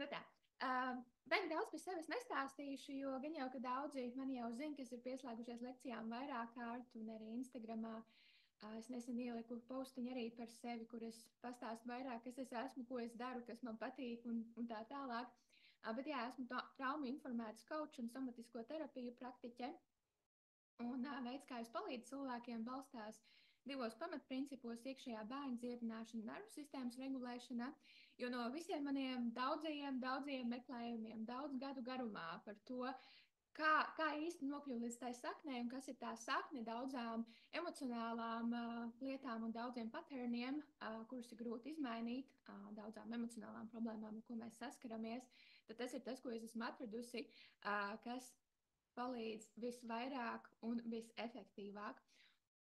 Nu tā. Baigi daudz par sevi nestāstīšu, jo gan jau, ka daudzi mani jau zina, kas ir pieslēgušies lekcijām vairāk kārt un arī Instagramā. Es nesen ieliku postiņu arī par sevi, kur es pastāstu vairāk, kas es esmu, ko es daru, kas man patīk un tā tālāk. Bet jā, esmu traumu informētas coach un somatisko terapiju praktiķe. Un veids, kā es palīdzu cilvēkiem, balstās divos pamatprincipos - iekšējā bērna dziedināšana, nervu sistēmas regulēšana. Jo no visiem maniem daudzajiem meklējumiem, daudz gadu garumā par to, kā īsti nokļūt līdz tai saknei un kas ir tā sakne daudzām emocionālām lietām un daudziem paterniem, kurus ir grūti izmainīt, daudzām emocionālām problēmām, ar ko mēs saskaramies, tad tas ir tas, ko es esmu atradusi, kas palīdz visvairāk un visefektīvāk.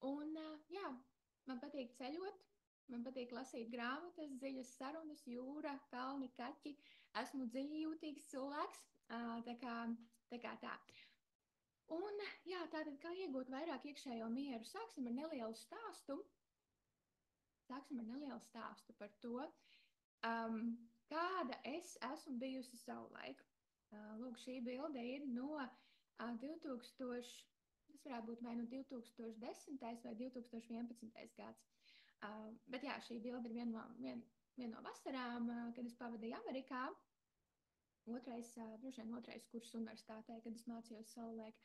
Un, jā, man patīk ceļot, man patīk lasīt grāmatas, dziļas sarunas, jūra, kalni, kaķi. Esmu dziļi jūtīgs cilvēks, tā kā tā. Un, jā, tātad kā iegūt vairāk iekšējo mieru? Sāksim ar nelielu stāstu. Par to, kāda es esmu bijusi savulaik. Lūk, šī bilde ir no 2000, tas varētu būt vai no 2010. vai 2011. gads. Bet jā, šī bilde ir viena no vasarām, kad es pavadīju Amerikā. Droši vien otrais kurs universitātē, kad es mācījos savulaik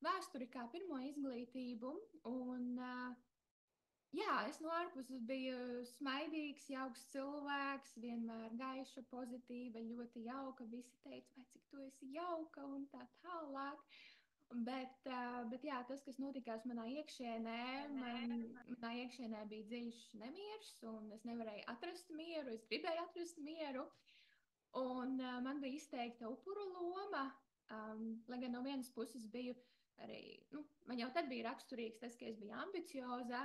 vēsturi kā pirmo izglītību. Un jā, es no ārpuses biju smaidīgs, jauks cilvēks, vienmēr gaiša, pozitīva, ļoti jauka. Visi teica, vai cik tu esi jauka un tā tālāk. Bet jā, tas, kas notikās manā iekšienē bija dziļš nemieris, un es nevarēju atrast mieru, es gribēju atrast mieru. Un man bija izteikta upuru loma, lai gan no vienas puses biju arī, man jau tad bija raksturīgs tas, ka es biju ambicioza,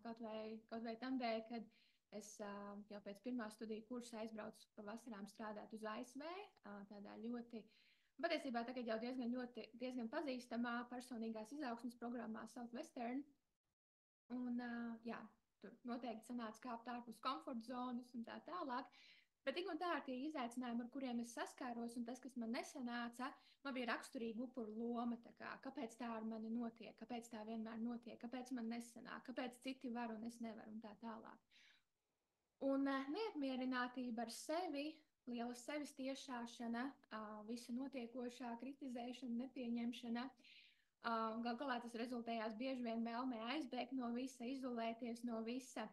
kaut vai tam dēļ, kad es jau pēc pirmā studiju kursa aizbraucu pa vasarām strādāt uz ASV, tādā ļoti, patiesībā tagad jau diezgan pazīstamā personīgās izaugsmes programmā Southwestern. Un jā, tur noteikti sanāca kāpt ārpus komforta zonas un tā tālāk. Bet tik un tā ar tie izaicinājumi, ar kuriem es saskāros, un tas, kas man nesanāca, man bija raksturīga upuru loma. Kāpēc tā ar mani notiek, kāpēc tā vienmēr notiek, kāpēc man nesanāk, kāpēc citi var un es nevaru un tā tālāk. Un neapmierinātība ar sevi, liela sevis tiešāšana, visa notiekošā kritizēšana, nepieņemšana. Gal galā tas rezultējās bieži vien vēlmē aizbēgt no visa, izolēties no visa.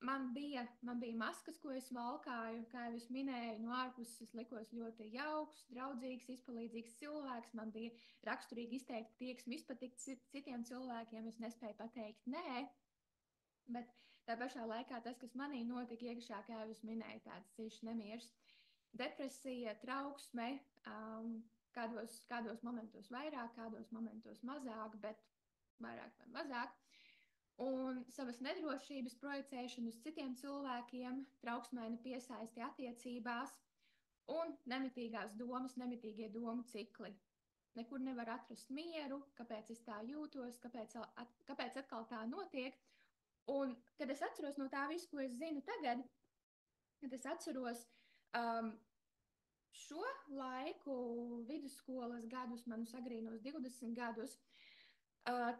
Man bija maskas, ko es valkāju, kā jau es minēju, no ārpuses es likos ļoti jauks, draudzīgs, izpalīdzīgs cilvēks. Man bija raksturīgi izteikti tieksmi izpatikt citiem cilvēkiem, es nespēju pateikt nē. Bet tā pašā laikā tas, kas manī notika iekšā, kā jau es minēju, tāds dziļš nemieris, depresija, trauksme, kādos momentos vairāk, kādos momentos mazāk, bet vairāk vai mazāk. Un savas nedrošības projicēšanu uz citiem cilvēkiem, trauksmēna piesaisti attiecībās un nemitīgās domas, nemitīgie domu cikli. Nekur nevar atrast mieru, kāpēc es tā jūtos, kāpēc atkal tā notiek. Un, kad es atceros no tā visu, ko es zinu tagad, kad es atceros šo laiku, vidusskolas gadus, manus agrīnos 20 gadus,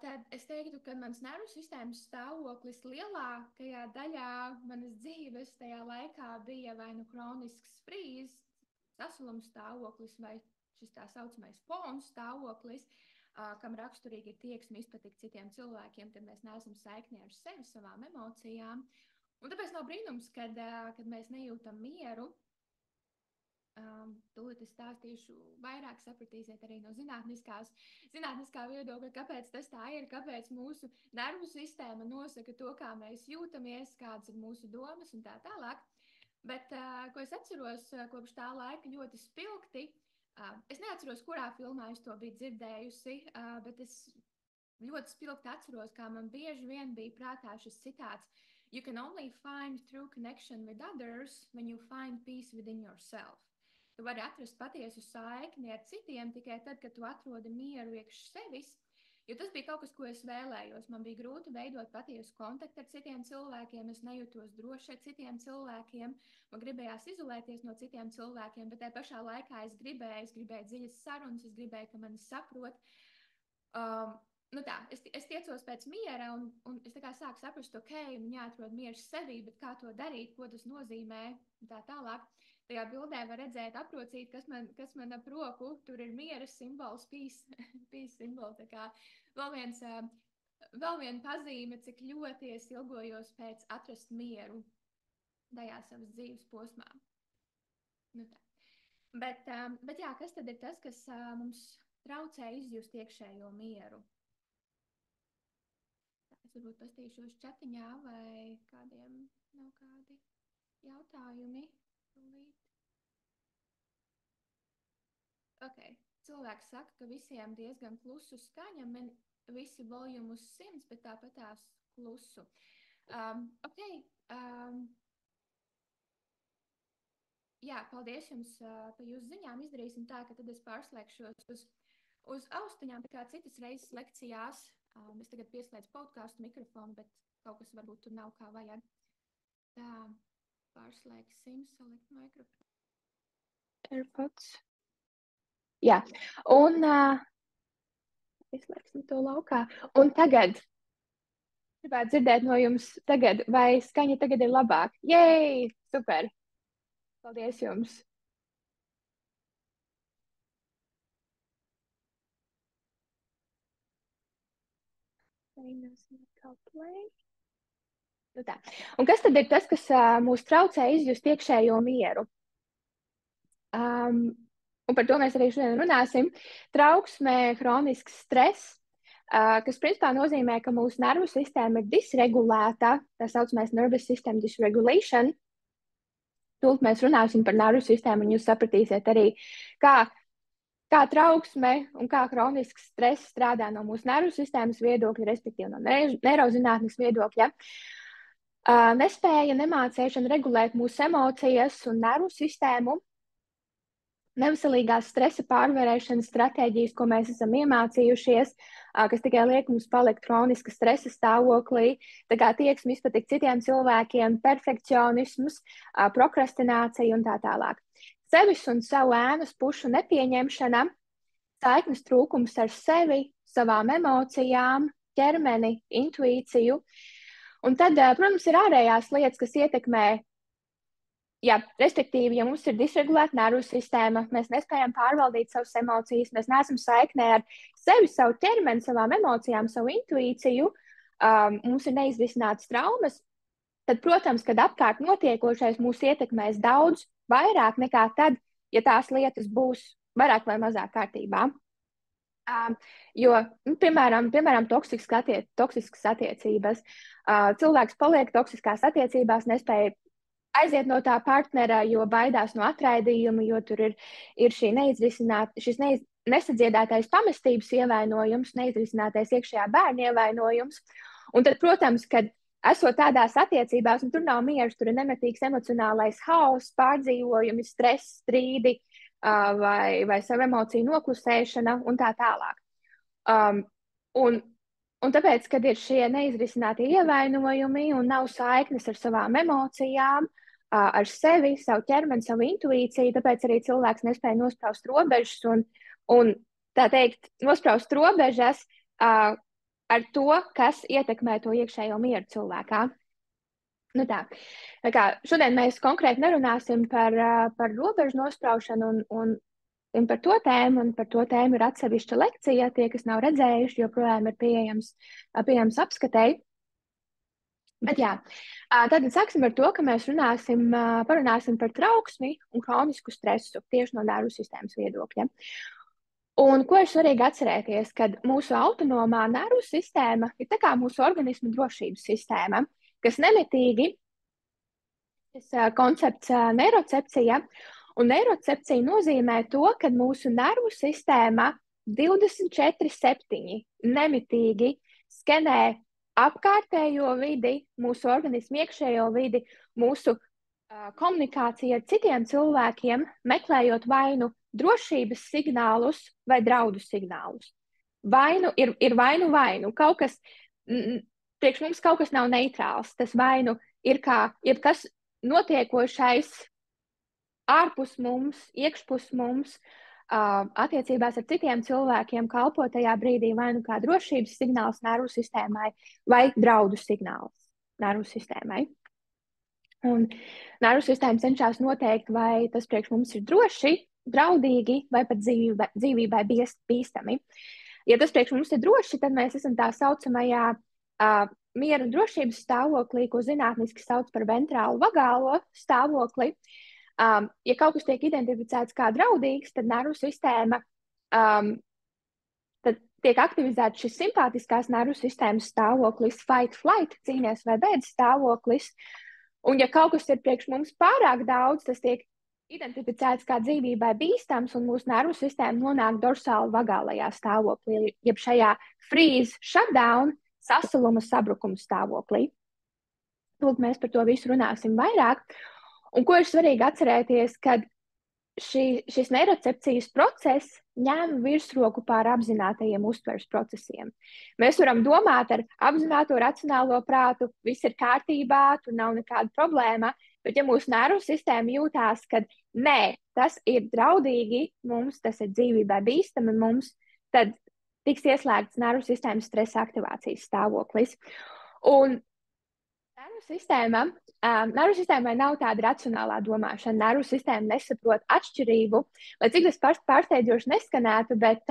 tad es teiktu, ka mans nervu sistēmas stāvoklis lielākajā daļā manas dzīves tajā laikā bija vai nu kronisks frīzes, sasalums stāvoklis vai šis tā saucamais fons stāvoklis, kam raksturīgi ir tieksme izpatikt citiem cilvēkiem, kad mēs neesam saiknē ar sevi, savām emocijām. Un tāpēc nav brīnums, kad mēs nejūtam mieru. Tūlīt es stāstīšu vairāk, sapratīsiet arī no zinātniskā viedokļa, kāpēc tas tā ir, kāpēc mūsu nervu sistēma nosaka to, kā mēs jūtamies, kādas ir mūsu domas un tā tālāk. Bet, ko es atceros kopš tā laika ļoti spilgti, es neatceros, kurā filmā es to biju dzirdējusi, bet es ļoti spilgti atceros, kā man bieži vien bija prātā šis citāts: "You can only find true connection with others when you find peace within yourself." Tu vari atrast patiesu saikni ar citiem tikai tad, kad tu atrodi mieru iekš sevis. Jo tas bija kaut kas, ko es vēlējos. Man bija grūti veidot patiesu kontaktu ar citiem cilvēkiem. Es nejūtos droši ar citiem cilvēkiem. Man gribējās izolēties no citiem cilvēkiem, bet tajā pašā laikā es gribēju dziļas sarunas, es gribēju, ka mani saprot. Nu tā, es tiecos pēc miera, un es tā kā sāku saprast, ok, man jāatrod miers sevī, bet kā to darīt, ko tas nozīmē, un tā tālāk. Tajā bildē var redzēt aprocīt, kas man ap roku, tur ir miera simbols, peace simbols, tā kā vēl viena pazīme, cik ļoti es ilgojos pēc atrast mieru tajā savas dzīves posmā. Nu tā. Bet jā, kas tad ir tas, kas mums traucē izjust iekšējo mieru? Es varbūt pastīšos čatiņā, vai kādiem nav kādi jautājumi. Ok, cilvēks saka, ka visiem diezgan klusu skaņa, visi voljumu uz 100, bet tāpatās klusu. Jā, paldies jums par jūsu ziņām. Izdarīsim tā, ka tad es pārslēgšos uz austiņām, tā kā citas reizes lekcijās. Es tagad pieslēdzu podcastu mikrofonu, bet kaut kas varbūt tur nav kā vajag. Tā, pārslēgsim, select mikrofonu. AirPods. Jā, un izslēgsim to laukā. Un tagad gribētu dzirdēt no jums tagad, vai skaņa tagad ir labāk. Jej, super! Paldies jums! Nu tā. Un kas tad ir tas, kas mūs traucē izjust iekšējo mieru? Un par to mēs arī šodien runāsim. Trauksme, hronisks stress, kas principā nozīmē, ka mūsu nervu sistēma ir disregulēta, tā saucamais nervous system dysregulation. Tūlīt mēs runāsim par nervu sistēmu, un jūs sapratīsiet arī, kā trauksme un kā hronisks stress strādā no mūsu nervu sistēmas viedokļa, respektīvi no neirozinātnes viedokļa. Nespēja, nemācēšana regulēt mūsu emocijas un nervu sistēmu, neveselīgās stresa pārvarēšanas stratēģijas, ko mēs esam iemācījušies, kas tikai liek mums palikt hroniska stresa stāvoklī, tā kā tieksme izpatikt citiem cilvēkiem, perfekcionisms, prokrastinācija un tā tālāk. Sevis un savu ēnas pušu nepieņemšana, saiknes trūkums ar sevi, savām emocijām, ķermeni, intuīciju. Un tad, protams, ir ārējās lietas, kas ietekmē. Jā, respektīvi, ja mums ir disregulēta nervu sistēma, mēs nespējam pārvaldīt savas emocijas, mēs neesam saiknē ar sevi, savu ķermeni, savām emocijām, savu intuīciju, mums ir neizrisinātas traumas, tad, protams, kad apkārt notiekošais mūs ietekmēs daudz vairāk nekā tad, ja tās lietas būs vairāk vai mazāk kārtībā. Jo, piemēram, toksiskas attiecības. Cilvēks paliek toksiskās attiecībās, nespēja aiziet no tā partnera, jo baidās no atraidījuma, jo tur ir šis nesadziedētais pamestības ievainojums, neizrisinātais iekšējā bērna ievainojums. Un tad, protams, kad esot tādās attiecībās, un tur nav miers, tur ir nemitīgs emocionālais haoss, pārdzīvojumi, stress, strīdi vai savu emociju noklusēšana un tā tālāk. Un tāpēc, kad ir šie neizrisinātie ievainojumi un nav saiknes ar savām emocijām, ar sevi, savu ķermeni, savu intuīciju, tāpēc arī cilvēks nespēja nospraust robežas un tā teikt, nospraust robežas ar to, kas ietekmē to iekšējo mieru cilvēkā. Nu tā kā šodien mēs konkrēti nerunāsim par robežu nospraušanu un par to tēmu, un par to tēmu ir atsevišķa lekcija. Tie, kas nav redzējuši, joprojām ir pieejams apskatēji. Bet jā, tad sāksim ar to, ka mēs parunāsim par trauksmi un hronisku stresu tieši no nervu sistēmas viedokļa. Un ko ir svarīgi atcerēties, kad mūsu autonomā nervu sistēma ir tā kā mūsu organisma drošības sistēma, kas nemitīgi, šis koncepts neirocepcija, un neirocepcija nozīmē to, ka mūsu nervu sistēma 24/7 nemitīgi skenē apkārtējo vidi, mūsu organismu iekšējo vidi, mūsu komunikāciju ar citiem cilvēkiem, meklējot vai nu drošības signālus vai draudu signālus. ir vainu. Kaut kas, priekš mums kaut kas nav neitrāls. Tas vainu ir kā jebkas notiekošais ārpus mums, iekšpus mums, attiecībās ar citiem cilvēkiem kalpo tajā brīdī vai nu kā drošības signāls nervu sistēmai vai draudu signāls nervu sistēmai. Un nervu sistēma cenšas noteikt, vai tas priekš mums ir droši, draudīgi vai pat dzīvībai bīstami. Ja tas priekš mums ir droši, tad mēs esam tā saucamajā miera un drošības stāvoklī, ko zinātniski sauc par ventrālu vagālo stāvokli. Ja kaut kas tiek identificēts kā draudīgs, tad nervu sistēma tad tiek aktivizēts šis simpātiskās nervu sistēmas stāvoklis, fight, flight, cīnies vai beidz stāvoklis. Un ja kaut kas ir priekš mums pārāk daudz, tas tiek identificēts kā dzīvībai bīstams, un mūsu nervu sistēma nonāk dorsāli vagālajā stāvoklī, jeb šajā freeze, shutdown, sasaluma, sabrukuma stāvoklī. Lūk, mēs par to visu runāsim vairāk. Un ko ir svarīgi atcerēties, kad šis neirocepcijas process ņem virsroku pār apzinātajiem uztveres procesiem. Mēs varam domāt ar apzināto racionālo prātu, viss ir kārtībā, tur nav nekāda problēma, bet ja mūsu nervu sistēma jūtās, ka nē, tas ir draudīgi mums, tas ir dzīvībai bīstami mums, tad tiks ieslēgts nervu sistēmas stresa aktivācijas stāvoklis. Un nervu sistēmai nav tāda racionālā domāšana. Nervu sistēma nesaprot atšķirību, lai cik tas pārsteidzoši neskanētu, bet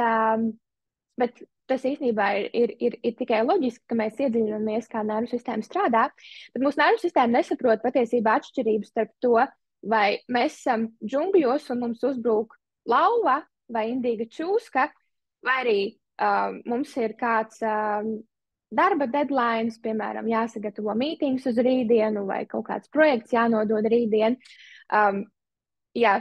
tas īstenībā ir tikai loģiski, ka mēs iedziļinamies, kā nervu sistēma strādā. Bet mūsu nervu sistēma nesaprot patiesībā atšķirību starp to, vai mēs esam džungļos un mums uzbrūk lauva vai indīga čūska, vai arī mums ir kāds darba deadlines, piemēram, jāsagatavo mītings uz rītdienu vai kaut kāds projekts jānodod rītdien. Jo,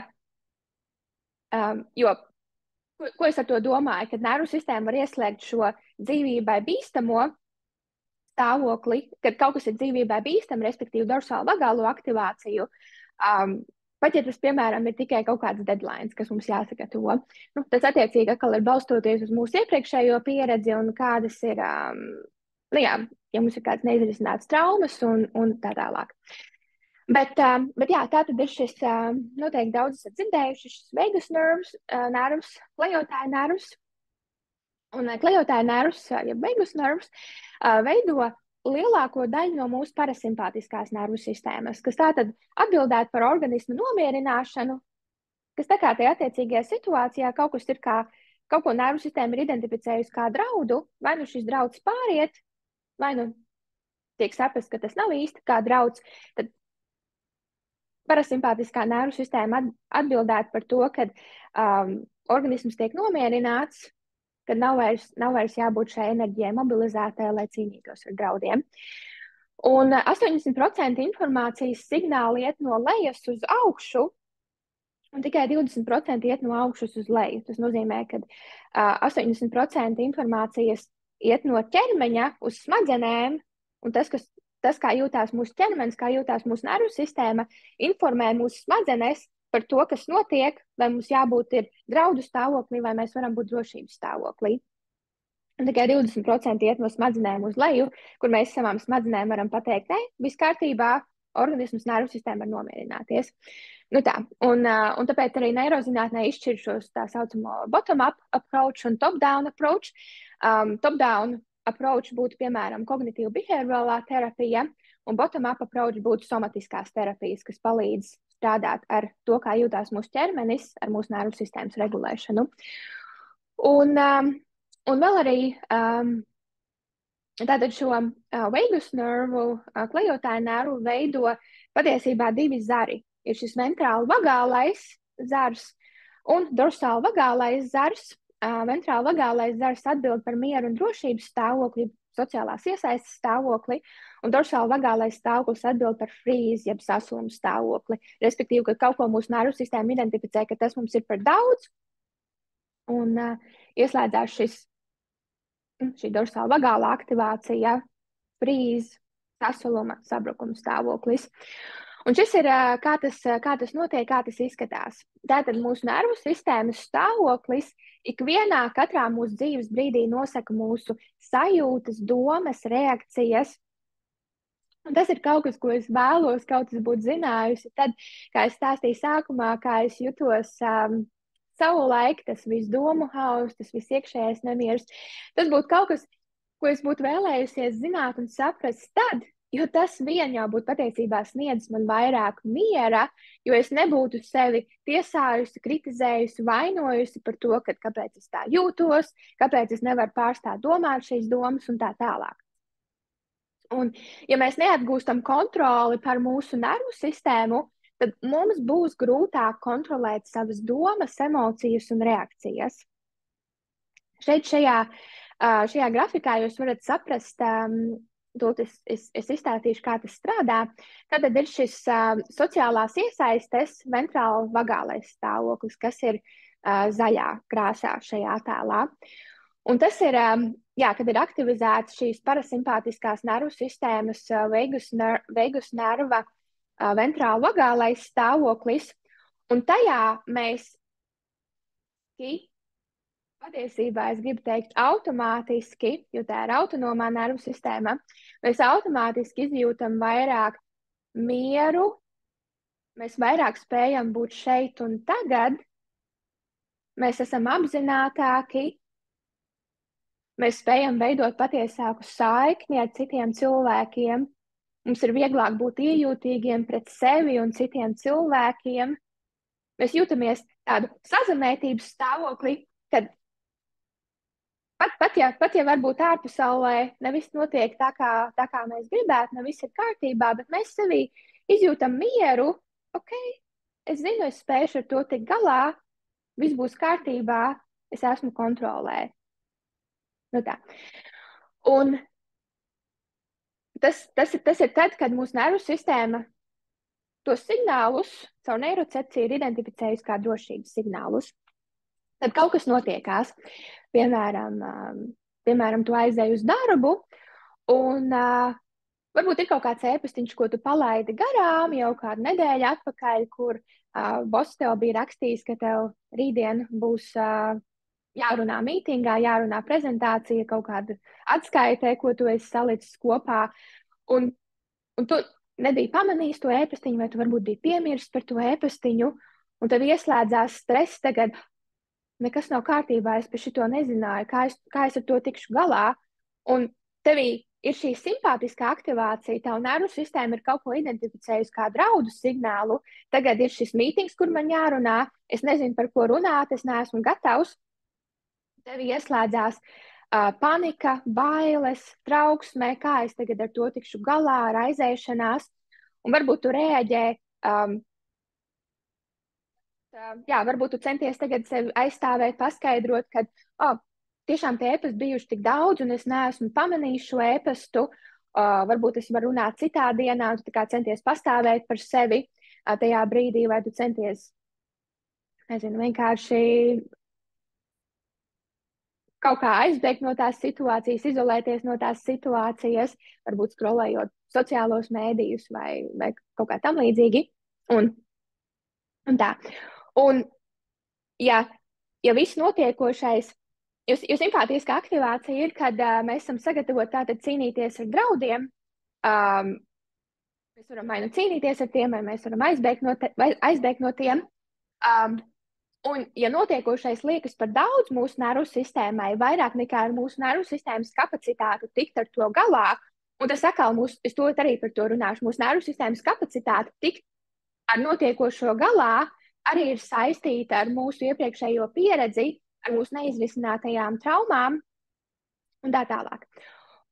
ko es ar to domāju? Kad nervu sistēma var ieslēgt šo dzīvībai bīstamo stāvokli, kad kaut kas ir dzīvībai bīstami, respektīvi dorsālu vagālo aktivāciju, pat ja tas, piemēram, ir tikai kaut kāds deadlines, kas mums jāsagatavo. Tas attiecīgi atkal ir balstoties uz mūsu iepriekšējo pieredzi un kādas ir, ja mums ir kāds neizrisināts traumas un tā tālāk. Bet jā, tā tad ir šis, noteikti daudz esat dzirdējuši, šis vagus nervs, klejotāja nervs. Un klejotāja nervs, ja vagus nervs, veido lielāko daļu no mūsu parasimpātiskās nervu sistēmas, kas tātad atbildētu par organismu nomierināšanu, kas tā kā tajā attiecīgajā situācijā kaut kas ir kā, kaut ko nervu sistēma ir identificējusi kā draudu, vai nu šis drauds pāriet, vai nu tiek saprast, ka tas nav īsti kā drauds, tad parasimpātiskā nervu sistēma atbildētu par to, kad organisms tiek nomierināts, kad nav vairs jābūt šai enerģijai mobilizētai, lai cīnītos ar draudiem. Un 80% informācijas signāli iet no lejas uz augšu, un tikai 20% iet no augšas uz leju. Tas nozīmē, ka 80% informācijas iet no ķermeņa uz smadzenēm, un tas, kā jūtās mūsu ķermenis, kā jūtās mūsu nervu sistēma, informē mūsu smadzenes par to, kas notiek, vai mums jābūt ir draudu stāvoklī, vai mēs varam būt drošības stāvoklī. Un tikai 20% iet no smadzenēm uz leju, kur mēs savām smadzenēm varam pateikt, ne, viss kārtībā, organisms, nervu sistēma var nomierināties. Un tāpēc arī neirozinātnē izšķir šos tā saucamo bottom-up approach un top-down approach. Top-down approach būtu, piemēram, kognitīva behaviorālā terapija, un bottom-up approach būtu somatiskās terapijas, kas palīdz strādāt ar to, kā jūtās mūsu ķermenis, ar mūsu nervu sistēmas regulēšanu. Un vēl arī tātad šo vagus nervu, klejotāju nervu veido patiesībā divi zari. Ir šis ventrāli vagālais zars un dorsāli vagālais zars. Ventrāli vagālais zars atbild par mieru un drošības stāvokli, sociālās iesaistes stāvokli, un dorsāli vagālais stāvoklis atbild par freeze, jeb sasluma stāvokli. Respektīvi, ka kaut ko mūsu nervu sistēma identificē, ka tas mums ir par daudz, un ieslēdzās šī dorsāli vagālā aktivācija, freeze, sasluma, sabrukuma stāvoklis. Un šis ir, kā tas notiek, kā tas izskatās. Tātad mūsu nervu sistēmas stāvoklis katrā mūsu dzīves brīdī nosaka mūsu sajūtas, domas, reakcijas. Un tas ir kaut kas, ko es vēlos kaut kas būt zinājusi. Tad, kā es stāstīju sākumā, kā es jutos savulaik, tas viss domu hauss, tas viss iekšējais nemieris. Tas būtu kaut kas, ko es būtu vēlējusies zināt un saprast tad, jo tas vien jau būtu patiesībā sniedzis man vairāk miera, jo es nebūtu sevi tiesājusi, kritizējusi, vainojusi par to, kāpēc es tā jūtos, kāpēc es nevaru pārstāt domāt šīs domas un tā tālāk. Un, ja mēs neatgūstam kontroli par mūsu nervu sistēmu, tad mums būs grūtāk kontrolēt savas domas, emocijas un reakcijas. Šeit šajā grafikā jūs varat saprast, es izstāstīšu, kā tas strādā. Tad ir šis sociālās iesaistes ventrāla vagālais stāvoklis, kas ir zaļā krāsā šajā attēlā. Un tas ir, kad ir aktivizētas šīs parasimpātiskās nervu sistēmas veigus nerva ventrāla vagālais stāvoklis, un tajā mēs patiesībā, es gribu teikt, automātiski, jo tā ir autonomā nervu sistēma, mēs automātiski izjūtam vairāk mieru, mēs vairāk spējam būt šeit un tagad, mēs esam apzinātāki, mēs spējam veidot patiesāku saikni ar citiem cilvēkiem, mums ir vieglāk būt iejūtīgiem pret sevi un citiem cilvēkiem, mēs jūtamies tādu sazemētības stāvoklī, kad Pat ja varbūt ārpasaulē nevis notiek tā, kā mēs gribētu, ne viss ir kārtībā, bet mēs sevī izjūtam mieru, ok, es zinu, es spēšu ar to tikt galā, viss būs kārtībā, es esmu kontrolē. Nu tā. Un tas ir tad, kad mūsu nervu sistēma tos signālus caur neirocepciju ir identificējusi kā drošības signālus. Tad kaut kas notiekās. Piemēram, tu aizēji uz darbu, un varbūt ir kaut kāds ēpastiņš, ko tu palaidi garām jau kādu nedēļu atpakaļ, kur boss tev bija rakstījis, ka tev rītdien būs jārunā mītingā, jārunā prezentācija, kaut kāda atskaitē, ko tu esi salicis kopā, un tu nebija pamanījis to ēpastiņu, vai tu varbūt biji piemirsis par to ēpastiņu, un tev ieslēdzās stress tagad. Nekas nav kārtībā, es par šito nezināju, kā es ar to tikšu galā. Un tevī ir šī simpātiskā aktivācija, tavu nervu sistēma ir kaut ko identificējusi kā draudu signālu. Tagad ir šis mītings, kur man jārunā, es nezinu, par ko runāt, es neesmu gatavs. Tevī ieslēdzās panika, bailes, trauksme, kā es tagad ar to tikšu galā, raizēšanās. Un varbūt tu reaģē varbūt tu centies tagad sevi aizstāvēt, paskaidrot, ka tiešām tie ēpasti bijuši tik daudz, un es neesmu pamanījis šo ēpastu. Varbūt es varu runāt citā dienā, un tu tā kā centies pastāvēt par sevi tajā brīdī, vai tu centies, nezinu, vienkārši kaut kā aizbēgt no tās situācijas, izolēties no tās situācijas, varbūt skrolējot sociālos mēdījus vai kaut kā tam līdzīgi. Un tā. Un, ja viss notiekošais, jo simpātiskā aktivācija ir, kad mēs esam sagatavoti tātad cīnīties ar draudiem, mēs varam vai nu cīnīties ar tiem, vai mēs varam aizbēgt no tiem. Un, ja notiekošais liekas par daudz mūsu nervu sistēmai, vairāk nekā ar mūsu nervu sistēmas kapacitāti tikt ar to galā, un tas atkal es to arī par to runāšu, mūsu nervu sistēmas kapacitāti tikt ar notiekošo galā, arī ir saistīta ar mūsu iepriekšējo pieredzi, ar mūsu neizrisinātajām traumām un tā tālāk.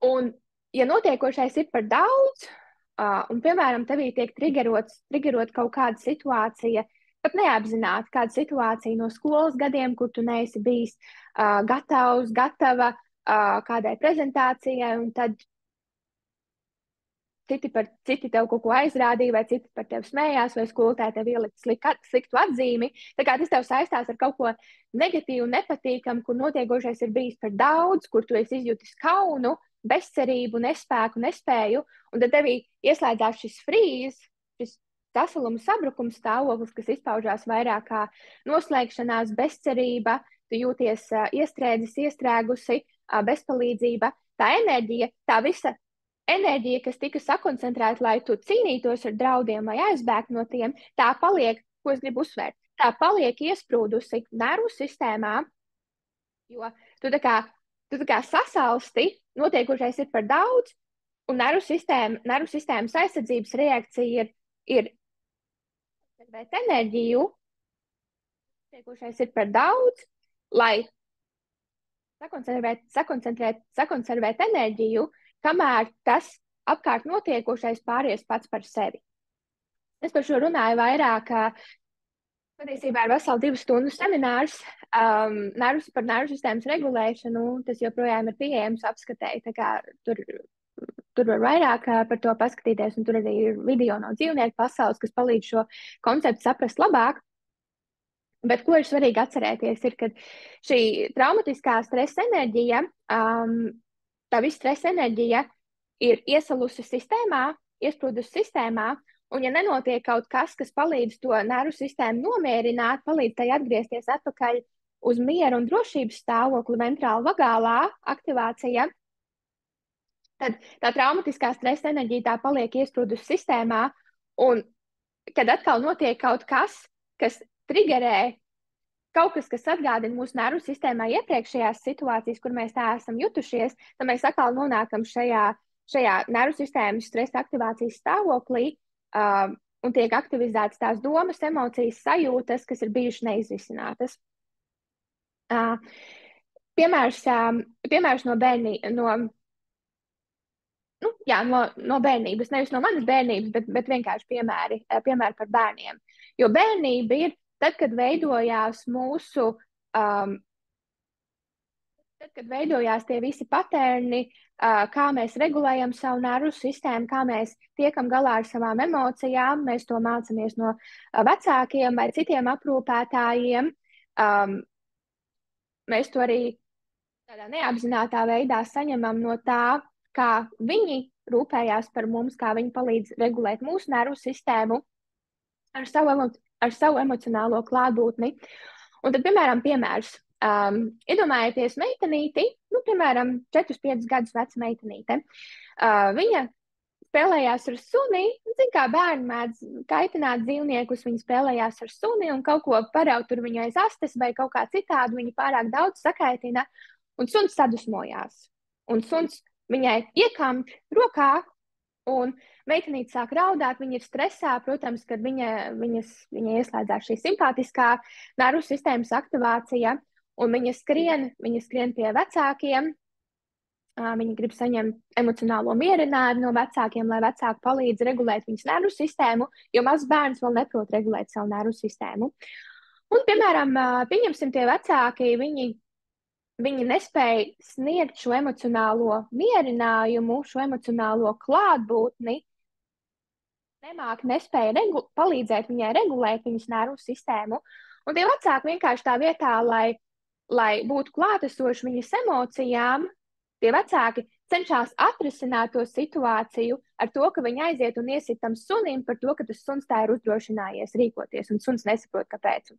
Un, ja notiekošais ir par daudz, un, piemēram, tevī tiek triggerot kaut kāda situācija, pat neapzināti kāda situācija no skolas gadiem, kur tu neesi bijis gatava kādai prezentācijai, un tad citi tev kaut ko aizrādīja, vai citi par tevi smējās, vai skolotāji tev ielika sliktu atzīmi. Tā kā tas tev saistās ar kaut ko negatīvu, nepatīkamu, kur notiekošais ir bijis par daudz, kur tu esi izjūtis kaunu, bezcerību, nespēku, nespēju, un tad tevī ieslēdzās šis frīz, šis sasaluma sabrukuma stāvoklis, kas izpaužās vairāk kā noslēgšanās, bezcerība, tu jūties iestrēdzis, iestrēgusi, bezpalīdzība. Tā enerģija, tā visa enerģija, kas tika sakoncentrēta, lai tu cīnītos ar draudiem vai aizbēgtu no tiem, tā paliek, ko es gribu uzsvērt, tā paliek iesprūdusi nervu sistēmā, jo tu tā kā sasalsti, notiekošais ir par daudz, un nervu sistēmas aizsardzības reakcija ir konservēt enerģiju, notiekošais ir par daudz, lai sakonservēt enerģiju, kamēr tas apkārt notiekošais pāries pats par sevi. Es par šo runāju vairāk, patiesībā ir veseli 2 stundu seminārs par nervu sistēmas regulēšanu. Tas joprojām ir pieejams apskatēji, tā kā tur var vairāk par to paskatīties, un tur arī ir video no dzīvnieku pasaules, kas palīdz šo konceptu saprast labāk. Bet ko ir svarīgi atcerēties, ir, ka šī traumatiskā stresa enerģija, tā visa stresa enerģija ir iesalusi sistēmā, iesprūdusi sistēmā, un ja nenotiek kaut kas, kas palīdz to nervu sistēmu nomierināt, palīdz tai atgriezties atpakaļ uz mieru un drošības stāvokli, ventrāla vagālā aktivācija, tad tā traumatiskā stresa enerģija tā paliek iesprūdusi sistēmā, un kad atkal notiek kaut kas, kas trigerē kaut kas, kas atgādina mūsu nervu sistēmā iepriekšējās situācijas, kur mēs tā esam jutušies, tad mēs atkal nonākam šajā nervu sistēmas stresa aktivācijas stāvoklī, un tiek aktivizētas tās domas, emocijas, sajūtas, kas ir bijušas neizrisinātas. Piemērs no bērnības, nevis no manas bērnības, bet vienkārši piemēri par bērniem. Jo bērnība ir tad, kad veidojās tie visi paterni, kā mēs regulējam savu nervu sistēmu, kā mēs tiekam galā ar savām emocijām, mēs to mācāmies no vecākiem vai citiem aprūpētājiem. Mēs to arī tādā neapzinātā veidā saņemam no tā, kā viņi rūpējās par mums, kā viņi palīdz regulēt mūsu nervu sistēmu ar savu emocionālo klātbūtni. Un tad, piemēram, piemērs. Iedomājieties meitenīti, piemēram, 4-5 gadus veca meitenīte. Viņa spēlējās ar suni, zin kā bērni mēdz kaitināt dzīvniekus, viņa spēlējās ar suni un kaut ko paraut tur viņai aiz astes vai kaut kā citādi, viņa pārāk daudz sakaitina, un suns sadusmojās. Un suns viņai iekamp rokā, un meitenīte sāk raudāt, viņa ir stresā, protams, kad viņai ieslēdzās šī simpātiskā nervu sistēmas aktivācija, un viņa skrien pie vecākiem, viņa grib saņemt emocionālo mierinājumu no vecākiem, lai vecāki palīdz regulēt viņas nervu sistēmu, jo mazs bērns vēl neprot regulēt savu nervu sistēmu. Un, piemēram, pieņemsim tie vecāki, viņi nespēja sniegt šo emocionālo mierinājumu, šo emocionālo klātbūtni, nespēja palīdzēt viņai regulēt viņas nervu sistēmu. Un tie vecāki vienkārši tā vietā, lai būtu klātesoši viņas emocijām, tie vecāki cenšas atrisināt to situāciju ar to, ka viņi aiziet un iesit tam sunim par to, ka tas suns tā ir uzdrošinājies rīkoties, un suns nesaprot, kāpēc.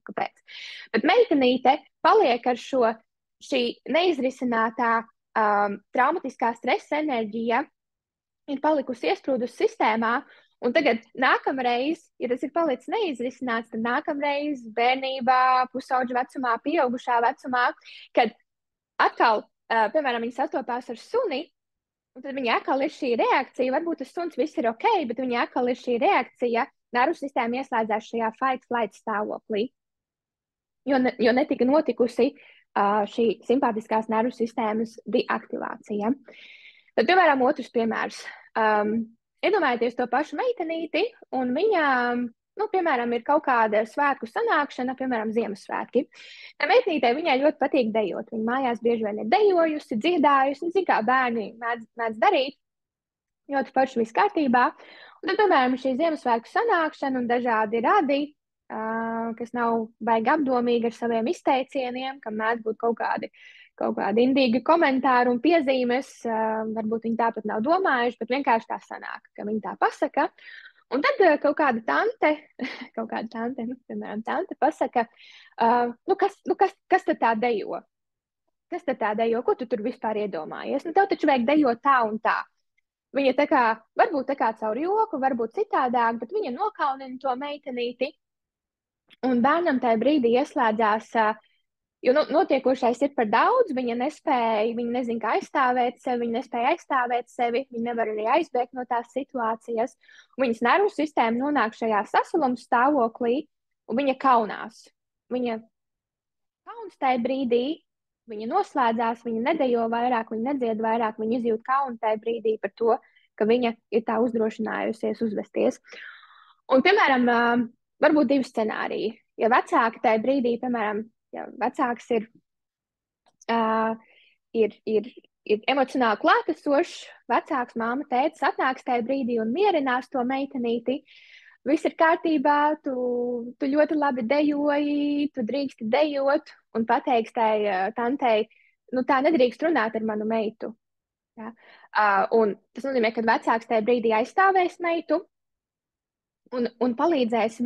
Bet meitenīte paliek ar šī neizrisinātā traumatiskā stresa enerģija ir palikusi iesprūdusi sistēmā, un tagad nākamreiz, ja tas ir palicis neizrisināts, tad nākamreiz bērnībā, pusauģa vecumā, pieaugušā vecumā, kad atkal, piemēram, viņi sastopās ar suni, un tad viņai atkal ir šī reakcija, varbūt tas suns viss ir ok, bet viņai atkal ir šī reakcija, nervu sistēma ieslēdzās šajā fight-flight stāvoklī, jo netika notikusi šī simpātiskās nervu sistēmas deaktivācija. Tad, piemēram, otrs piemērs. Iedomājieties to pašu meitenīti, un viņa, piemēram, ir kaut kāda svētku sanākšana, piemēram, Ziemassvētki. Tā meitenītei viņai ļoti patīk dejot. Viņa mājās bieži vien ir dejojusi, dziedājusi, un zin kā bērni mēdz darīt, ļoti paši viss kārtībā. Un tad, piemēram, šī Ziemassvētku sanākšana un dažādi radi, kas nav baigi apdomīgi ar saviem izteicieniem, kam mēdz būt kaut kādi indīgi komentāri un piezīmes, varbūt viņi tāpat nav domājuši, bet vienkārši tā sanāk, ka viņi tā pasaka. Un tad kaut kāda tante, piemēram, tante pasaka, kas tad tā dejo? Kas tad tā dejo? Ko tu tur vispār iedomājies? Nu, tev taču vajag dejot tā un tā. Viņa tā kā, varbūt tā kā caur joku, varbūt citādāk, bet viņa nokaunina to meitenīti. Un bērnam tajā brīdī ieslēdzās, jo notiekošais ir par daudz, viņa nezina, kā aizstāvēt sevi, viņa nespēja aizstāvēt sevi, viņa nevar arī aizbēgt no tās situācijas. Viņas nervu sistēma nonāk šajā sasaluma stāvoklī, un viņa kaunās. Viņa kauns tajā brīdī, viņa noslēdzās, viņa nedejo vairāk, viņa nedzied vairāk, viņa izjūt kaunu tajā brīdī par to, ka viņa ir tā uzdrošinājusies uzvesties. Un, piemēram, varbūt divi scenāriji. Ja vecāki tajā brīdī, piemēram, ja vecāks ir emocionāli klātesošs, vecāks, māma, tētis atnāks tajā brīdī un mierinās to meitenīti, viss ir kārtībā, tu ļoti labi dejoji, tu drīksti dejot, un pateiks tai tantei, nu tā nedrīkst runāt ar manu meitu. Ja? Un tas nozīmē, ka vecāks tajā brīdī aizstāvēs meitu un palīdzēs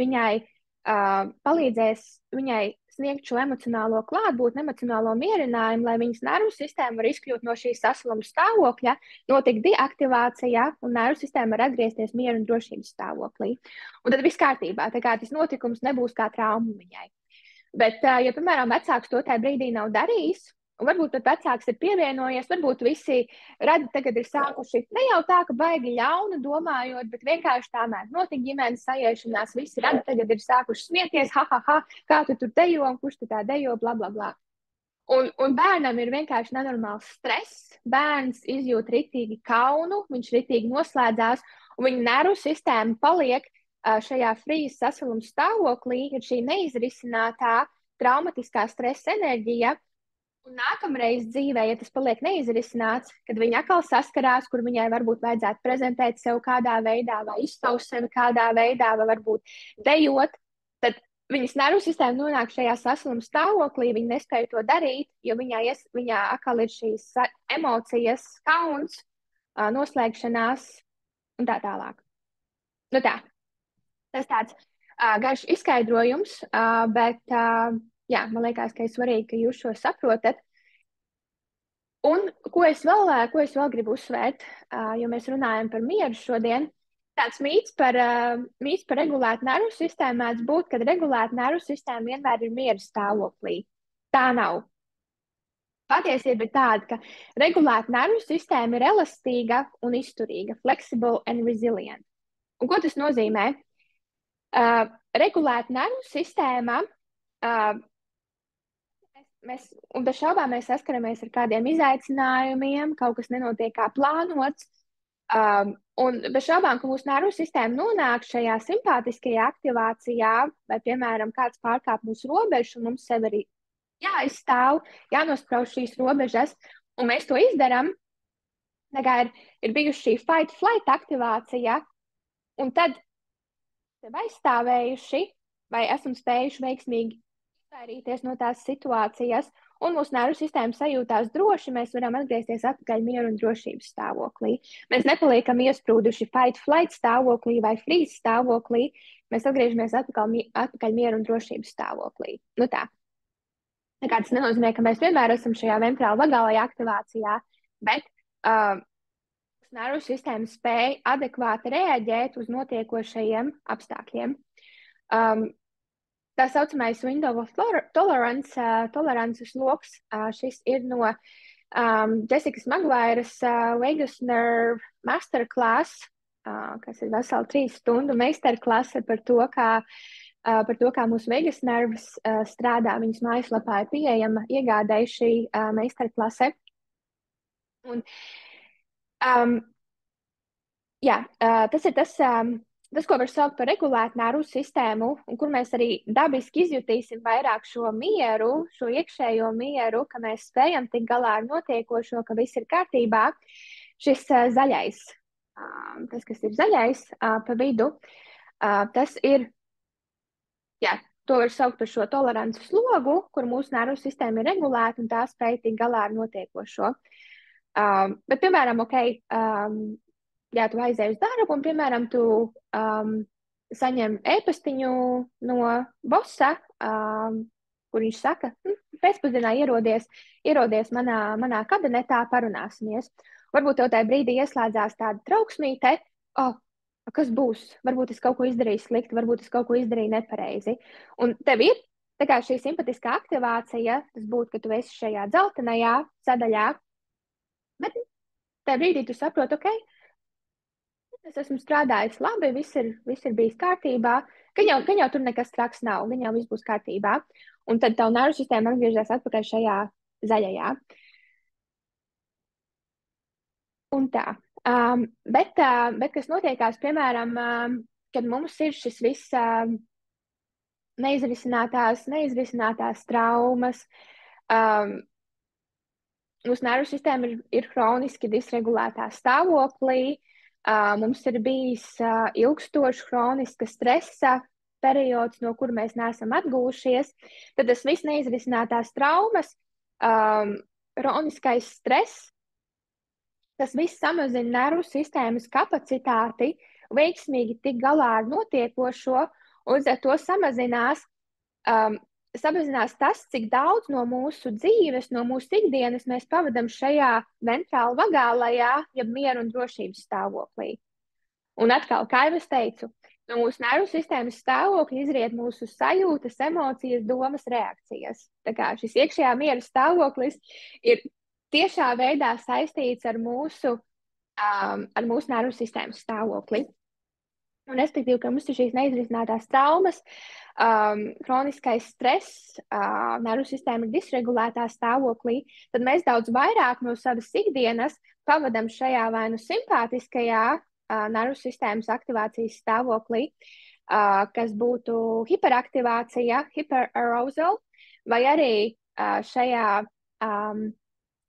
viņai sniegt šo emocionālo klātbūtni, emocionālo mierinājumu, lai viņas nervu sistēma var izkļūt no šīs sasluma stāvokļa, notiek deaktivācija, un nervu sistēma var atgriezties mieru un drošības stāvoklī. Un tad viss kārtībā, tā kā tas notikums nebūs kā trauma viņai. Bet, ja, piemēram, vecāks to tajā brīdī nav darījis, un varbūt pat vecāks ir pievienojies, varbūt visi radi tagad ir sākuši ne jau tā, ka baigi ļaunu domājot, bet vienkārši tā mēdz notiek ģimenes sajiešanās, visi radi tagad ir sākuši smieties, kā tu tur dejo, un kurš tu tā dejo, bla, bla, bla. Un bērnam ir vienkārši nenormāls stress, bērns izjūt ritīgi kaunu, viņš ritīgi noslēdzās, un viņa nervu sistēma paliek šajā frīzes sasaluma stāvoklī, ir šī neizrisinātā traumatiskā stresa enerģija. Un nākamreiz dzīvē, ja tas paliek neizrisināts, kad viņa atkal saskarās, kur viņai varbūt vajadzētu prezentēt sev kādā veidā, vai izpaust sevi kādā veidā, vai varbūt dejot, tad viņas nervu sistēma nonāk šajā sasaluma stāvoklī, viņa nespēja to darīt, jo viņā atkal ir šīs emocijas, kauns, noslēgšanās un tā tālāk. Nu tā, tas tāds garš izskaidrojums, bet jā, man liekas, ka ir svarīgi, ka jūs šo saprotat. Un ko es vēl gribu uzsvērt, jo mēs runājam par mieru šodien, tāds mīts par regulētu nervu sistēmu mēdz būt, ka regulēta nervu sistēma vienmēr ir miera stāvoklī. Tā nav. Patiesība ir tāda, ka regulēta nervu sistēma ir elastīga un izturīga, flexible and resilient. Un ko tas nozīmē? Regulēta nervu sistēma un bez šaubām mēs saskaramies ar kādiem izaicinājumiem, kaut kas nenotiek kā plānots. Un bez šaubām, ka mūsu nervu sistēma nonāk šajā simpātiskajā aktivācijā, vai, piemēram, kāds pārkāp mūsu robežu, un mums sev arī jāizstāv, jānosprauž šīs robežas, un mēs to izdarām. Ir bijusi šī fight-flight aktivācija, un tad sev aizstāvējuši, vai esam spējuši veiksmīgi izvairīties no tās situācijas, un mūsu nervu sistēma sajūtās droši, mēs varam atgriezties atpakaļ mieru un drošības stāvoklī. Mēs nepaliekam iesprūduši fight-flight stāvoklī vai freeze stāvoklī, mēs atgriežamies atpakaļ mieru un drošības stāvoklī. Nu tā. Tas nenozīmē, ka mēs vienmēr esam šajā ventrāla vagālajā aktivācijā, bet nervu sistēma spēja adekvāti reaģēt uz notiekošajiem apstākļiem. Tā saucamais window of tolerances loks, šis ir no Jessikas Maguiras Vagus Nerve Masterclass, kas ir vesela 3 stundu meistarklase par to, kā mūsu vagus nervs strādā. Viņas mājaslapā ir pieejama iegādēji šī meistarklase. Un, tas ir tas, ko var saukt par regulētu nervu sistēmu, un kur mēs arī dabiski izjutīsim vairāk šo mieru, šo iekšējo mieru, ka mēs spējam tikt galā ar notiekošo, ka viss ir kārtībā. Šis zaļais, tas, kas ir zaļais pa vidu, tas ir, to var saukt par šo tolerances logu, kur mūsu nervu sistēma ir regulēta un tā spēj tikt galā ar notiekošo. Bet, piemēram, ja tu aizēji uz darbu un, piemēram, tu saņem e-pastiņu no bosa, kur viņš saka, pēcpusdienā ierodies manā kabinetā, parunāsimies. Varbūt tev tajā brīdī ieslēdzās tāda trauksmīte, kas būs? Varbūt es kaut ko izdarīju slikti, varbūt es kaut ko izdarīju nepareizi. Un tev ir tā kā šī simpatiskā aktivācija, tas būtu, ka tu esi šajā dzeltenajā sadaļā, bet tajā brīdī tu saproti, ok, es esmu strādājis labi, viss ir bijis kārtībā, gan jau tur nekas traks nav, gan jau viss būs kārtībā. Un tad tavu nervu sistēma atgriežas atpakaļ šajā zaļajā. Un tā. Bet kas notiekās, piemēram, kad mums ir šis viss neizrisinātās traumas, mūsu nervu sistēma ir hroniski disregulētā stāvoklī, mums ir bijis ilgstošs hroniska stresa periods, no kura mēs neesam atgūšies, tad tas viss neizrisinātās traumas, hroniskais stress, tas viss samazina nervu sistēmas kapacitāti veiksmīgi tikt galā ar notiekošo, un līdz ar to samazinās tas, cik daudz no mūsu dzīves, no mūsu ikdienas mēs pavadam šajā ventrāla vagālajā, jeb mieru un drošības stāvoklī. Un atkal, kā jau es teicu, no mūsu nervu sistēmas stāvokļa izriet mūsu sajūtas, emocijas, domas, reakcijas. Tā kā šis iekšējā miera stāvoklis ir tiešā veidā saistīts ar mūsu nervu sistēmas stāvokli. Un respektīvi, ka mums ir šīs neizrisinātās traumas, hroniskais stress, nervu sistēma ir disregulētā stāvoklī, tad mēs daudz vairāk no savas ikdienas pavadam šajā vai nu simpātiskajā nervu sistēmas aktivācijas stāvoklī, kas būtu hiperaktivācija, hyperarousal, vai arī šajā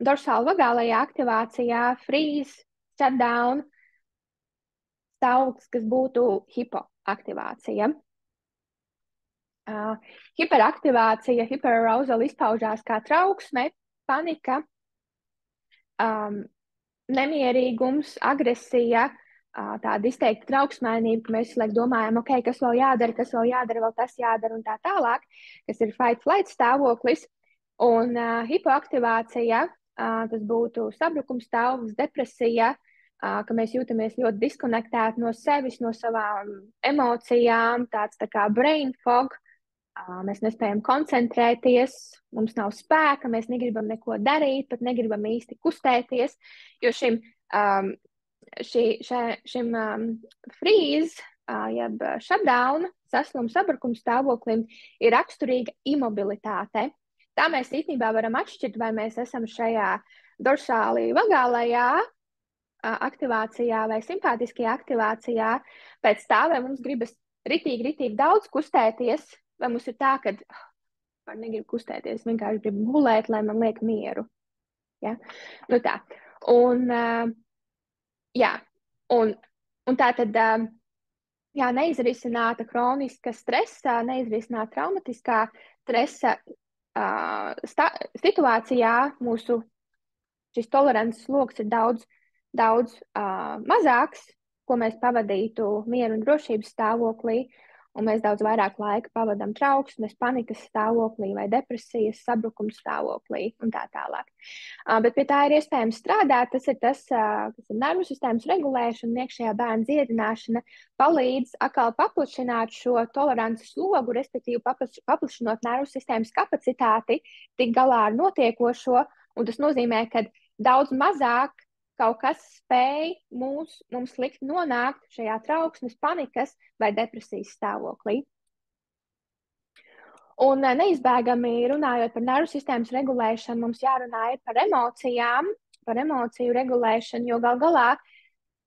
dorsāla vagālajā aktivācijā, freeze, shutdown, stāvoklis, kas būtu hipoaktivācija. Hiperaktivācija, hyperarousal izpaužās kā trauksme, panika, nemierīgums, agresija, tāda izteikta trauksmainība, ka mēs laikam domājam, ok, kas vēl jādara, vēl tas jādara un tā tālāk, kas ir fight-flight stāvoklis. Un hipoaktivācija, tas būtu sabrukums stāvoklis, depresija, ka mēs jūtamies ļoti diskonektēti no sevis, no savām emocijām, tāds tā kā brain fog, mēs nespējam koncentrēties, mums nav spēka, mēs negribam neko darīt, pat negribam īsti kustēties, jo šim freeze, jeb shutdown, sasluma sabrukuma stāvoklim ir raksturīga imobilitāte. Tā mēs īstenībā varam atšķirt, vai mēs esam šajā dorsālī vagālajā aktivācijā vai simpātiskajā aktivācijā. Pēc tā, vai mums gribas ritīgi daudz kustēties, vai mums ir tā, ka negribu kustēties, vienkārši gribu gulēt, lai man liek mieru. Ja? Nu tā. Un tā tad neizrisināta kroniska stresa, neizrisināta traumatiskā stresa situācijā mūsu šis tolerances sloks ir daudz mazāks, ko mēs pavadītu mieru un drošības stāvoklī, un mēs daudz vairāk laika pavadam trauksmes, panikas stāvoklī vai depresijas, sabrukuma stāvoklī un tā tālāk. Bet pie tā ir iespējams strādāt. Tas ir kas ir nervu sistēmas regulēšana, iekšējā bērna dziedināšana, palīdz atkal paplašināt šo tolerances slogu, respektīvi paplašinot nervu sistēmas kapacitāti, tik galā ar notiekošo, un tas nozīmē, ka daudz mazāk kaut kas spēj mums likt nonākt šajā trauksmes, panikas vai depresijas stāvoklī. Un neizbēgami runājot par nervu sistēmas regulēšanu, mums jārunā ir par emocijām, par emociju regulēšanu, jo gal galā,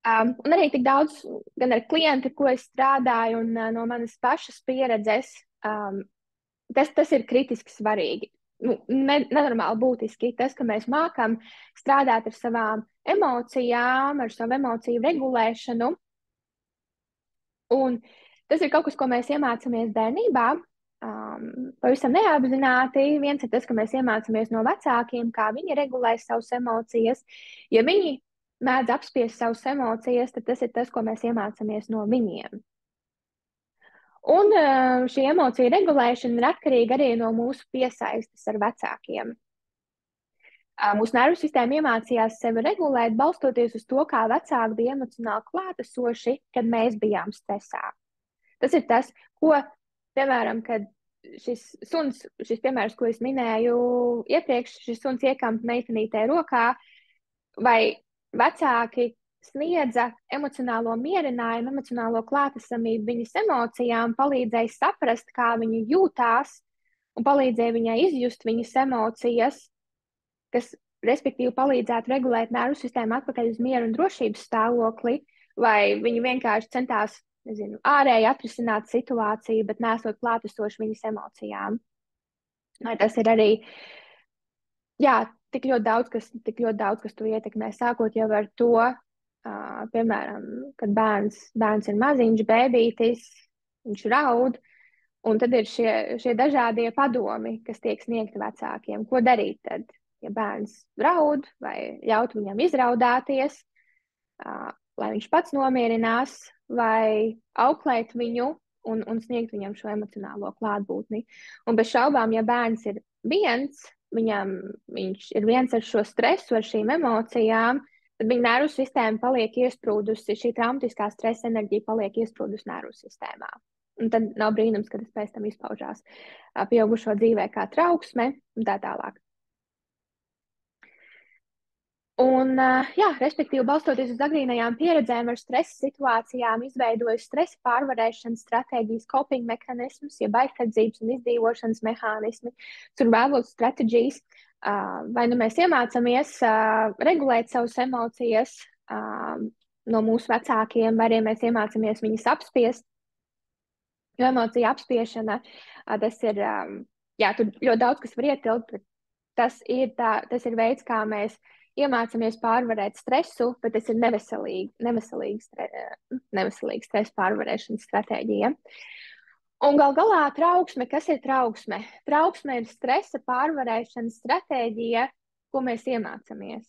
un arī tik daudz, gan ar klienti, ko es strādāju, un no manas pašas pieredzes, tas ir kritiski svarīgi. Nenormāli būtiski tas, ka mēs mākam strādāt ar savām emocijām, ar savu emociju regulēšanu. Un tas ir kaut kas, ko mēs iemācāmies bērnībā, pavisam neapzināti. Viens ir tas, ka mēs iemācāmies no vecākiem, kā viņi regulē savas emocijas. Ja viņi mēdz apspiest savas emocijas, tad tas ir tas, ko mēs iemācāmies no viņiem. Un šī emocija regulēšana ir atkarīga arī no mūsu piesaistes ar vecākiem. Mūsu nervu sistēma iemācījās sevi regulēt, balstoties uz to, kā vecāki bija emocionāli klātesoši, kad mēs bijām stresā. Tas ir tas, ko, piemēram, kad šis piemērs, ko es minēju iepriekš, šis suns iekamp meitenītē rokā, vai vecāki sniedza emocionālo mierinājumu, emocionālo klātesamību viņas emocijām, palīdzēja saprast, kā viņa jūtās, un palīdzēja viņai izjust viņas emocijas, kas, respektīvi, palīdzētu regulēt nervu sistēmu atpakaļ uz mieru un drošības stāvokli, vai viņi vienkārši centās, ārēji atrisināt situāciju, bet nesot klātesoši viņas emocijām. Vai tas ir arī, tik ļoti daudz, kas to ietekmē, sākot jau ar to, piemēram, kad bērns ir maziņš, bēbītis, viņš raud, un tad ir šie dažādie padomi, kas tiek sniegti vecākiem. Ko darīt tad, ja bērns raud, vai ļaut viņam izraudāties, lai viņš pats nomierinās, vai auklēt viņu un sniegt viņam šo emocionālo klātbūtni. Un bez šaubām, ja bērns ir viens, viņš ir viens ar šo stresu, ar šīm emocijām, tad viņa nervu sistēma paliek iesprūdusi, šī traumatiskā stresa enerģija paliek iesprūdusi nervu sistēmā. Un tad nav brīnums, ka tas pēc tam izpaužās pieaugušo dzīvē kā trauksme un tā tālāk. Un, respektīvi, balstoties uz agrīnajām pieredzēm ar stresa situācijām, izveidoju stresa pārvarēšanas stratēģijas, coping mehānismus, jeb aizsardzības un izdzīvošanas mehānismi, survival strateģijas. Vai nu mēs iemācāmies regulēt savas emocijas no mūsu vecākiem, vai arī mēs iemācāmies viņas apspiest. Jo emocija apspiešana, tas ir, tur ļoti daudz, kas var ietilpt, bet tas ir veids, kā mēs iemācāmies pārvarēt stresu, bet tas ir neveselīga stresa pārvarēšanas stratēģija. Un gal galā trauksme, kas ir trauksme? Trauksme ir stresa pārvarēšanas stratēģija, ko mēs iemācāmies.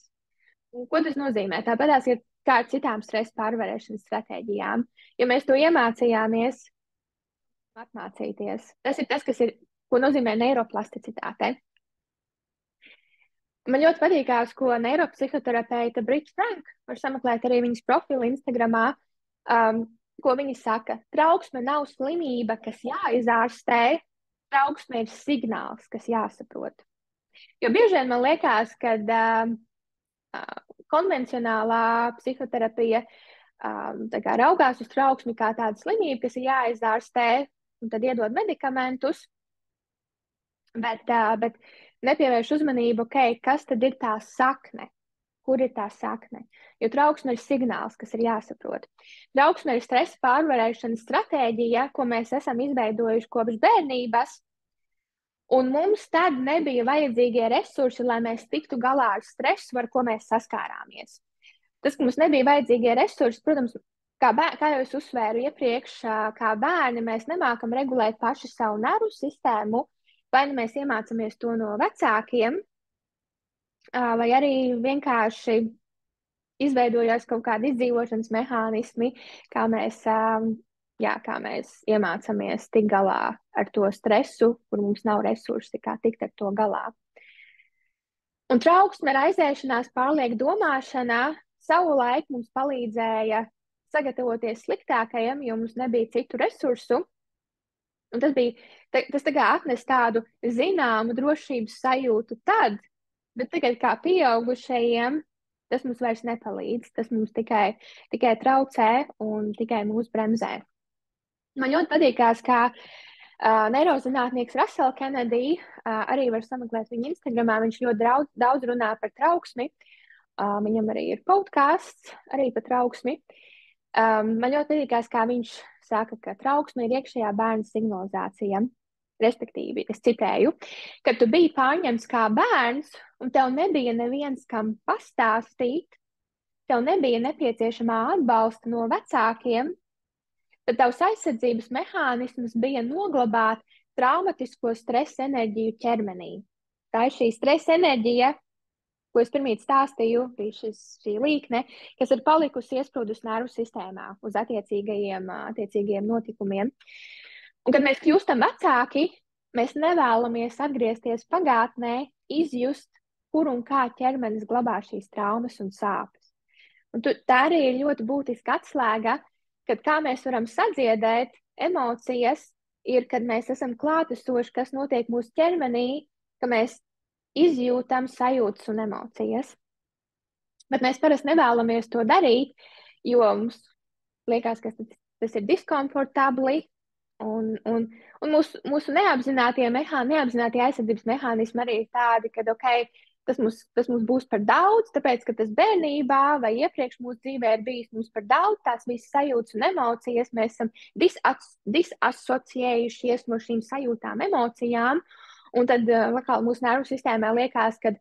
Un ko tas nozīmē? Tāpatās ir kā ar citām stresa pārvarēšanas stratēģijām. Ja mēs to iemācījāmies, atmācīties. Tas ir tas, ko nozīmē neiroplasticitāte. Man ļoti patīkās, ko neiropsihoterapeita Brita Frank, var sameklēt arī viņas profilu Instagramā, ko viņa saka. Trauksme nav slimība, kas jāizārstē, trauksme ir signāls, kas jāsaprot. Jo bieži vien man liekas, ka konvencionālā psihoterapija raugās uz trauksmi kā tādu slimību, kas ir jāizārstē, un tad iedod medikamentus, bet nepievērš uzmanību, kas tad ir tā sakne. Kur ir tā sakne? Jo trauksme ir signāls, kas ir jāsaprot. Trauksme ir stresa pārvarēšanas stratēģija, ko mēs esam izveidojuši kopš bērnības, un mums tad nebija vajadzīgie resursi, lai mēs tiktu galā ar stresu, ar ko mēs saskārāmies. Tas, ka mums nebija vajadzīgie resursi, protams, kā jau es uzsvēru iepriekš, kā bērni, mēs nemākam regulēt paši savu nervu sistēmu, vai nu mēs iemācāmies to no vecākiem, vai arī vienkārši izveidojās kaut kādi izdzīvošanas mehānismi, kā mēs iemācāmies tikt galā ar to stresu, kur mums nav resursi, kā tikt ar to galā. Un trauksme, raizēšanās, pārlieka domāšana savulaik mums palīdzēja sagatavoties sliktākajam, jo mums nebija citu resursu. Un tas tā kā atnes tādu zināmu drošības sajūtu tad, bet tagad kā pieaugušajiem tas mums vairs nepalīdz. Tas mums tikai traucē un tikai mūs bremzē. Man ļoti patīkās, kā neirozinātnieks Russell Kennedy, arī var sameklēt viņa Instagramā, viņš ļoti daudz runā par trauksmi. Viņam arī ir podcasts arī par trauksmi. Man ļoti patīkās, kā viņš saka, ka trauksme ir iekšējā bērna signalizācija. Respektīvi, es citēju, kad tu biji pārņemts kā bērns un tev nebija neviens, kam pastāstīt, tev nebija nepieciešamā atbalsta no vecākiem, tad tavs aizsardzības mehānisms bija noglabāt traumatisko stresa enerģiju ķermenī. Tā ir šī stresa enerģija, ko es pirmīt stāstīju, bija šī līkne, kas ir palikusi iesprūdus nervu sistēmā uz attiecīgajiem notikumiem. Un, kad mēs kļūstam vecāki, mēs nevēlamies atgriezties pagātnē, izjust, kur un kā ķermenis glabā šīs traumas un sāpes. Un tā arī ir ļoti būtiska atslēga, kad kā mēs varam sadziedēt emocijas, ir, kad mēs esam klātesoši, kas notiek mūsu ķermenī, ka mēs izjūtam sajūtas un emocijas. Bet mēs parasti nevēlamies to darīt, jo mums liekas, ka tas ir diskomfortabli, un mūsu neapzinātie aizsardzības mehānismi arī ir tādi, ka, tas mums būs par daudz, tāpēc, ka tas bērnībā vai iepriekš mūsu dzīvē ir bijis mums par daudz, tās visas sajūtas un emocijas, mēs esam disasociējušies no šīm sajūtām, emocijām, un tad mūsu nervu sistēmā liekas, ka,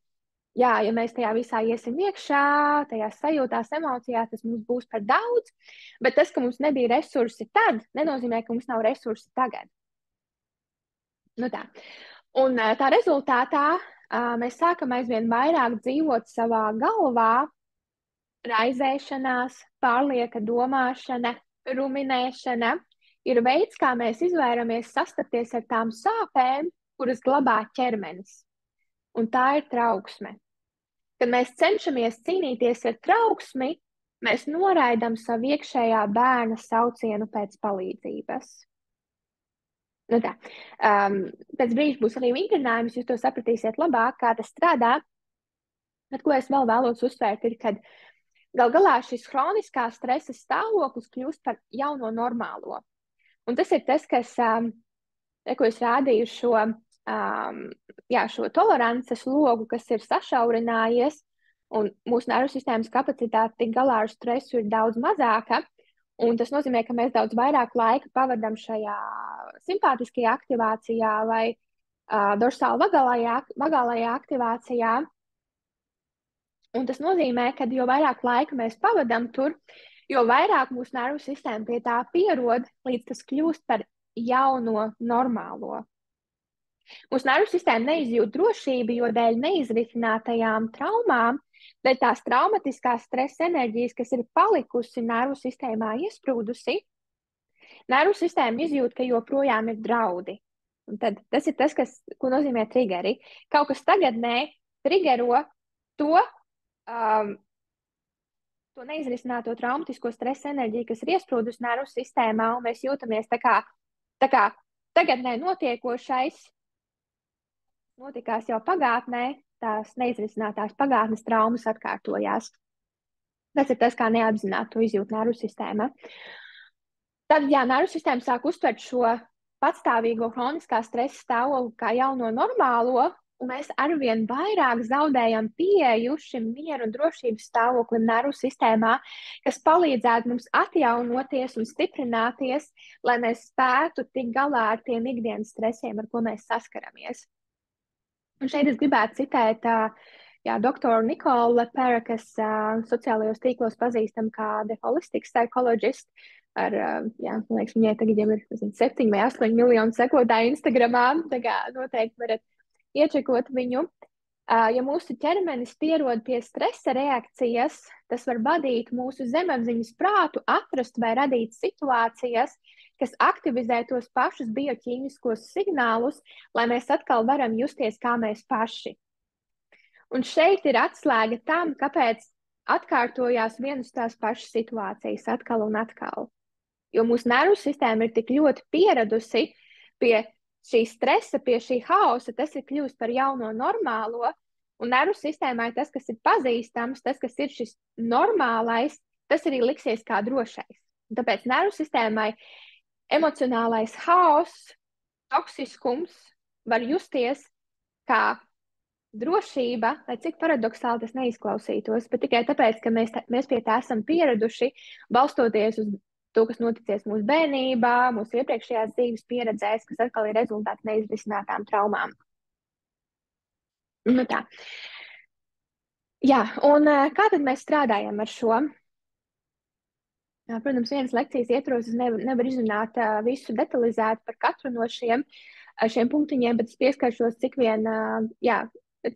jā, ja mēs tajā visā iesim iekšā, tajās sajūtās, emocijās, tas mums būs par daudz, bet tas, ka mums nebija resursi tad, nenozīmē, ka mums nav resursi tagad. Nu tā. Un tā rezultātā mēs sākam aizvien vairāk dzīvot savā galvā, raizēšanās, pārlieka domāšana, ruminēšana ir veids, kā mēs izvairamies sastapties ar tām sāpēm, kuras glabā ķermenis. Un tā ir trauksme. Kad mēs cenšamies cīnīties ar trauksmi, mēs noraidām savu iekšējā bērna saucienu pēc palīdzības. Nu tā. Pēc brīža būs arī vingrinājums, jūs to sapratīsiet labāk, kā tas strādā. Bet ko es vēl vēlos uzsvērt, ir, kad gal galā šis hroniskā stresa stāvoklis kļūst par jauno normālo. Un tas ir tas, kas, ko es rādīju šo tolerances logu, kas ir sašaurinājies, un mūsu nervu sistēmas kapacitāte tik galā ar stresu ir daudz mazāka, un tas nozīmē, ka mēs daudz vairāk laika pavadam šajā simpātiskajā aktivācijā vai dorsāla vagālajā aktivācijā. Un tas nozīmē, ka jo vairāk laika mēs pavadam tur, jo vairāk mūsu nervu sistēma pie tā pierod, līdz tas kļūst par jauno normālo. Mūsu nervu sistēma neizjūt drošību, jo dēļ neizrisinātajām traumām, dēļ tās traumatiskās stresa enerģijas, kas ir palikusi nervu sistēmā iesprūdusi, nervu sistēma izjūt, ka joprojām ir draudi. Un tad tas ir tas, ko nozīmē triggeri. Kaut kas tagadnē triggero to neizrisināto traumatisko stresa enerģiju, kas ir iesprūdusi nervu sistēmā, un mēs jūtamies tā kā tagadnē notiekošais notikās jau pagātnē, tās neizrisinātās pagātnes traumas atkārtojās. Tas ir tas, kā neapzināti to izjūt nervu sistēma. Tad, ja nervu sistēma sāk uztvert šo patstāvīgo hroniskā stresa stāvokli kā jauno normālo, un mēs arvien vairāk zaudējam pieeju šim mieru un drošības stāvoklim nervu sistēmā, kas palīdzētu mums atjaunoties un stiprināties, lai mēs spētu tikt galā ar tiem ikdienas stresiem, ar ko mēs saskaramies. Un šeit es gribētu citēt doktoru Nikolu Lepera, kas sociālajos tīklos pazīstam kā The Holistic Psychologist. Man liekas, viņai tagad jau ir 7 vai 8 miljonu sekotāju Instagramā, tā kā noteikti varat iečekot viņu. Ja mūsu ķermenis pierod pie stresa reakcijas, tas var vadīt mūsu zemapziņas prātu atrast vai radīt situācijas, kas aktivizē tos pašus bioķīmiskos signālus, lai mēs atkal varam justies kā mēs paši. Un šeit ir atslēga tam, kāpēc atkārtojās vienas tās pašas situācijas atkal un atkal. Jo mūsu nervu sistēma ir tik ļoti pieradusi pie šī stresa, pie šī hausa, tas ir kļūst par jauno normālo, un nervu sistēmai tas, kas ir pazīstams, tas, kas ir šis normālais, tas arī liksies kā drošais. Un tāpēc nervu sistēmai emocionālais haoss, toksiskums var justies kā drošība, lai cik paradoksāli tas neizklausītos, bet tikai tāpēc, ka mēs pie tā esam pieraduši, balstoties uz to, kas noticies mūsu bērnībā, mūsu iepriekšējās dzīves pieredzēs, kas atkal ir rezultāts neizrisinātām traumām. Nu tā. Jā, un kā tad mēs strādājam ar šo? Protams, vienas lekcijas ietvaros es nevaru izrunāt visu detalizēt par katru no šiem punktiņiem, bet es pieskaršos cik vien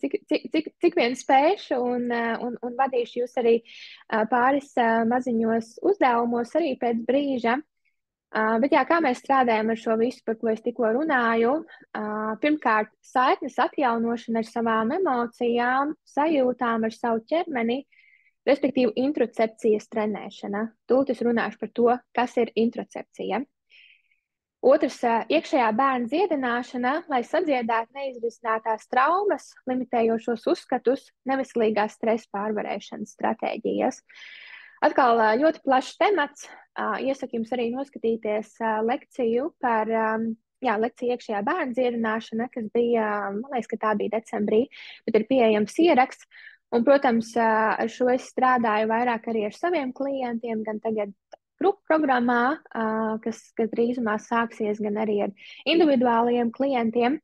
cik vien spēšu un vadīšu jūs arī pāris maziņos uzdevumos arī pēc brīža. Bet jā, kā mēs strādājam ar šo visu, par ko es tikko runāju? Pirmkārt, saiknes atjaunošana ar savām emocijām, sajūtām, ar savu ķermeni, respektīvi introcepcijas trenēšana. Tūlīt es runāšu par to, kas ir introcepcija. Otrs, iekšējā bērna dziedināšana, lai sadziedētu neizrisinātās traumas, limitējošos uzskatus, neveselīgās stresa pārvarēšanas stratēģijas. Atkal ļoti plašs temats. Iesaku jums arī noskatīties lekciju par lekciju iekšējā bērna dziedināšana, kas bija, man liekas, ka tā bija decembrī, bet ir pieejams ieraksts. Un, protams, ar šo es strādāju vairāk arī ar saviem klientiem, gan tagad grupu programmā, kas drīzumā sāksies, gan arī ar individuāliem klientiem.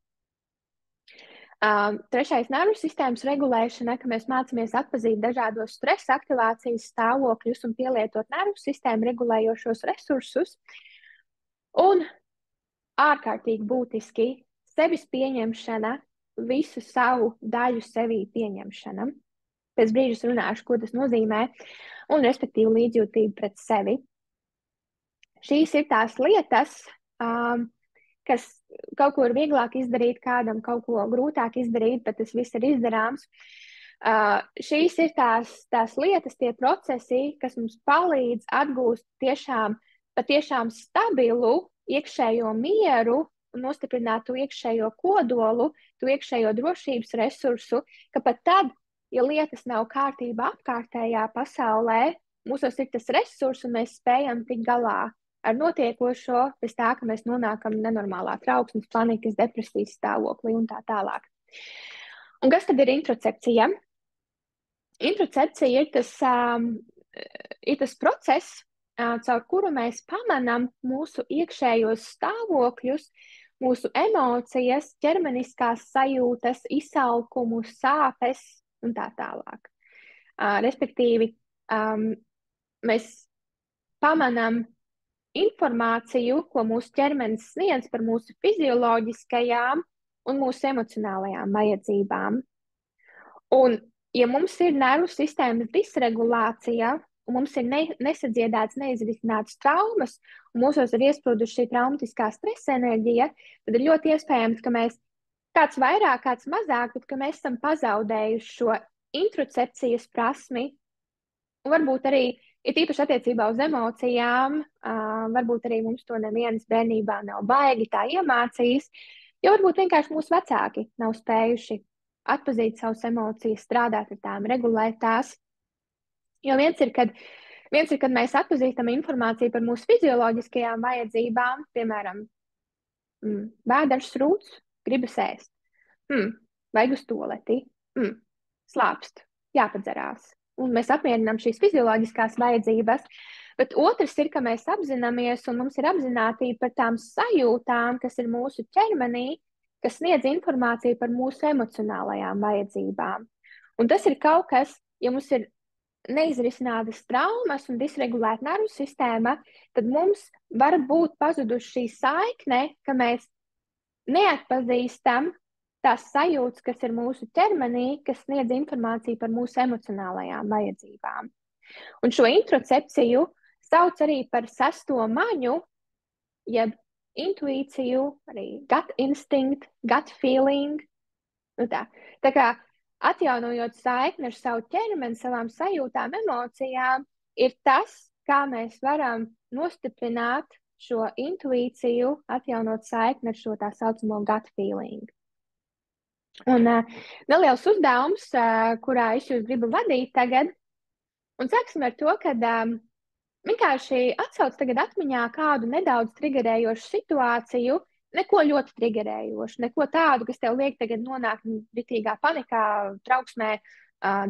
Trešais, nervu sistēmas regulēšana, ka mēs mācāmies atpazīt dažādos stresa aktivācijas stāvokļus un pielietot nervu sistēmu regulējošos resursus. Un ārkārtīgi būtiski sevis pieņemšana, visu savu daļu sevī pieņemšana. Pēc brīža runāšu, ko tas nozīmē, un respektīvi līdzjūtību pret sevi. Šīs ir tās lietas, kas kaut ko ir vieglāk izdarīt, kādam kaut ko grūtāk izdarīt, bet tas viss ir izdarāms. Šīs ir tās lietas, tie procesi, kas mums palīdz atgūst patiešām stabilu iekšējo mieru un nostiprināt to iekšējo kodolu, to iekšējo drošības resursu, ka pat tad, ja lietas nav kārtībā apkārtējā pasaulē, mūsos ir tas resurs un mēs spējam tikt galā ar notiekošo, bez tā, ka mēs nonākam nenormālā trauksmes, panikas, depresijas stāvoklī un tā tālāk. Un kas tad ir introcepcija? Introcepcija ir tas process, caur kuru mēs pamanam mūsu iekšējos stāvokļus, mūsu emocijas, ķermeniskās sajūtas, izsalkumu, sāpes un tā tālāk. Respektīvi, mēs pamanam informāciju, ko mūsu ķermenis sniedz par mūsu fizioloģiskajām un mūsu emocionālajām vajadzībām. Un, ja mums ir nervu sistēmas disregulācija, un mums ir nesadziedētas, neizrisinātas traumas, un mūsos ir iesprūduši šī traumatiskā stresa enerģija, tad ir ļoti iespējams, ka mēs kāds vairāk, kāds mazāk, bet ka mēs esam pazaudējuši šo introcepcijas prasmi, un varbūt arī ir īpaši attiecībā uz emocijām, varbūt arī mums to nevienas bērnībā nav baigi tā iemācījis, jo varbūt vienkārši mūsu vecāki nav spējuši atpazīt savas emocijas, strādāt ar tām, regulēt tās. Jo viens ir, kad mēs atpazīstam informāciju par mūsu fizioloģiskajām vajadzībām, piemēram, bēdaņš rūc, gribas ēst, vajag uz toleti, slāpst, jāpadzerās. Un mēs apmierinām šīs fizioloģiskās vajadzības, bet otrs ir, ka mēs apzināmies un mums ir apzinātība par tām sajūtām, kas ir mūsu ķermenī, kas sniedz informāciju par mūsu emocionālajām vajadzībām. Un tas ir kaut kas, ja mums ir neizrisinātas traumas un disregulēta nervu sistēma, tad mums var būt pazuduši šī saikne, ka mēs neatpazīstam tās sajūtas, kas ir mūsu ķermenī, kas sniedz informāciju par mūsu emocionālajām vajadzībām. Un šo introcepciju sauc arī par sesto maņu, jeb intuīciju, arī gut instinct, gut feeling. Tā kā atjaunojot saikni ar savu ķermeni, savām sajūtām, emocijām, ir tas, kā mēs varam nostiprināt šo intuīciju, atjaunot saikni ar šo tā saucamo gut feeling. Un neliels uzdevums, kurā es jūs gribu vadīt tagad, un sāksim ar to, ka vienkārši atsauc tagad atmiņā kādu nedaudz trigerējošu situāciju, neko ļoti trigerējošu, neko tādu, kas tev liek tagad nonākt ritīgā panikā, trauksmē,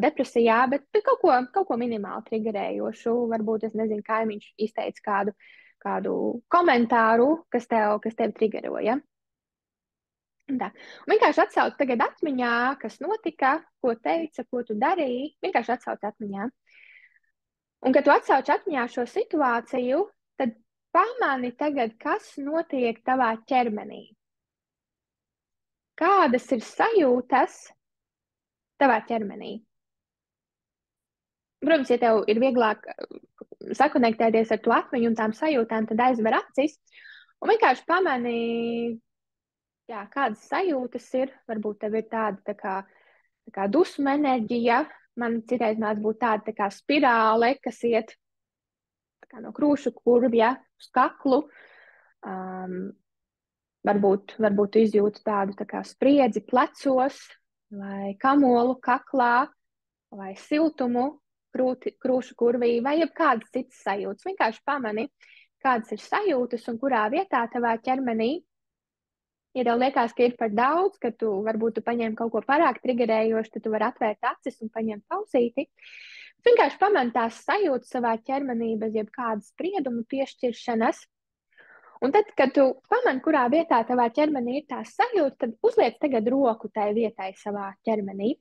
depresijā, bet kaut ko minimāli trigerējošu. Varbūt, es nezinu, kaimiņš izteica kādu komentāru, kas tev trigeroja. Tā. Un vienkārši atsauc tagad atmiņā, kas notika, ko teica, ko tu darīji. Vienkārši atsauc atmiņā. Un, kad tu atsauc atmiņā šo situāciju, tad pamani tagad, kas notiek tavā ķermenī. Kādas ir sajūtas, tavā ķermenī. Protams, ja tev ir vieglāk sakonektēties ar to atmiņu un tām sajūtām, tad aizver acis un vienkārši pamani, jā, kādas sajūtas ir. Varbūt tev ir tāda tā kā dusmu enerģija. Man citreiz mēdz būt tāda tā kā spirāle, kas iet no krūšu kurvja uz kaklu. Varbūt tu izjūti tādu tā kā spriedzi plecos, vai kamolu kaklā, vai siltumu krūšu kurvī, vai jebkādas citas sajūtas. Vienkārši pamani, kādas ir sajūtas un kurā vietā tavā ķermenī. Ja tev liekas, ka ir par daudz, ka tu varbūt paņem kaut ko pārāk triggerējošu, tad tu vari atvērt acis un paņemt pausīti. Vienkārši pamani tās sajūtas savā ķermenī bez jebkādas spriedumu piešķiršanas. Un tad, kad tu pamani, kurā vietā tavā ķermenī ir tās sajūtas, tad uzliec tagad roku tai vietai savā ķermenī.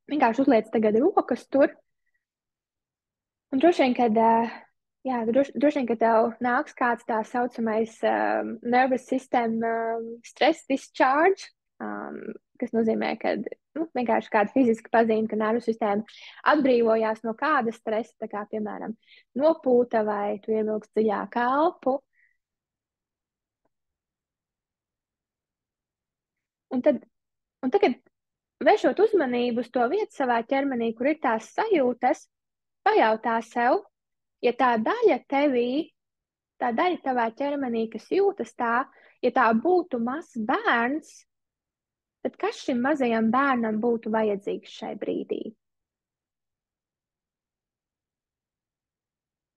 Vienkārši uzliec tagad rokas tur. Un droši vien, kad tev nāks kāds tā saucamais nervous system stress discharge, kas nozīmē, ka vienkārši kāda fiziska pazīme, ka nervu sistēma atbrīvojās no kāda stresa, tā kā, piemēram, nopūta vai tu ievilksi dziļāk elpu. Un tagad, vēršot uzmanību uz to vietu savā ķermenī, kur ir tās sajūtas, pajautā sev, ja tā daļa tavā ķermenī, kas jūtas tā, ja tā būtu mazs bērns, tad kas šim mazajam bērnam būtu vajadzīgs šai brīdī?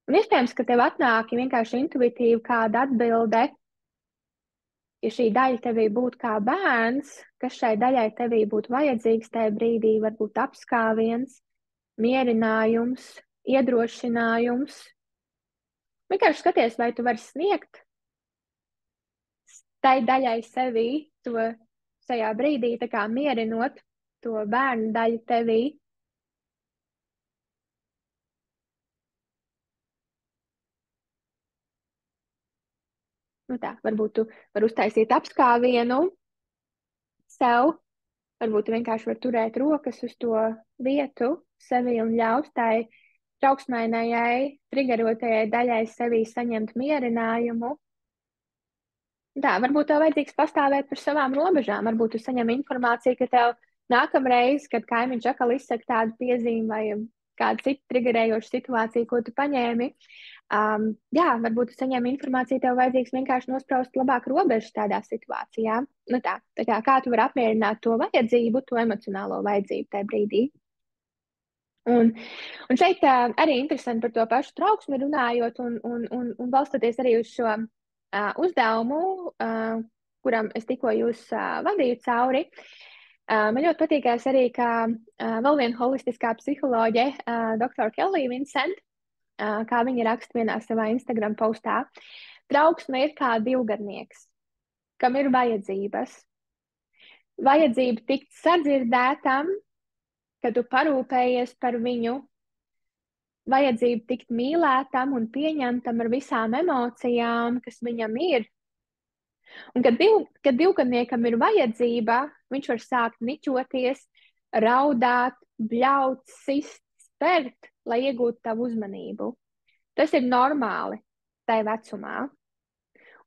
Un iespējams, ka tev atnāk vienkārši intuitīvi kāda atbilde. Ja šī daļa tevī būtu kā bērns, kas šai daļai tevī būtu vajadzīgs tajā brīdī, varbūt apskāviens, mierinājums, iedrošinājums. Vienkārši skaties, vai tu vari sniegt tai daļai sevī to šajā brīdī, tā kā mierinot to bērnu daļu tevī. Varbūt tu vari uztaisīt apskāvienu sev, varbūt tu vienkārši vari turēt rokas uz to vietu sevi un ļaut tai trauksmainajai, triggerotajai daļai sevī saņemt mierinājumu. Varbūt tev vajadzīgs pastāvēt par savām robežām. Varbūt tu saņem informāciju, ka tev nākamreiz, kad kaimiņš atkal izsaka tādu piezīmi vai kādu citu triggerējošu situāciju, ko tu paņēmi, varbūt tu saņem informāciju, tev vajadzīgs vienkārši nospraust labāk robežas tādā situācijā. Kā tu vari apmierināt to vajadzību, to emocionālo vajadzību tajā brīdī. Un šeit arī interesanti par to pašu trauksmi runājot un balstoties arī uz šo uzdevumu, kuram es tikko jūs vadīju cauri. Man ļoti patīkās arī, ka vēl viena holistiskā psiholoģe, Dr. Kelly Vincent, kā viņa raksta vienā savā Instagram postā, trauksme ir kā divgadnieks, kam ir vajadzības. Vajadzība tikt sadzirdētam, kad tu parūpējies par viņu, vajadzība tikt mīlētam un pieņemtam ar visām emocijām, kas viņam ir. Un kad divgadniekam ir vajadzība, viņš var sākt niķoties, raudāt, bļaut, sist, spērt, lai iegūtu tavu uzmanību. Tas ir normāli tajā vecumā.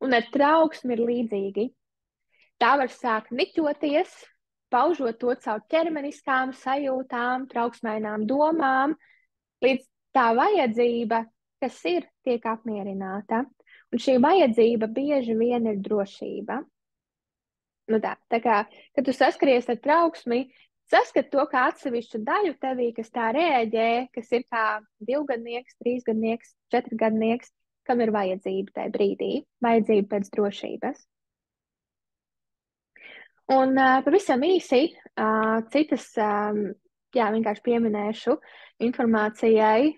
Un ar trauksmi ir līdzīgi. Tā var sākt niķoties, paužot to caur ķermeniskām sajūtām, trauksmainām domām, līdz tā vajadzība, kas ir, tiek apmierināta. Un šī vajadzība bieži vien ir drošība. Tā kā, kad tu saskaries ar trauksmi, saskat to kā atsevišķu daļu tevī, kas tā reaģē, kas ir kā 2-gadnieks, 3-gadnieks, 4-gadnieks, kam ir vajadzība tajā brīdī, vajadzība pēc drošības. Un pavisam īsi citas, vienkārši pieminēšu informācijai,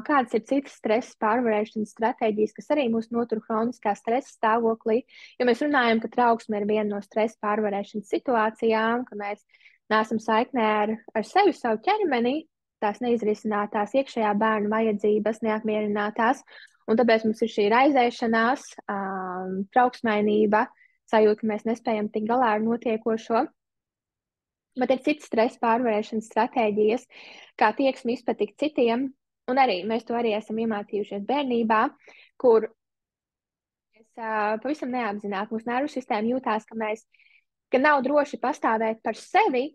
kādas ir citas stresa pārvarēšanas stratēģijas, kas arī mūs notur hroniskā stresa stāvoklī, jo mēs runājam, ka trauksme ir viena no stresa pārvarēšanas situācijām, ka mēs neesam saiknē ar sevi, savu ķermeni, tās neizrisinātās iekšējā bērnu vajadzības, neapmierinātās, un tāpēc mums ir šī raizēšanās, trauksmainība, sajūta, ka mēs nespējam tikt galā ar notiekošo. Bet ir citas stresa pārvarēšanas stratēģijas, kā tieksmi izpatikt citiem, un arī mēs to arī esam iemācījušies bērnībā, kur mēs pavisam neapzināti mūsu nervu sistēma jūtās, ka nav droši pastāvēt par sevi.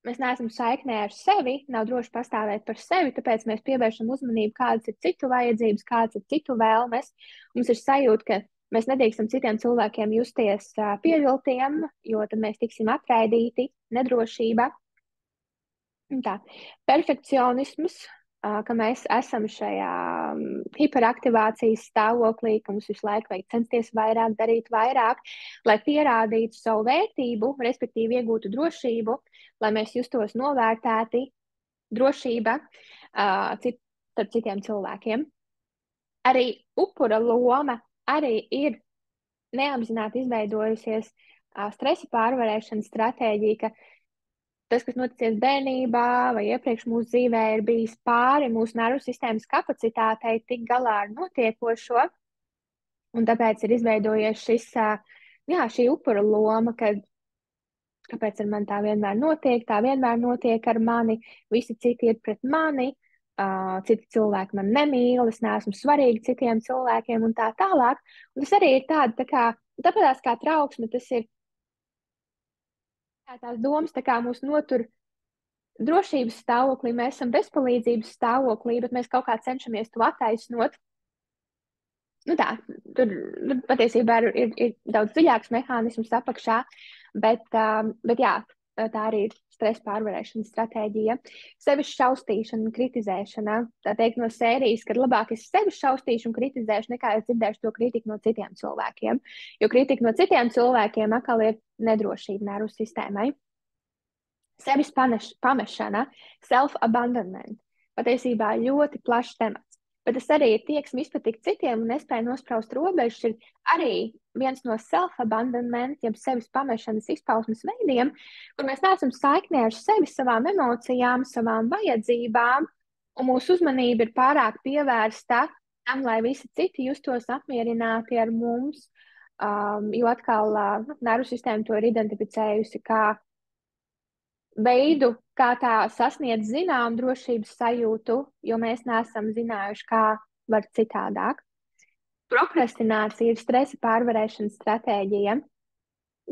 Mēs neesam saiknē ar sevi, nav droši pastāvēt par sevi, tāpēc mēs pievēršam uzmanību, kādas ir citu vajadzības, kādas ir citu vēlmes. Mums ir sajūta, ka mēs nedrīkstam citiem cilvēkiem justies pieviltiem, jo tad mēs tiksim atraidīti, nedrošība. Tā. Perfekcionisms, ka mēs esam šajā hiperaktivācijas stāvoklī, ka mums visu laiku vajag censties vairāk, darīt vairāk, lai pierādītu savu vērtību, respektīvi iegūtu drošību, lai mēs justos novērtēti, drošība starp citiem cilvēkiem. Arī upura loma arī ir neapzināti izveidojusies stresa pārvarēšanas stratēģija, ka tas, kas noticies bērnībā vai iepriekš mūsu dzīvē, ir bijis pāri mūsu nervu sistēmas kapacitātei tikt galā ar notiekošo. Un tāpēc ir izveidojies šī upura loma, kāpēc ar mani tā vienmēr notiek ar mani, visi citi ir pret mani, citi cilvēki man nemīl, es neesmu svarīgi citiem cilvēkiem un tā tālāk. Un tas arī ir tāpēc kā trauksme, tas ir tās domas, mūs notur drošības stāvoklī, mēs esam bezpalīdzības stāvoklī, bet mēs kaut kā cenšamies to attaisnot. Tur patiesībā ir daudz dziļāks mehānisms apakšā, bet jā, tā arī ir stresa pārvarēšanas stratēģija. Sevis šaustīšana un kritizēšana, tā teikt no sērijas, kad labāk es sevi šaustīšu un kritizēšu, nekā es dzirdēšu to kritiku no citiem cilvēkiem. Jo kritika no citiem cilvēkiem atkal ir nedrošība nervu sistēmai. Sevis pamešana, self-abandonment, patiesībā ļoti plašs temats. Bet tas arī ir tieksme izpatikt citiem un nespēja nospraust robežas, ir arī viens no self-abandonment, jeb sevis pamešanas izpausmes veidiem, kur mēs neesam saiknē ar sevi, savām emocijām, savām vajadzībām, un mūsu uzmanība ir pārāk pievērsta tam, lai visi citi justos apmierināti ar mums, jo atkal nervu sistēma to ir identificējusi kā veidu, kā tā sasniedz zinām drošības sajūtu, jo mēs neesam zinājuši, kā var citādāk. Prokrastinācija ir stresa pārvarēšanas stratēģija,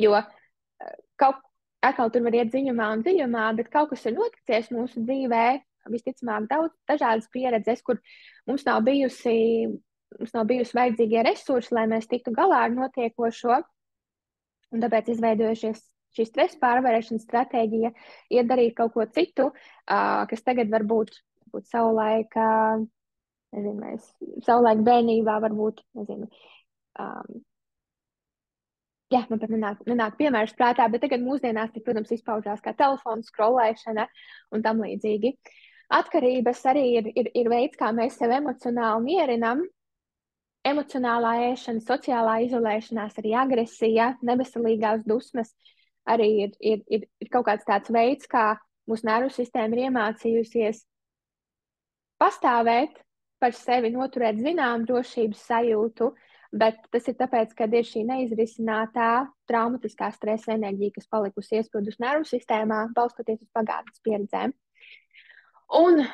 jo atkal tur var iet dziļumā, bet kaut kas ir noticies mūsu dzīvē, visticamāk daudz dažādas pieredzes, kur mums nav bijusi vajadzīgie resursi, lai mēs tiktu galā ar notiekošo, un tāpēc izveidojušies šī stresa pārvarēšanas stratēģija, iet darīt kaut ko citu, kas tagad varbūt savulaik bērnībā varbūt, man pat nenāk piemērs prātā, bet tagad mūsdienās, protams, izpaužās kā telefonu skrolēšana un tam līdzīgi. Atkarības arī ir veids, kā mēs sev emocionāli mierinam. Emocionālā ēšana, sociālā izolēšanās, arī agresija, neveselīgās dusmas, arī ir kaut kāds tāds veids, kā mūsu nervu sistēma ir iemācījusies pastāvēt par sevi, noturēt zinām drošības sajūtu, bet tas ir tāpēc, ka ir šī neizrisinātā traumatiskā stresa enerģija, kas palikusi iesprūdus nervu sistēmā, balstoties uz pagātnes pieredzēm. Un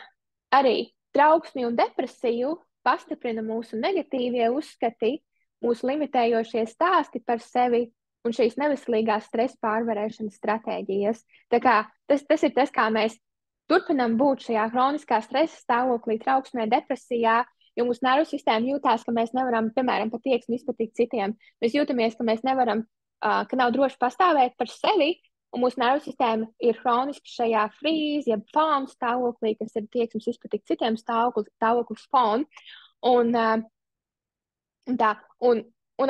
arī trauksmi un depresiju pastiprina mūsu negatīvie uzskati, mūsu limitējošie stāsti par sevi, un šīs neveselīgās stresa pārvarēšanas stratēģijas. Tas ir tas, kā mēs turpinam būt šajā hroniskā stresa stāvoklī, trauksmē, depresijā, jo mūsu nervu sistēma jūtās, ka mēs nevaram, piemēram, par tieksmi izpatikt citiem. Mēs jūtamies, ka mēs nevaram, ka nav droši pastāvēt par sevi, un mūsu nervu sistēma ir hroniski šajā freeze, jeb fawn stāvoklī, kas ir tieksmes izpatikt citiem stāvoklis fawn. Un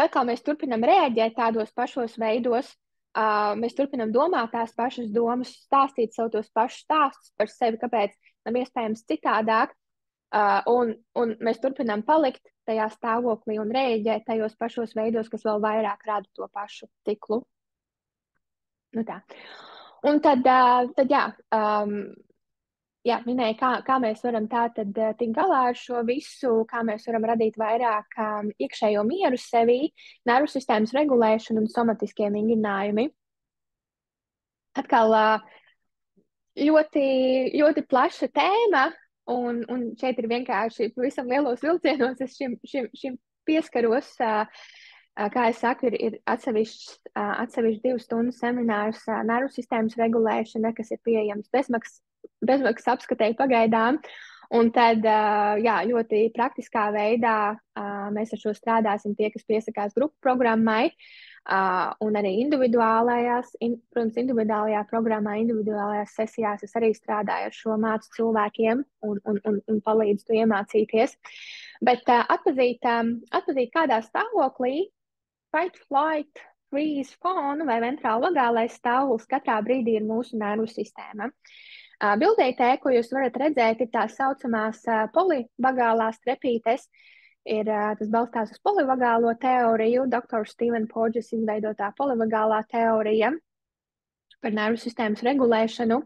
atkal mēs turpinam rēģēt tādos pašos veidos, mēs turpinam domāt tās pašas domas, stāstīt sev tos pašus stāstus par sevi, kāpēc nav iespējams citādāk, un mēs turpinam palikt tajā stāvoklī un rēģēt tajos pašos veidos, kas vēl vairāk rada to pašu ciklu. Un tad minēju, kā mēs varam tātad tikt galā ar šo visu, kā mēs varam radīt vairāk iekšējo mieru sevī, nervu sistēmas regulēšanu un somatiskie vingrinājumi. Atkal ļoti, ļoti plaša tēma, un šeit ir vienkārši pavisam lielos vilcienos es šim pieskaros. Kā es saku, ir atsevišķi 2 stundu seminārs nervu sistēmas regulēšana, kas ir pieejams bezmaksas apskatēji pagaidām. Un tad, jā, ļoti praktiskā veidā mēs ar šo strādāsim tie, kas piesakās grupu programmai. Un arī protams, individuālajā programmā, individuālajās sesijās es arī strādāju ar šo, mācu cilvēkiem un palīdzu to iemācīties. Bet atzīt, kādā stāvoklī fight, flight, freeze, fawn vai ventrāla vagālais stāvoklis katrā brīdī ir mūsu nervu sistēma. Bildītē, ko jūs varat redzēt, ir tās saucamās polivagālās trepītes. Tas balstās uz polivagālo teoriju, Dr. Stephen Porges izveidotā polivagālā teorija par nervu sistēmas regulēšanu.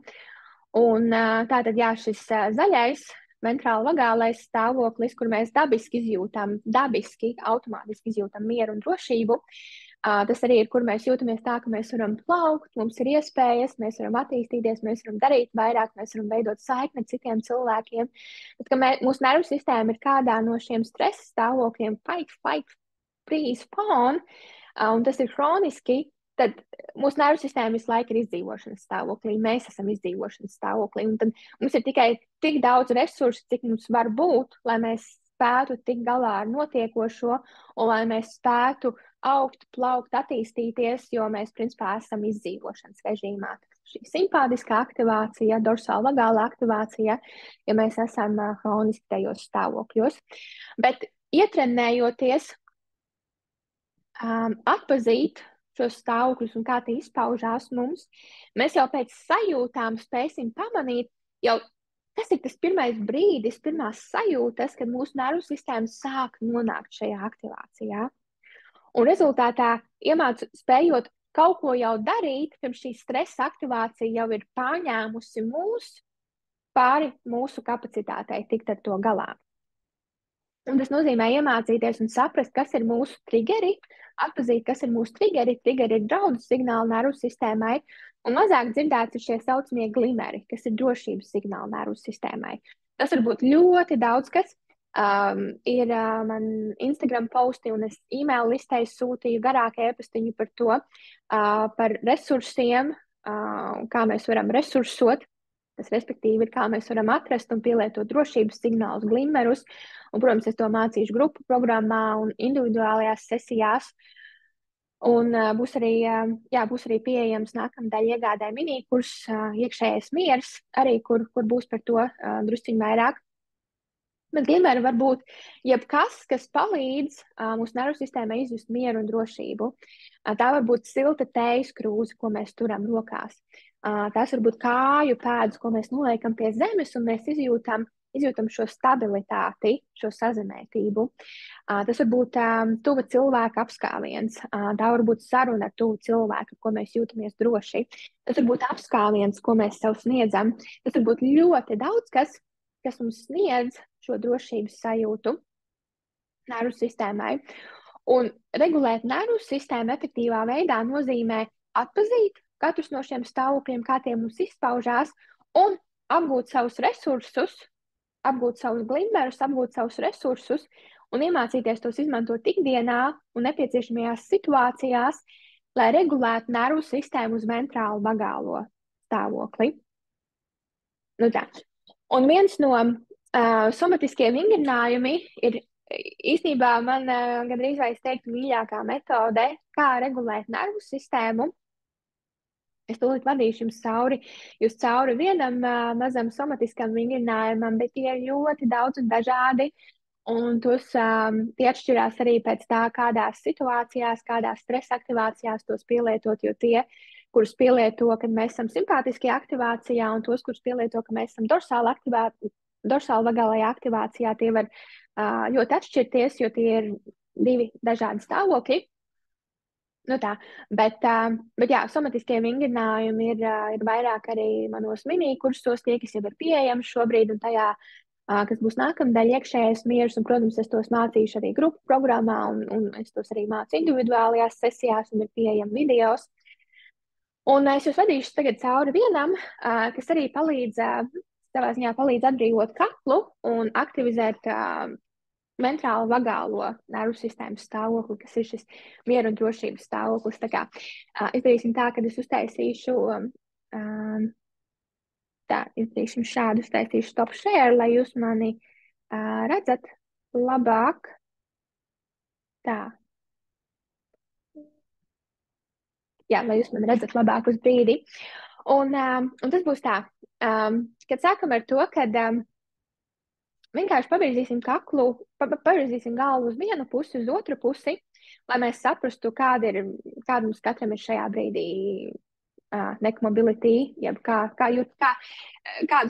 Un tātad, jā, šis zaļais ventrāla vagālais stāvoklis, kur mēs automātiski izjūtam mieru un drošību. Tas arī ir, kur mēs jūtamies tā, ka mēs varam plaukt, mums ir iespējas, mēs varam attīstīties, mēs varam darīt vairāk, mēs varam veidot saikni ar citiem cilvēkiem. Bet, ka mūsu nervu sistēma ir kādā no šiem stresa stāvokļiem, fight, flight, freeze, fawn, un tas ir hroniski, tad mūsu nervu sistēma visu laiku ir izdzīvošanas stāvoklī. Mēs esam izdzīvošanas stāvoklī. Un tad mums ir tikai tik daudz resursu, cik mums var būt, lai mēs spētu tikt galā ar notiekošo un lai mēs spētu augt, plaukt, attīstīties, jo mēs, principā, esam izdzīvošanas režīmā. Šī simpātiskā aktivācija, dorsāla vagāla aktivācija, ja mēs esam hroniski tajos stāvokļos. Bet ietrenējoties, atpazīt šos stāvokļus un kā tie izpaužās mums, mēs jau pēc sajūtām spēsim pamanīt, jau tas ir tas pirmais brīdis, pirmās sajūtas, kad mūsu nervu sistēma sāk nonākt šajā aktivācijā. Un rezultātā spējot kaut ko jau darīt, pirms šī stresa aktivācija jau ir pārņēmusi pāri mūsu kapacitātei tikt ar to galā. Un tas nozīmē iemācīties un saprast, kas ir mūsu triggeri, atpazīt, kas ir mūsu triggeri. Triggeri ir draudu signāli nervu sistēmai, un mazāk dzirdēts ir šie saucamie glimeri, kas ir drošības signāli nervu sistēmai. Tas var būt ļoti daudz kas. Ir man Instagram posti, un es e-mail listē sūtīju garāku e-pastiņu par to, par resursiem, kā mēs varam resursot. Tas, respektīvi, ir kā mēs varam atrast un pielietot drošības signālus, glimerus. Un, protams, es to mācīšu grupu programmā un individuālajās sesijās. Un būs arī pieejams nākamnedēļ iegādē minikurs iekšējais miers, arī kur būs par to drusciņu vairāk. Bet glimeri var būt jebkas, kas palīdz mūsu nervu sistēmai izjust mieru un drošību. Tā var būt silta tējas krūze, ko mēs turam rokās. Tās var būt kāju pēdas, ko mēs noliekam pie zemes, un mēs izjūtam šo stabilitāti, šo sazemētību. Tas var būt tuva cilvēka apskāviens. Tā var būt saruna ar tuvu cilvēku, ko mēs jūtamies droši. Tas var būt apskāviens, ko mēs sev sniedzam. Tas var būt ļoti daudz kas mums sniedz šo drošības sajūtu nervu sistēmai. Un regulēt nervu sistēmu efektīvā veidā nozīmē atpazīt katrus no šiem stāvokļiem, kā tie mums izpaužās, un apgūt savus resursus, apgūt savus glimerus, apgūt savus resursus un iemācīties tos izmantot ikdienā un nepieciešamajās situācijās, lai regulētu nervu sistēmu uz ventrālu vagālo stāvokli. Nu tā. Un viens no somatiskiem vingrinājumi ir īstenībā man gandrīz vai es teiktu mīļākā metode, kā regulēt nervu sistēmu. Es tūlīt vadīšu jūs cauri vienam mazam somatiskam vingrinājumam, bet tie ir ļoti daudz un dažādi. Un tie atšķirās arī pēc tā, kādās situācijās, kādās stresa aktivācijās tos pielietot, jo tie, kurus pielieto, kad mēs esam simpātiskajā aktivācijā, un tos, kurus pielieto, kad mēs esam dorsāla vagālajā aktivācijā, tie var ļoti atšķirties, jo tie ir 2 dažādi stāvokļi. Nu tā, bet jā, somatiskie vingrinājumi ir vairāk arī manos mini-kursos, tie, kas jau ir pieejami šobrīd, un tajā, kas būs nākamnedēļ iekšējais miers, un, protams, es tos mācīšu arī grupu programmā, un es tos arī mācu individuālajās sesijās, un ir pieejami videos. Un es jūs vadīšu tagad cauri vienam, kas arī palīdz, savā ziņā palīdz atbrīvot kaklu un aktivizēt mentālo vagālo nervu sistēmas stāvokli, kas ir šis miera un drošības stāvoklis. Tā kā izdarīsim tā, ka es uztaisīšu, izdarīsim šādu, uztaisīšu stop share, lai jūs mani redzat labāk. Tā. Jā, lai jūs mani redzat labāk uz brīdi. Un tas būs tā, kad sākam ar to, kad vienkārši pavirzīsim kaklu, pavirzīsim galvu uz vienu pusi, uz otru pusi, lai mēs saprastu, kāda mums katram ir šajā brīdī neck mobility, jeb kādu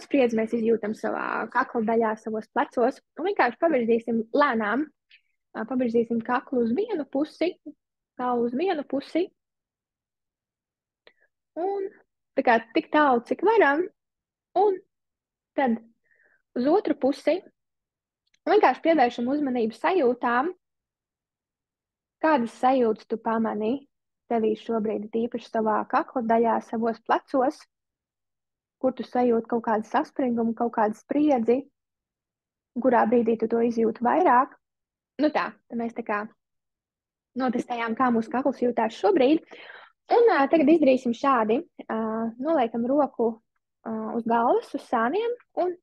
spriedzi mēs izjūtam savā kakla daļā, savos plecos. Un vienkārši pavirzīsim lēnām, pavirzīsim kaklu uz vienu pusi, galvu uz vienu pusi. Un tā kā tik tālu, cik varam, un tad uz otru pusi vienkārši pievēršam uzmanību sajūtām, kādas sajūtas tu pamani tevī šobrīd, tīpaši savā kakla daļā, savos plecos, kur tu sajūti kaut kādu saspringumu, kaut kādu spriedzi, kurā brīdī tu to izjūti vairāk. Nu tā, tad mēs tā kā notestējām, kā mūsu kakls jūtās šobrīd. Un tagad izdarīsim šādi. Noliekam roku uz galvas, uz sāniem, un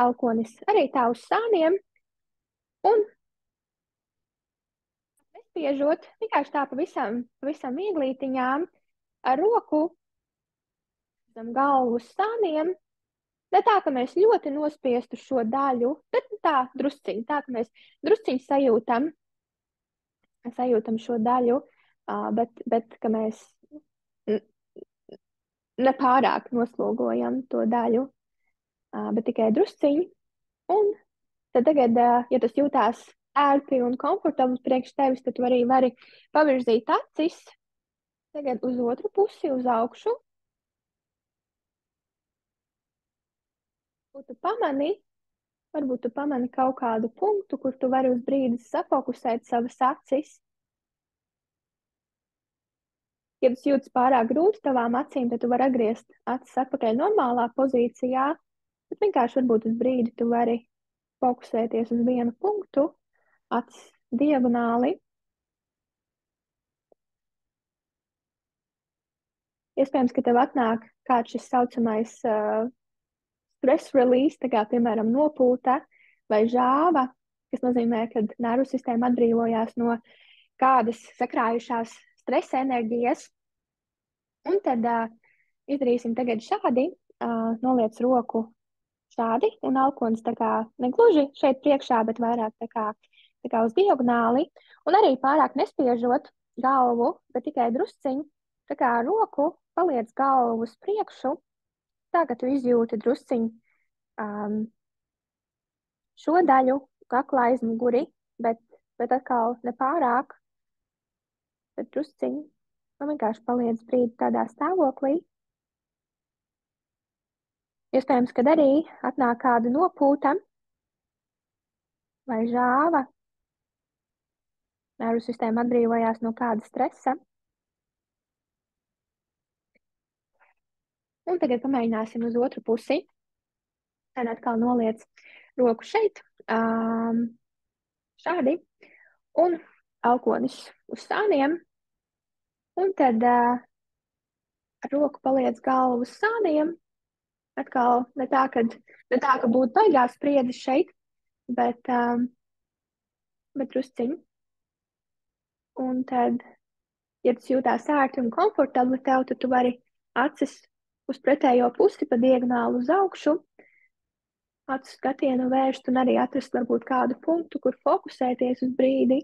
alkonis arī tā uz sāniem. Un nespiežot, vienkārši tā pavisam vieglītiņām ar roku zem galvu uz sāniem. Ne tā, ka mēs ļoti nospiestu šo daļu, bet tā drusciņi, tā, ka mēs drusciņi sajūtam šo daļu, bet ka mēs nepārāk noslogojam to daļu, bet tikai drusciņi. Un tad tagad, ja tas jūtās ērti un komfortabls priekš tevis, tad tu arī vari pavirzīt acis tagad uz otru pusi, uz augšu. Varbūt tu pamani kaut kādu punktu, kur tu vari uz brīdi safokusēt savas acis. Ja tas jūtas pārāk grūti tavām acīm, tad tu vari atgriezt acis atpakaļ normālā pozīcijā, bet vienkārši varbūt uz brīdi tu vari fokusēties uz vienu punktu, acis diagonāli. Iespējams, ka tev atnāk kāds šis saucamais stress release, tā kā, piemēram, nopūta vai žāva, kas nozīmē, ka nervu sistēma atbrīvojās no kādas sakrājušās stresa enerģijas. Un tad izdarīsim tagad šādi, noliec roku šādi, un alkonis tā kā negluži šeit priekšā, bet vairāk tā kā uz diagonāli, un arī pārāk nespiežot galvu, bet tikai drusciņi, tā kā roku paliec galvu uz priekšu, tā, ka tu izjūti drusciņi šo daļu kakla aizmuguri, bet atkal nepārāk, bet drusciņi, un vienkārši paliec brīdi tādā stāvoklī. Iespējams, kad arī atnāk kāda nopūta vai žāva, nervu sistēma atbrīvojās no kāda stresa. Un tagad pamēģināsim uz otru pusi. Tad atkal noliec roku šeit, šādi, un alkonis uz sāniem. Un tad ar roku paliec galvu uz sāniem. Atkal ne tā, ka būtu baigās spriedzes šeit, bet drusciņi. Un tad, ja tas jūtās ērti un komfortabli tev, tad tu vari acis uz pretējo pusi pa diagonālu uz augšu, acu skatienu vērst un arī atrast varbūt kādu punktu, kur fokusēties uz brīdi.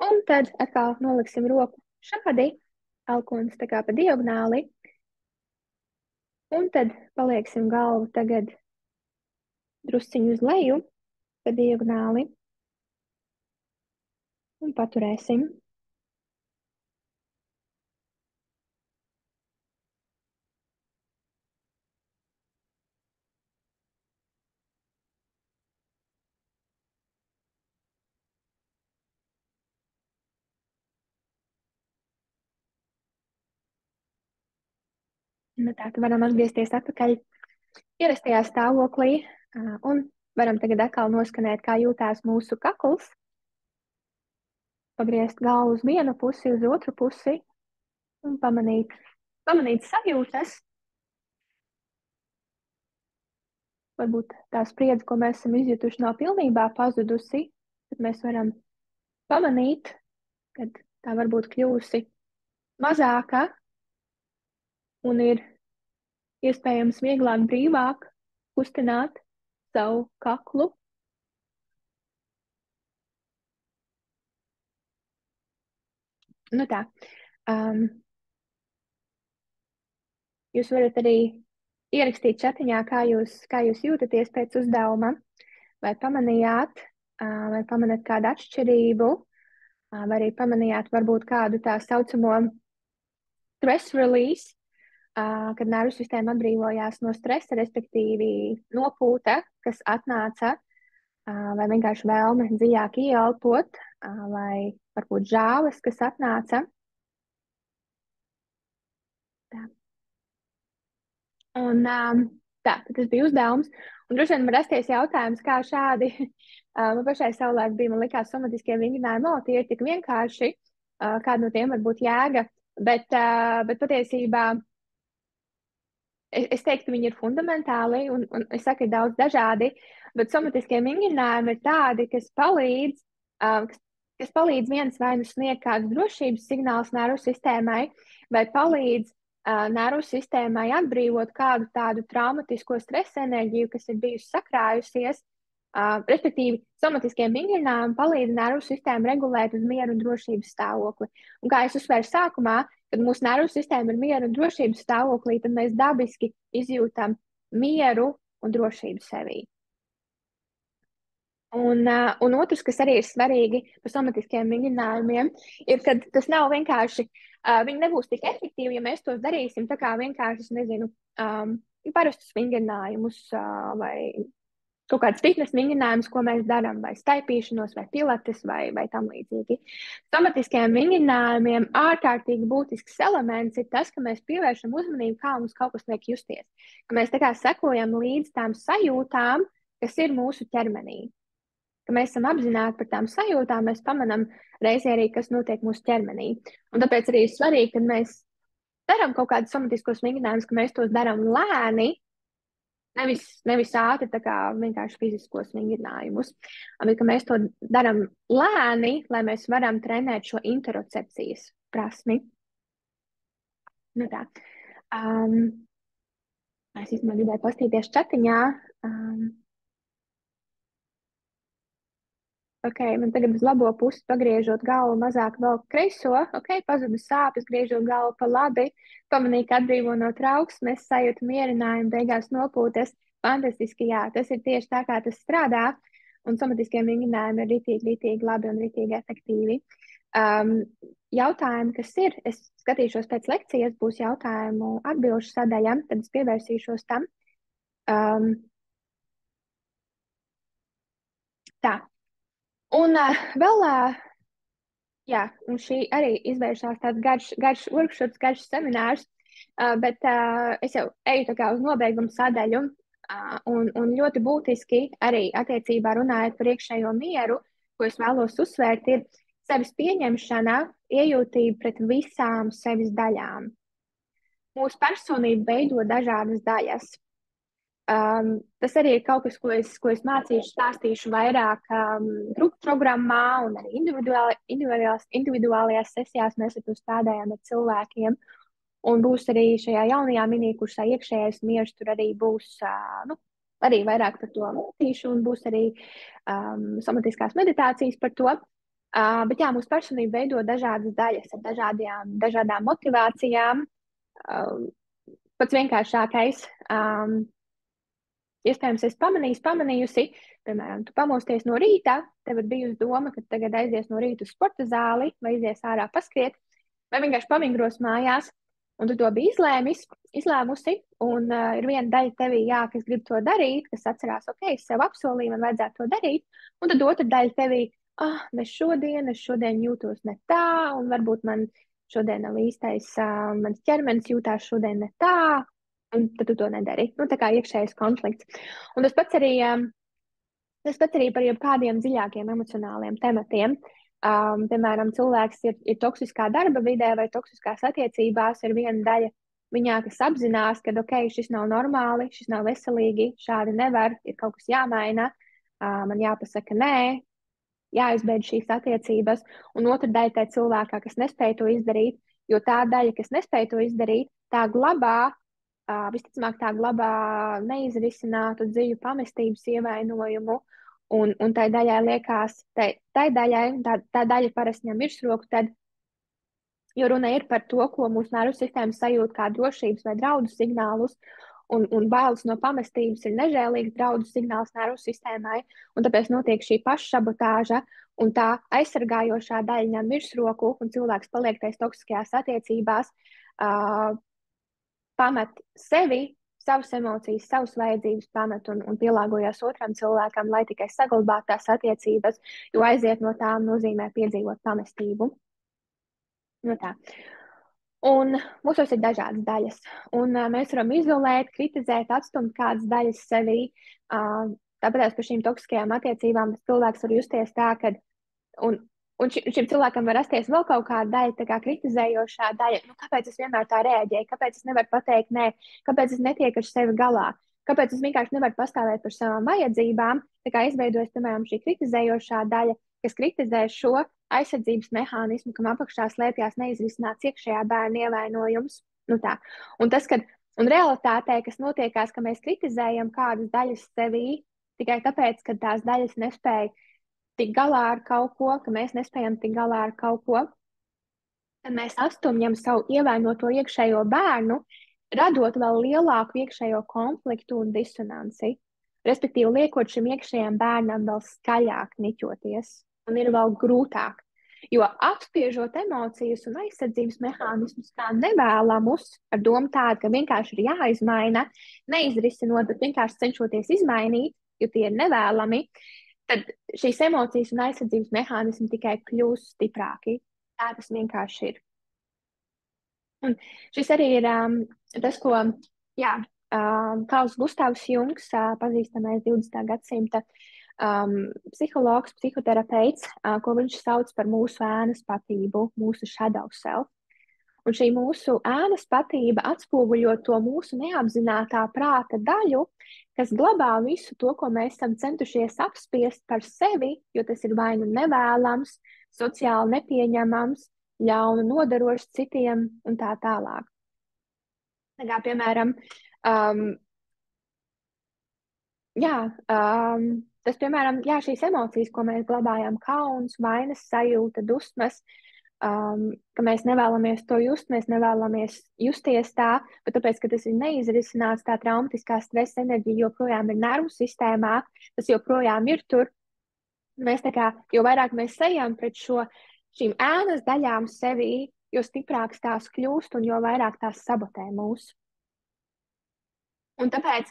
Un tad atkal noliksim roku šādi, alkonis tā kā pa diagonāli. Un tad palieksim galvu tagad drusciņu uz leju, pa diagonāli. Un paturēsim. Nu, tā, tad varam atgriezties atpakaļ ierastajā stāvoklī un varam tagad atkal noskanēt, kā jūtās mūsu kakls. Pagriezt galvu uz vienu pusi, uz otru pusi un pamanīt sajūtas. Varbūt tā spriedze, ko mēs esam izjutuši, nav pilnībā pazudusi, tad mēs varam pamanīt, kad tā varbūt kļūsi mazāka un ir iespējams vieglāk, brīvāk kustināt savu kaklu. Nu tā. Jūs varat arī ierakstīt chatiņā, kā jūs jūtaties pēc uzdevuma, vai pamanījāt, vai pamanāt kādu atšķirību, vai arī pamanījāt varbūt kādu tā saucamo stress release, kad nervu sistēma atbrīvojās no stresa, respektīvi nopūta, kas atnāca, vai vienkārši vēlme dziļāk ieelpot, vai varbūt žāves, kas atnāca. Tā. Un tā, tas bija uzdevums. Un droši vien man rasties jautājums, kā šādi, man pašai savulaik bija, man likās somatiskie vingrinājumi, tie ir tik vienkārši, kāda no tiem var būt jēga, bet patiesībā es teiktu, viņi ir fundamentāli, un es saku, ir daudz dažādi, bet somatiskie vingrinājumi ir tādi, kas palīdz viens vai nu sniegt kādus drošības signālus nervu sistēmai, vai palīdz nervu sistēmai atbrīvot kādu tādu traumatisko stresa enerģiju, kas ir bijusi sakrājusies. Respektīvi, somatiskie vingrinājumi palīdz nervu sistēmu regulēt uz mieru un drošības stāvokli. Un kā es uzsvēru sākumā, kad mūsu nervu sistēma ir miera un drošības stāvoklī, tad mēs dabiski izjūtam mieru un drošību sevī. Un otrs, kas arī ir svarīgi par somatiskiem vingrinājumiem, ir, ka tas nav vienkārši, viņi nebūs tik efektīvi, ja mēs tos darīsim tā kā vienkārši, nezinu, parastus vingrinājumus vai kaut kāds fitness vingrinājums, ko mēs darām, vai staipīšanos, vai pilates, vai tam līdzīgi. Somatiskajiem vingrinājumiem ārkārtīgi būtisks elements ir tas, ka mēs pievēršam uzmanību, kā mums kaut kas liek justies. Ka mēs tā kā sekojam līdz tām sajūtām, kas ir mūsu ķermenī. Ka mēs esam apzināti par tām sajūtām, mēs pamanām reizē arī, kas notiek mūsu ķermenī. Un tāpēc arī ir svarīgi, kad mēs darām kaut kādus somatiskos vingrinājumus, ka mēs tos darām lēni, nevis ātri, tā kā vienkārši fiziskos vingrinājumus, bet ka mēs to darām lēni, lai mēs varam trenēt šo interocepcijas prasmi. Nu tā. Es īstenībā gribēju pastīties chatiņā. Ok, man tagad uz labo pusi pagriežot galvu mazāk vēl kreiso, ok, pazuda sāpes, griežot galvu pa labi, pamanīju, ka atbrīvo no trauksmes, sajūtu mierinājumu, beigās nopūtas. Fantastiski, jā, tas ir tieši tā, kā tas strādā, un somatiskie vingrinājumi ir ritīgi labi un ritīgi efektīvi. Jautājumi, kas ir, es skatīšos pēc lekcijas, būs jautājumu atbilžu sadaļa, tad es pievērsīšos tam. Tā. Un vēl, jā, un šī arī izvēršās tāds garš workshops, garš seminārs, bet es jau eju tā kā uz nobeigumu sadaļu, un ļoti būtiski arī attiecībā runājot par iekšējo mieru, ko es vēlos uzsvērt, ir sevis pieņemšana, iejūtība pret visām sevis daļām. Mūsu personība veido dažādas daļas. Tas arī ir kaut kas, ko es mācīšu, stāstīšu vairāk grupu programmā un arī individuālajās sesijās mēs ar to strādājam ar cilvēkiem. Un būs arī šajā jaunajā minikursā iekšējais miers, tur arī būs arī vairāk par to mācīšu un būs arī somatiskās meditācijas par to. Bet jā, mūsu personība veido dažādas daļas ar dažādām motivācijām. Pats vienkāršākais iespējams esi pamanījusi, piemēram, tu pamosties no rīta, tev ir bijusi doma, ka tagad aizies no rīta uz sporta zāli vai aizies ārā paskriet, vai vienkārši pamingros mājās, un tu to biji izlēmusi, un ir viena daļa tevī, jā, kas grib to darīt, kas atcerās, ok, es sev apsolīju, man vajadzētu to darīt, un tad otra daļa tevī, es šodien jūtos ne tā, un varbūt man šodien nav īstais, mans ķermenis jūtās šodien ne tā, un tad tu to nedari. Nu, tā kā iekšējais konflikts. Un tas pats arī par jebkādiem dziļākiem emocionāliem tematiem. Piemēram, cilvēks ir toksiskā darba vidē vai toksiskās attiecībās, ir viena daļa viņā, kas apzinās, ka, ok, šis nav normāli, šis nav veselīgi, šādi nevar, ir kaut kas jāmaina, man jāpasaka nē, jāizbeidz šīs attiecības, un otra daļa tā cilvēkā, kas nespēja to izdarīt, jo tā daļa, kas nespēja to izdarīt, tā visticamāk tā glabā neizrisinātu dziļu pamestības ievainojumu, un tai daļai liekas, tā daļa parasti ņem virsroku, tad, jo runa ir par to, ko mūsu nervu sistēma sajūt kā drošības vai draudu signālus, un bailes no pamestības ir nežēlīgs draudu signāls nervu sistēmai, un tāpēc notiek šī pašsabotāža, un tā aizsargājošā daļa ņem virsroku, un cilvēks paliek tais toksiskajās attiecībās, pamet sevi, savas emocijas, savas vajadzības pamet un pielāgojas otram cilvēkam, lai tikai saglabātu tās attiecības, jo aiziet no tām nozīmē piedzīvot pamestību. No tā. Un mūsos ir dažādas daļas, un mēs varam izolēt, kritizēt, atstumt kādas daļas sevī. Tāpēc par šīm toksiskajām attiecībām cilvēks var justies tā, ka un šim cilvēkam var rasties vēl kaut kāda daļa, tā kā kritizējošā daļa. Nu, kāpēc es vienmēr tā reaģēju? Kāpēc es nevaru pateikt nē? Kāpēc es netieku ar sevi galā? Kāpēc es vienkārši nevaru pastāvēt par savām vajadzībām? Tā kā izveidojas, piemēram, šī kritizējošā daļa, kas kritizē šo aizsardzības mehānismu, kam apakšā slēpjas neizrisināts iekšējā bērna ievainojums. Nu tā. Un realitātē, kas notiekās, ka mēs kritizējam kādas daļas sevī tikai tāpēc, ka tās daļas nespēja tikt galā ar kaut ko, ka mēs nespējam tikt galā ar kaut ko, tad mēs atstumjam savu ievainoto iekšējo bērnu, radot vēl lielāku iekšējo konfliktu un disonanci. Respektīvi, liekot šim iekšējam bērnam vēl skaļāk niķoties, un ir vēl grūtāk. Jo apspiežot emocijas un aizsardzības mehānismus kā nevēlamus, ar domu tādu, ka vienkārši ir jāizmaina, neizrisinot, bet vienkārši cenšoties izmainīt, jo tie ir nevēlami, tad šīs emocijas un aizsardzības mehānismi tikai kļūst stiprāki. Tā tas vienkārši ir. Un šis arī ir tas, ko Karls Gustavs Jungs, pazīstamais 20. gadsimta psihologs, psihoterapeits, ko viņš sauc par mūsu ēnas patību, mūsu shadow self. Un šī mūsu ēnas patība atspoguļo to mūsu neapzinātā prāta daļu, kas glabā visu to, ko mēs esam centušies apspiest par sevi, jo tas ir vai nu nevēlams, sociāli nepieņemams, ļaunu nodarošs citiem un tā tālāk. Tā kā, piemēram, tas, piemēram, šīs emocijas, ko mēs glabājam, kauns, vainas sajūta, dusmas, ka mēs nevēlamies to just, mēs nevēlamies justies tā, bet tāpēc, ka tas ir neizrisināts, tā traumatiskā stresa enerģija joprojām ir nervu sistēmā, tas joprojām ir tur. Mēs tā kā, jo vairāk mēs ejam pret šīm ēnas daļām sevī, jo stiprāks tās kļūst un jo vairāk tās sabotē mūs. Un tāpēc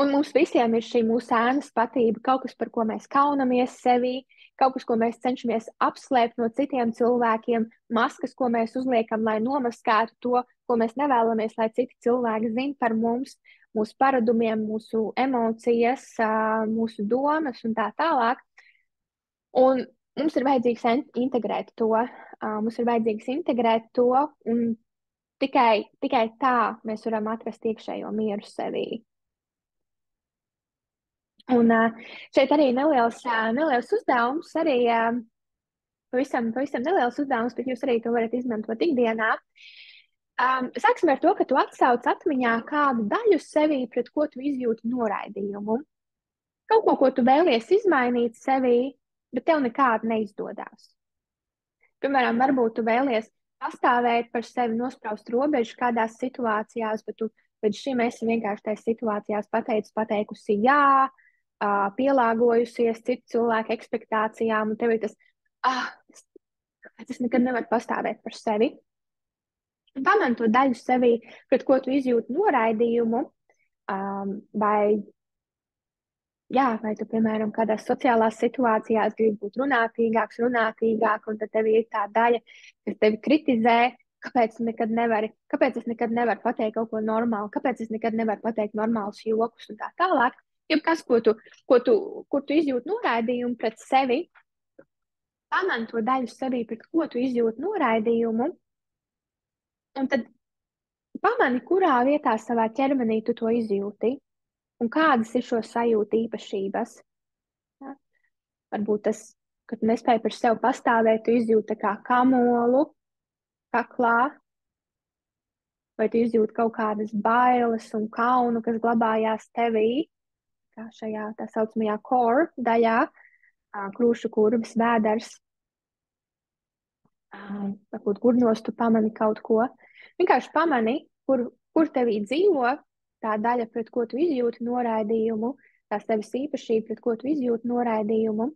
mums visiem ir šī mūsu ēnas patība, kaut kas, par ko mēs kaunamies sevī, kaut kas, ko mēs cenšamies apslēpt no citiem cilvēkiem, maskas, ko mēs uzliekam, lai nomaskētu to, ko mēs nevēlamies, lai citi cilvēki zina par mums, mūsu paradumiem, mūsu emocijas, mūsu domas un tā tālāk. Un mums ir vajadzīgs integrēt to, un tikai tā mēs varam atrast iekšējo mieru sevī. Un šeit arī neliels uzdevums, arī pavisam neliels uzdevums, bet jūs arī to varat izmantot ikdienā. Sāksim ar to, ka tu atsauc atmiņā kādu daļu sevī, pret ko tu izjūti noraidījumu. Kaut ko tu vēlies izmainīt sevī, bet tev nekādi neizdodas. Piemēram, varbūt tu vēlies pastāvēt par sevi, nospraust robežu kādās situācijās, bet tu līdz šim esi vienkārši tajās situācijās pateikusi jā, pielāgojusies citu cilvēku ekspektācijām, un tev ir tas, kāpēc es nekad nevaru pastāvēt par sevi. Un pamani to daļu sevī, pret ko tu izjūti noraidījumu, vai tu, piemēram, kādās sociālās situācijās gribi būt runātīgāk, un tad tev ir tā daļa, kas tevi kritizē, kāpēc es nekad nevaru pateikt kaut ko normālu, kāpēc es nekad nevaru pateikt normālus jokus un tā tālāk. Jebkas, kur tu izjūti noraidījumu pret sevi, pamani to daļu sevī, pret ko tu izjūti noraidījumu, un tad pamani, kurā vietā savā ķermenī tu to izjūti. Un kādas ir šo sajūtu īpašības? Ja? Varbūt tas, ka tu nespēji par sevi pastāvēt, tu izjūti kā kamolu kaklā, vai tu izjūti kaut kādas bailes un kaunu, kas glabājās tevī, kā šajā tā saucamajā core daļā, krūšu kurves, vēders, varbūt gurnos tu pamani kaut ko. Vienkārši pamani, kur tevī dzīvo tā daļa, pret ko tu izjūti noraidījumu, tā sevis īpašība, pret ko tu izjūti noraidījumu.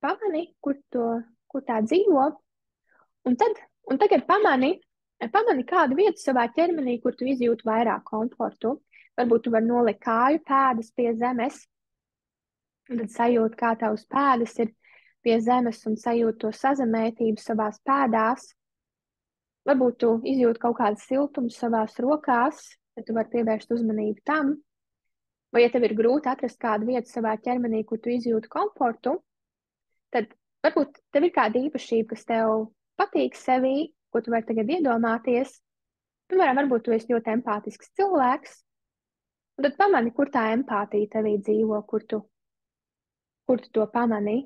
Pamani, kur tā dzīvo, un tagad pamani kādu vietu savā ķermenī, kur tu izjūti vairāk komfortu. Varbūt tu vari nolikt kāju pēdas pie zemes, un tad sajūt, kā tavs pēdas ir pie zemes, un sajūt to sazemētību savās pēdās. Varbūt tu izjūti kaut kādu siltumu savās rokās, tad tu vari pievērst uzmanību tam. Vai, ja tev ir grūti atrast kādu vietu savā ķermenī, kur tu izjūti komfortu, tad varbūt tev ir kāda īpašība, kas tev patīk sevī, ko tu vari tagad iedomāties. Piemēram, varbūt tu esi ļoti empātisks cilvēks, un tad pamani, kur tā empātija tevī dzīvo, kur tu to pamani.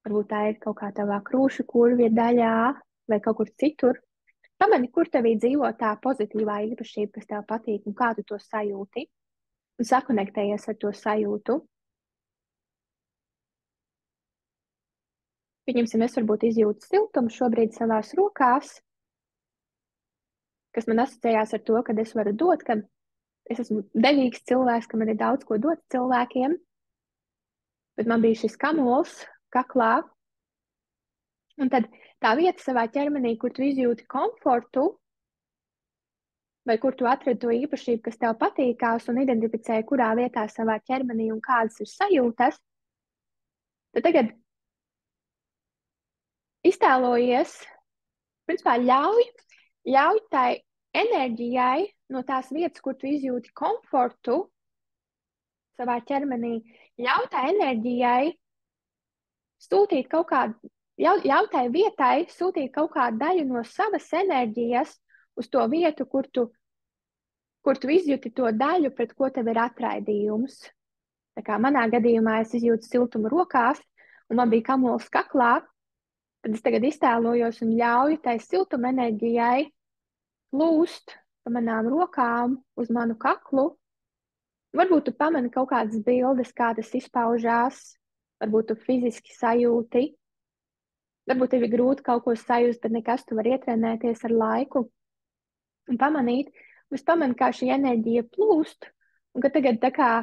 Varbūt tā ir kaut kā tavā krūšu kurvja daļā vai kaut kur citur. Pamani, kur tevī dzīvo tā pozitīvā īpašība, kas tev patīk, un kā tu to sajūti, un sakonektējies ar to sajūtu. Pieņemsim, es varbūt izjūtu siltumu šobrīd savās rokās, kas man asociējās ar to, ka es varu dot, ka es esmu devīgs cilvēks, ka man ir daudz ko dot cilvēkiem, bet man bija šis kamols kaklā, un tad tā vieta savā ķermenī, kur tu izjūti komfortu, vai kur tu atradi to īpašību, kas tev patīkās, un identificēji, kurā vietā savā ķermenī un kādas ir sajūtas, tad tagad iztēlojies, principā ļauj tai enerģijai no tās vietas, kur tu izjūti komfortu savā ķermenī, ļauj tai enerģijai sūtīt kaut kādu, ļauj tai vietai sūtīt kaut kādu daļu no savas enerģijas uz to vietu, kur tu izjūti to daļu, pret ko tev ir atraidījums. Tā kā manā gadījumā es izjūtu siltumu rokās, un man bija kamols kaklā, tad es tagad iztēlojos un ļauju tai siltuma enerģijai plūst pa manām rokām uz manu kaklu. Varbūt tu pamani kaut kādas bildes, kā tas izpaužās, varbūt tu fiziski sajūti, varbūt tev ir grūti kaut ko sajust, bet nekas, tu vari ietrenēties ar laiku un pamanīt. Es pamanu, kā šī enerģija plūst, un ka tagad tā kā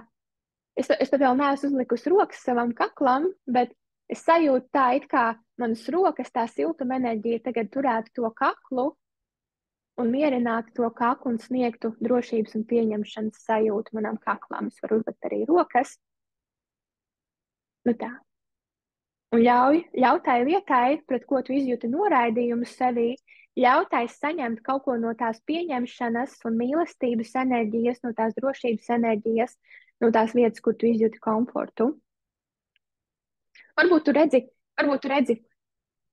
es pat vēl neesmu uzlikusi rokas savam kaklam, bet es sajūtu tā, it kā manas rokas, tā siltuma enerģija tagad turētu to kaklu un mierinātu to kaklu un sniegtu drošības un pieņemšanas sajūtu manam kaklam. Es varu uzlikt arī rokas. Nu tā. Un ļauj tai vietai, pret ko tu izjūti noraidījumu sevī, ļauj tai saņemt kaut ko no tās pieņemšanas un mīlestības enerģijas, no tās drošības enerģijas, no tās vietas, kur tu izjūti komfortu. Varbūt tu redzi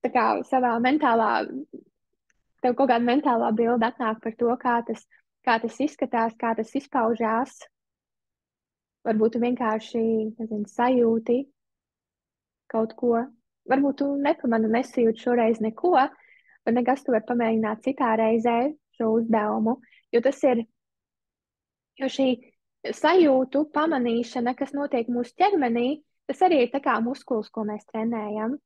tā kā savā tev kaut kāda mentālā bilde atnāk par to, kā tas izskatās, kā tas izpaužās. Varbūt tu vienkārši, sajūti kaut ko. Varbūt tu nepamani, nesajūti šoreiz neko, bet nekas tu vari pamēģināt citā reizē šo uzdevumu, jo šī sajūtu pamanīšana, kas notiek mūsu ķermenī, tas arī ir tā kā muskulis, ko mēs trenējam.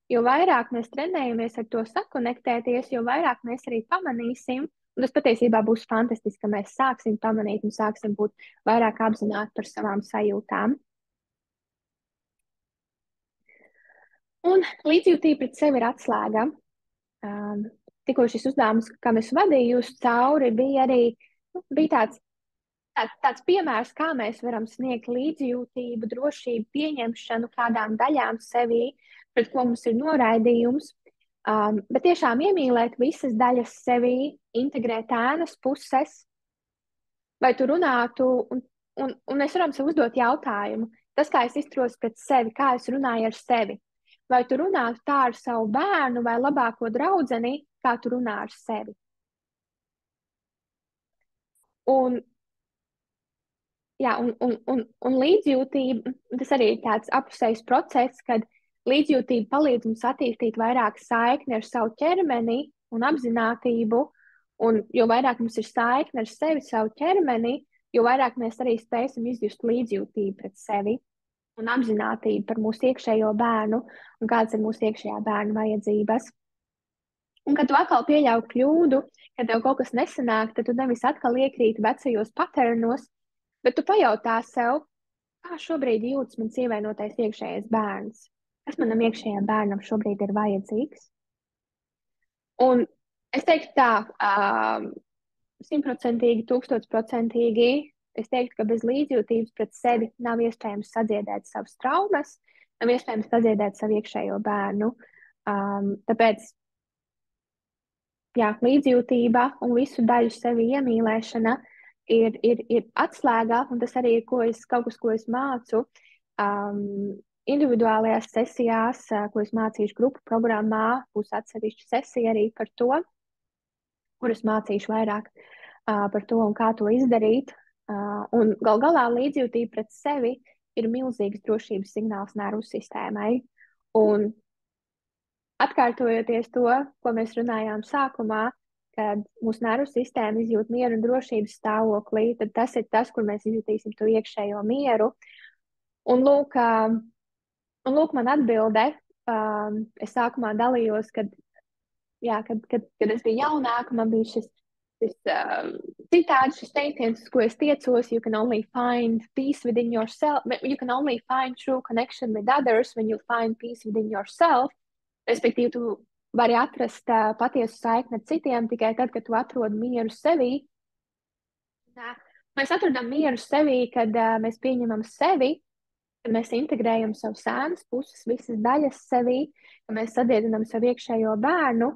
Jo vairāk mēs trenējamies ar to sakonektēties, jo vairāk mēs arī pamanīsim Un tas patiesībā būs fantastiski, ka mēs sāksim pamanīt un sāksim būt vairāk apzināti par savām sajūtām. Un līdzjūtība pret sevi ir atslēga. Tikko šis uzdevums, kam es vadīju jūs cauri, bija arī bija tāds piemērs, kā mēs varam sniegt līdzjūtību, drošību, pieņemšanu kādām daļām sevī, pret ko mums ir noraidījums. Bet tiešām iemīlēt visas daļas sevī, integrēt ēnas puses, vai tu runātu, un mēs varam sev uzdot jautājumu, tas, kā es izturos pret sevi, kā es runāju ar sevi. Vai tu runātu tā ar savu bērnu vai labāko draudzeni, kā tu runā ar sevi? Un līdzjūtība, tas arī ir tāds apusējs process, kad līdzjūtība palīdz mums attīstīt vairāk saikni ar savu ķermeni un apzinātību, un jo vairāk mums ir saikni ar sevi, savu ķermeni, jo vairāk mēs arī spēsim izjust līdzjūtību pret sevi un apzinātību par mūsu iekšējo bērnu un kādas ir mūsu iekšējā bērna vajadzības. Un, kad tu atkal pieļauj kļūdu, kad tev kaut kas nesanāk, tad tu nevis atkal iekrīti vecajos paternos, bet tu pajautā sev, kā šobrīd jūtas mans ievainotais iekšējais bērns. Kas manam iekšējam bērnam šobrīd ir vajadzīgs? Un es teiktu tā, 100%, 1000%, es teiktu, ka bez līdzjūtības pret sevi nav iespējams sadziedēt savas traumas, nav iespējams sadziedēt savu iekšējo bērnu. Tāpēc līdzjūtība un visu daļu sevi iemīlēšana ir atslēga, un tas arī ir ko es mācu individuālajās sesijās, ko es mācīšu grupu programmā. Būs atsevišķa sesija arī par to, kuras mācīšu vairāk par to un kā to izdarīt. Un gal galā līdzjūtība pret sevi ir milzīgs drošības signāls nervu sistēmai. Un atkārtojoties to, ko mēs runājām sākumā, kad mūsu nervu sistēma izjūt mieru un drošības stāvoklī, tad tas ir tas, kur mēs izjutīsim to iekšējo mieru. Un lūk, man atbilde, es sākumā dalījos, kad es biju jaunāka, man bija šis šis teiciens, uz ko es tiecos, you can only find peace within yourself, you can only find true connection with others when you find peace within yourself. Respektīvi, tu vari atrast patiesu saikni ar citiem tikai tad, kad tu atrod mieru sevī. Mēs atrodam mieru sevī, kad mēs pieņemam sevi, kad mēs integrējam savus ēnas puses, visas daļas sevī, kad mēs sadiedinam savu iekšējo bērnu,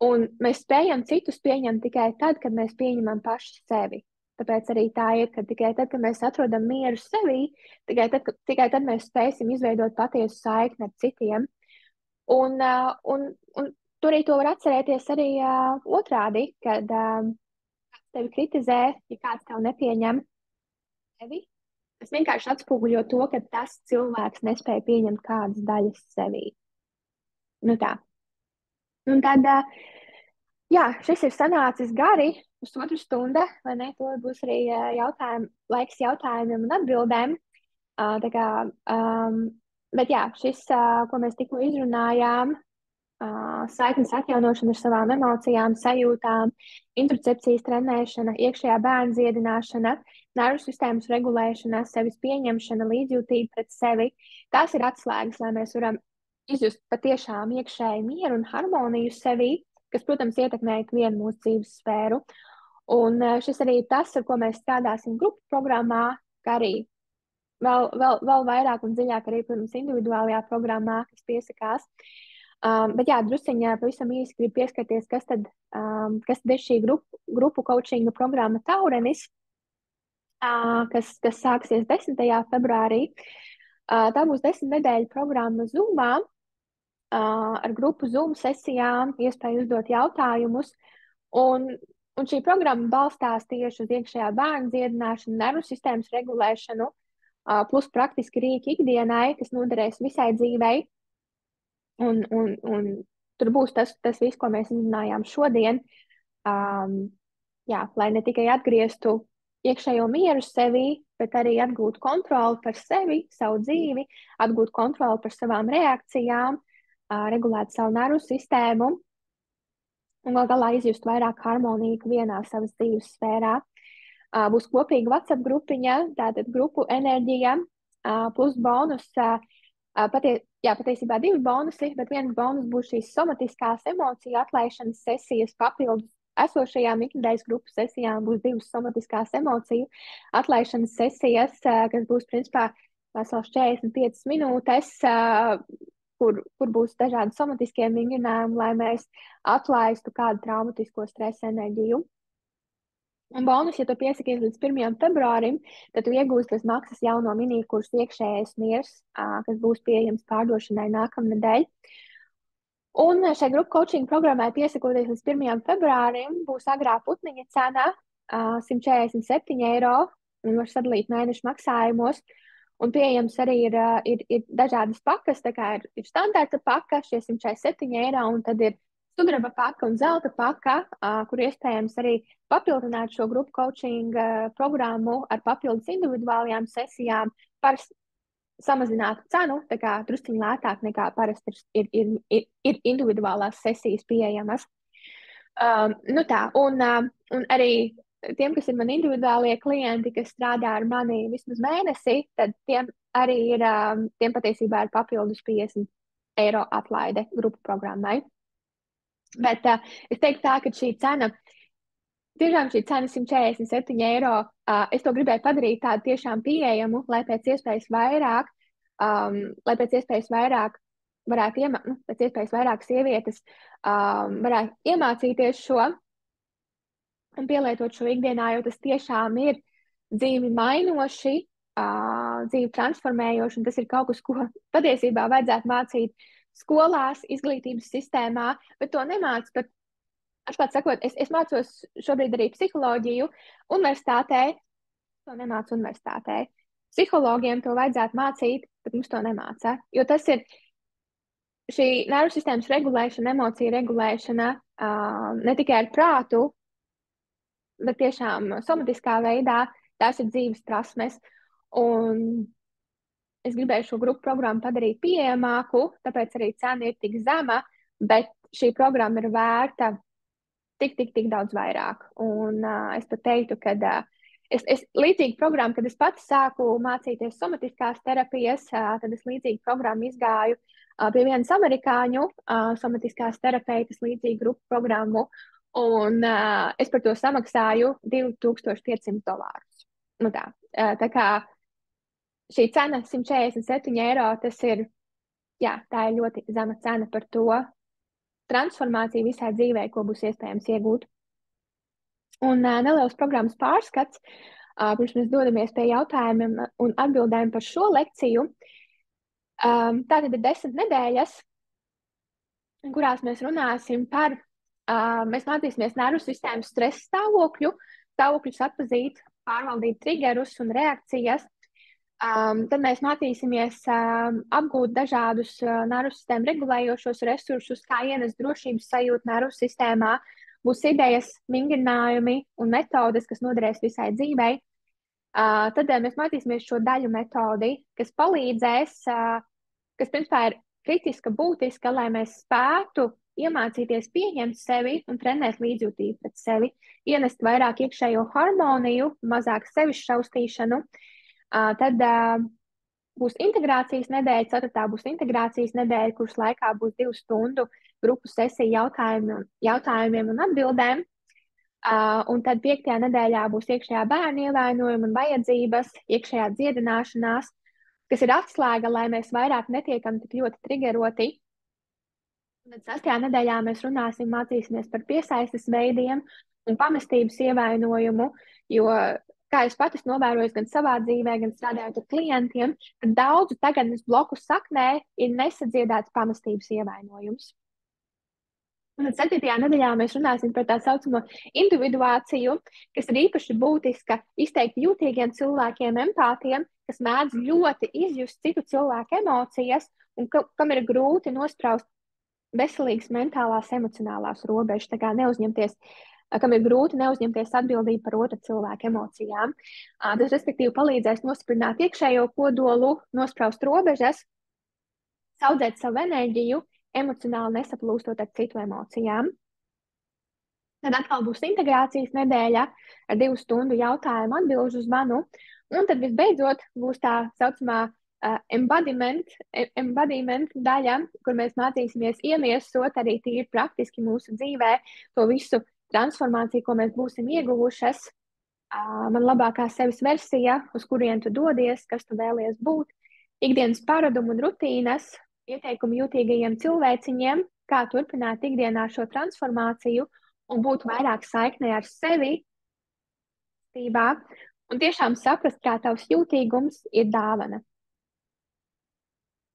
un mēs spējam citus pieņemt tikai tad, kad mēs pieņemam paši sevi. Tāpēc arī tā ir, ka tikai tad, kad mēs atrodam mieru sevī, tikai tad mēs spēsim izveidot patiesu saikni ar citiem. Un tur arī to var atcerēties arī otrādi, kad kāds tevi kritizē, ja kāds tev nepieņem sevi. Tas vienkārši atspoguļo to, ka tas cilvēks nespēja pieņemt kādas daļas sevī. Nu tā. Un tad, šis ir sanācis gari, pusotru stunda, vai ne? To būs arī laiks jautājumiem un atbildēm. Bet šis, ko mēs tikko izrunājām, saiknes atjaunošana ar savām emocijām, sajūtām, introcepcijas trenēšana, iekšējā bērna dziedināšana, nervu sistēmas regulēšana, sevis pieņemšana, līdzjūtība pret sevi. Tās ir atslēgas, lai mēs varam izjust patiešām iekšēju mieru un harmoniju sevī, kas, protams, ietekmē ikvienu mūsu dzīves sfēru. Un šis arī ir tas, ar ko mēs strādāsim grupu programmā, kā arī vēl vairāk un dziļāk arī, protams, individuālajā programmā, kas piesakās. Bet drusciņā pavisam īsi gribu pieskarties, kas tad ir šī grupu coachinga programma Taurenis, kas sāksies 10. februārī. Tā būs 10 nedēļu programma Zoomā, ar grupu Zoom sesijām, iespēju uzdot jautājumus. Un šī programma balstās tieši uz iekšējā bērna dziedināšanu, nervu sistēmas regulēšanu, plus praktiski rīki ikdienai, kas noderēs visai dzīvei. Un tur būs tas viss, ko mēs izrunājām šodien, lai ne tikai atgrieztu iekšējo mieru sevī, bet arī atgūt kontroli par sevi, savu dzīvi, atgūt kontroli par savām reakcijām, regulēt savu nervu sistēmu un gal galā izjust vairāk harmoniju vienā savas dzīves sfērā. Būs kopīga WhatsApp grupiņa, tātad grupu enerģija, plus bonus. Patiesībā 2 bonusi, bet viens bonus būs šīs somatiskās emociju atlaišanas sesijas papildus esošajām ikdienas grupu sesijām. Būs 2 somatiskās emociju atlaišanas sesijas, kas būs principā vesels 45 minūtes, kur būs dažādi somatiskie vingrinājumi, lai mēs atlaistu kādu traumatisko stresa enerģiju. Un bonus, ja tu piesakies līdz 1. februārim, tad tu iegūsi bez maksas jauno mini-kursu iekšējais miers, kas būs pieejams pārdošanai nākamnedēļ. Un šai grupu coaching programmai piesakoties līdz 1. februārim būs agrā putniņa cena 147 eiro un var sadalīt mēnešu maksājumos. Un pieejams arī ir dažādas pakas, tā kā ir standarta paka, šie 147 eiro, un tad ir sudraba paka un zelta paka, kur iespējams arī papildināt šo grupu coaching programmu ar papildus individuālajām sesijām par samazinātu cenu, tā kā drusciņi lētāk nekā parasti ir individuālās sesijas pieejamas. Nu tā, un arī tiem, kas ir mani individuālie klienti, kas strādā ar mani vismaz mēnesi, tad tiem arī tiem patiesībā ir papildus 50 eiro atlaide grupu programmai. Bet es teiktu tā, ka šī cena 147 eiro, es to gribēju padarīt tādu tiešām pieejamu, lai pēc iespējas vairāk pēc iespējas vairāk sievietes varētu iemācīties šo un pielietot šo ikdienā, jo tas tiešām ir dzīvi mainoši, dzīvi transformējoši, un tas ir kaut kas, ko patiesībā vajadzētu mācīt skolās, izglītības sistēmā, bet to nemāc pat, atklāt sakot, es mācos šobrīd arī psiholoģiju universitātē, to nemācu universitātē. Psihologiem to vajadzētu mācīt, bet mums to nemāca, jo tas ir šī nervu sistēmas regulēšana, emociju regulēšana, ne tikai ar prātu, bet tiešām somatiskā veidā, tās ir dzīves prasmes. Un es gribēju šo grupu programmu padarīt pieejamāku, tāpēc arī cena ir tik zema, bet šī programma ir vērta tik daudz vairāk. Un es pat teiktu, ka es līdzīgi programmu, kad es pats sāku mācīties somatiskās terapijas, tad es līdzīgi programmu izgāju pie vienas amerikāņu somatiskās terapeitas līdzīgu grupu programmu. Un es par to samaksāju $2500. Nu tā kā šī cena 147 eiro, tas ir, tā ir ļoti zema cena par to transformāciju visā dzīvē, ko būs iespējams iegūt. Un neliels programmas pārskats, pirms mēs dodamies pie jautājumiem un atbildēm par šo lekciju. Tātad ir 10 nedēļas, kurās mēs runāsim par mēs mācīsimies nervu sistēmas stresa stāvokļus atpazīt, pārvaldīt triggerus un reakcijas. Tad mēs mācīsimies apgūt dažādus nervu sistēmu regulējošos resursus, kā ienest drošības sajūtu nervu sistēmā. Būs idejas, vingrinājumi un metodes, kas noderēs visai dzīvei. Tad mēs mācīsimies šo daļu metodi, kas palīdzēs, kas principā ir kritiska, būtiska, lai mēs spētu iemācīties pieņemt sevi un trenēt līdzjūtību pret sevi, ienest vairāk iekšējo harmoniju, mazāk sevis šaustīšanu. Tad būs integrācijas nedēļa, 4. būs integrācijas nedēļa, kuras laikā būs 2 stundu grupu sesija jautājumiem un atbildēm. Un tad 5. nedēļā būs iekšējā bērna ievainojuma un vajadzības, iekšējā dziedināšanās, kas ir atslēga, lai mēs vairāk netiekam tik ļoti triggeroti. Un tad 6. nedēļā mēs mācīsimies par piesaistes veidiem un pamestības ievainojumu, jo, kā es pati novēroju gan savā dzīvē, gan strādājot ar klientiem, tad daudzu tagadnes bloku saknē ir nesadziedēts pamestības ievainojums. Un tad 7. nedēļā mēs runāsim par tā saucamo individuāciju, kas ir īpaši būtiska izteikti jūtīgiem cilvēkiem, empātiem, kas mēdz ļoti izjust citu cilvēku emocijas un kam ir grūti nospraust veselīgas mentālās, emocionālās robežas, tā kā kam ir grūti neuzņemties atbildību par otru cilvēku emocijām. Tas, respektīvi, palīdzēs nostiprināt iekšējo kodolu, nospraust robežas, audzēt savu enerģiju, emocionāli nesaplūstot ar citu emocijām. Tad atkal būs integrācijas nedēļa ar 2 stundu jautājumu atbilžu zvanu. Un tad visbeidzot būs tā saucamā embodiment daļa, kur mēs mācīsimies iemiesot arī tīri praktiski mūsu dzīvē to visu transformāciju, ko mēs būsim ieguvušas. Man labākā sevis versija, uz kurien tu dodies, kas tu vēlies būt, ikdienas paradumu un rutīnas, ieteikumi jūtīgajiem cilvēciņiem, kā turpināt ikdienā šo transformāciju un būt vairāk saiknē ar sevi, un tiešām saprast, kā tavs jūtīgums ir dāvana.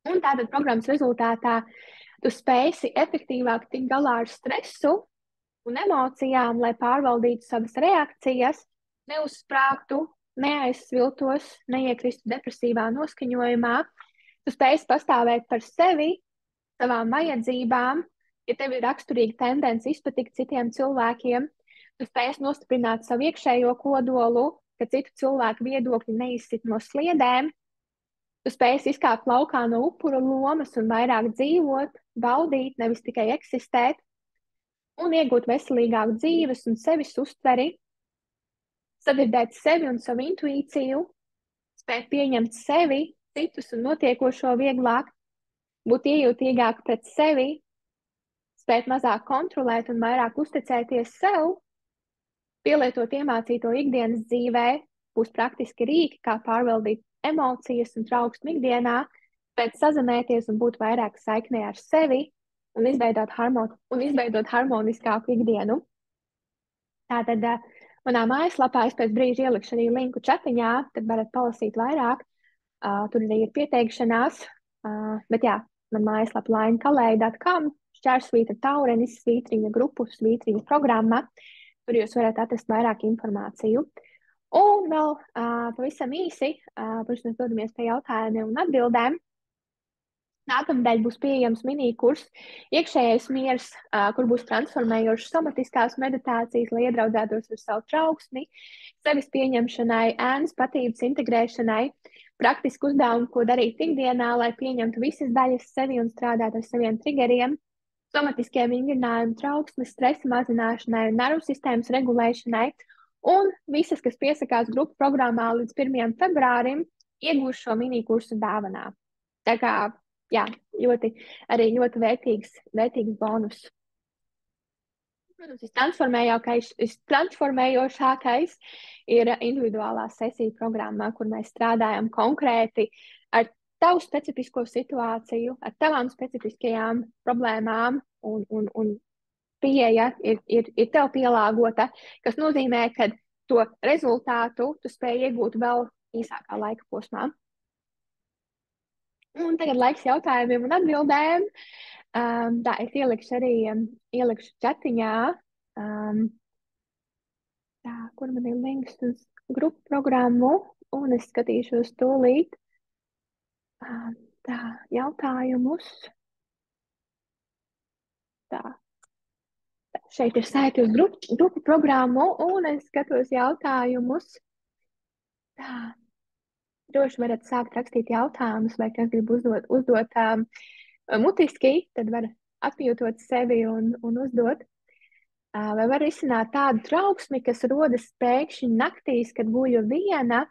Un tātad programmas rezultātā tu spēsi efektīvāk tikt galā ar stresu un emocijām, lai pārvaldītu savas reakcijas, neuzsprāgtu, neaizsviltos, neiekristu depresīvā noskaņojumā. Tu spēsi pastāvēt par sevi, savām vajadzībām, ja tev ir raksturīga tendence izpatikt citiem cilvēkiem. Tu spēsi nostiprināt savu iekšējo kodolu, ka citu cilvēku viedokļi neizsit no sliedēm. Tu spēsi izkāpt laukā no upura lomas un vairāk dzīvot, baudīt, nevis tikai eksistēt, un iegūt veselīgāku dzīves un sevis uztveri, sadzirdēt sevi un savu intuīciju, spēt pieņemt sevi, citus un notiekošo vieglāk, būt iejūtīgāk pret sevi, spēt mazāk kontrolēt un vairāk uzticēties sev, pielietot iemācīto ikdienas dzīvē, būs praktiski rīki, kā pārvaldīt emocijas un trauksmi ikdienā, spēt sazināties un būt vairāk saiknē ar sevi un izveidot harmoniskāku ikdienu. Tātad manā mājaslapā es pēc brīža ielikšu arī linku chatiņā, tad varat palasīt vairāk. Tur arī ir pieteikšanās, bet jā, man mājaslapa lainkalēja.com, // taurenis, svītriņa grupu, svītriņa programma. Tur jūs varat atrast vairāk informāciju. Un vēl pavisam īsi, pirms mēs dodamies pie jautājumiem un atbildēm. Nākamnedēļ būs pieejams mini-kurs iekšējais miers, kur būs transformējošas somatiskās meditācijas, lai iedraudzētos ar savu trauksmi, sevis pieņemšanai, ēnas patības integrēšanai, praktiski uzdevumi, ko darīt ikdienā, lai pieņemtu visas daļas sevi un strādātu ar saviem triggeriem, somatiskiem vingrinājumiem, trauksmes, stresa mazināšanai un nervu sistēmas regulēšanai. Un visas, kas piesakās grupu programmā līdz 1. februārim, iegūs šo mini-kursu dāvanā. Tā kā jā, ļoti vērtīgs bonus. Protams, transformējošākais ir individuālā sesija programmā, kur mēs strādājam konkrēti ar tavu specifisko situāciju, ar tavām specifiskajām problēmām, un pieeja ir tev pielāgota, kas nozīmē, ka to rezultātu tu spēj iegūt vēl īsākā laika posmā. Un tagad laiks jautājumiem un atbildēm. Tā, es ielikšu chatiņā. Tā, kur man ir links uz grupu programmu, un es skatīšos tūlīt. Tā, jautājumus. Tā. Šeit ir saiti uz grupu programmu, un es skatos jautājumus. Tā. Droši varat sākt rakstīt jautājumus, vai kas grib uzdot mutiski, tad var atmjūtot sevi un uzdot. Vai var risināt tādu trauksmi, kas rodas pēkšņi naktīs, kad guļu viena,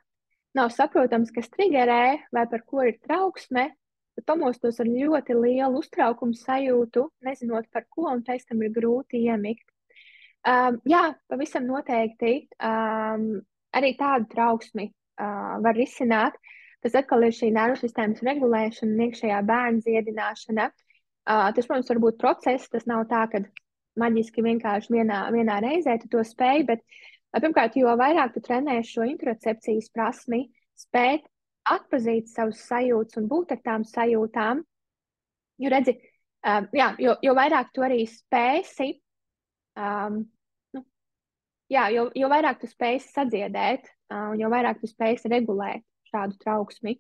nav saprotams, kas triggerē vai par ko ir trauksme, tad pamostos ar ļoti lielu uztraukumu sajūtu, nezinot par ko, un pēc tam ir grūti iemigt. Jā, pavisam noteikti arī tādu trauksmi var risināt. Tas atkal ir šī nervu sistēmas regulēšana un iekšējā bērna dziedināšana. Tas, protams, var būt process, tas nav tā, ka maģiski vienkārši vienā reizē tu to spēj, bet pirmkārt, jo vairāk tu trenē šo introcepcijas prasmi, spēt atpazīt savus sajūtas un būt ar tām sajūtām, jo redzi, jo vairāk tu arī spēsi, jo vairāk tu spēsi sadziedēt, un jo vairāk tu spēsi regulēt šādu trauksmi.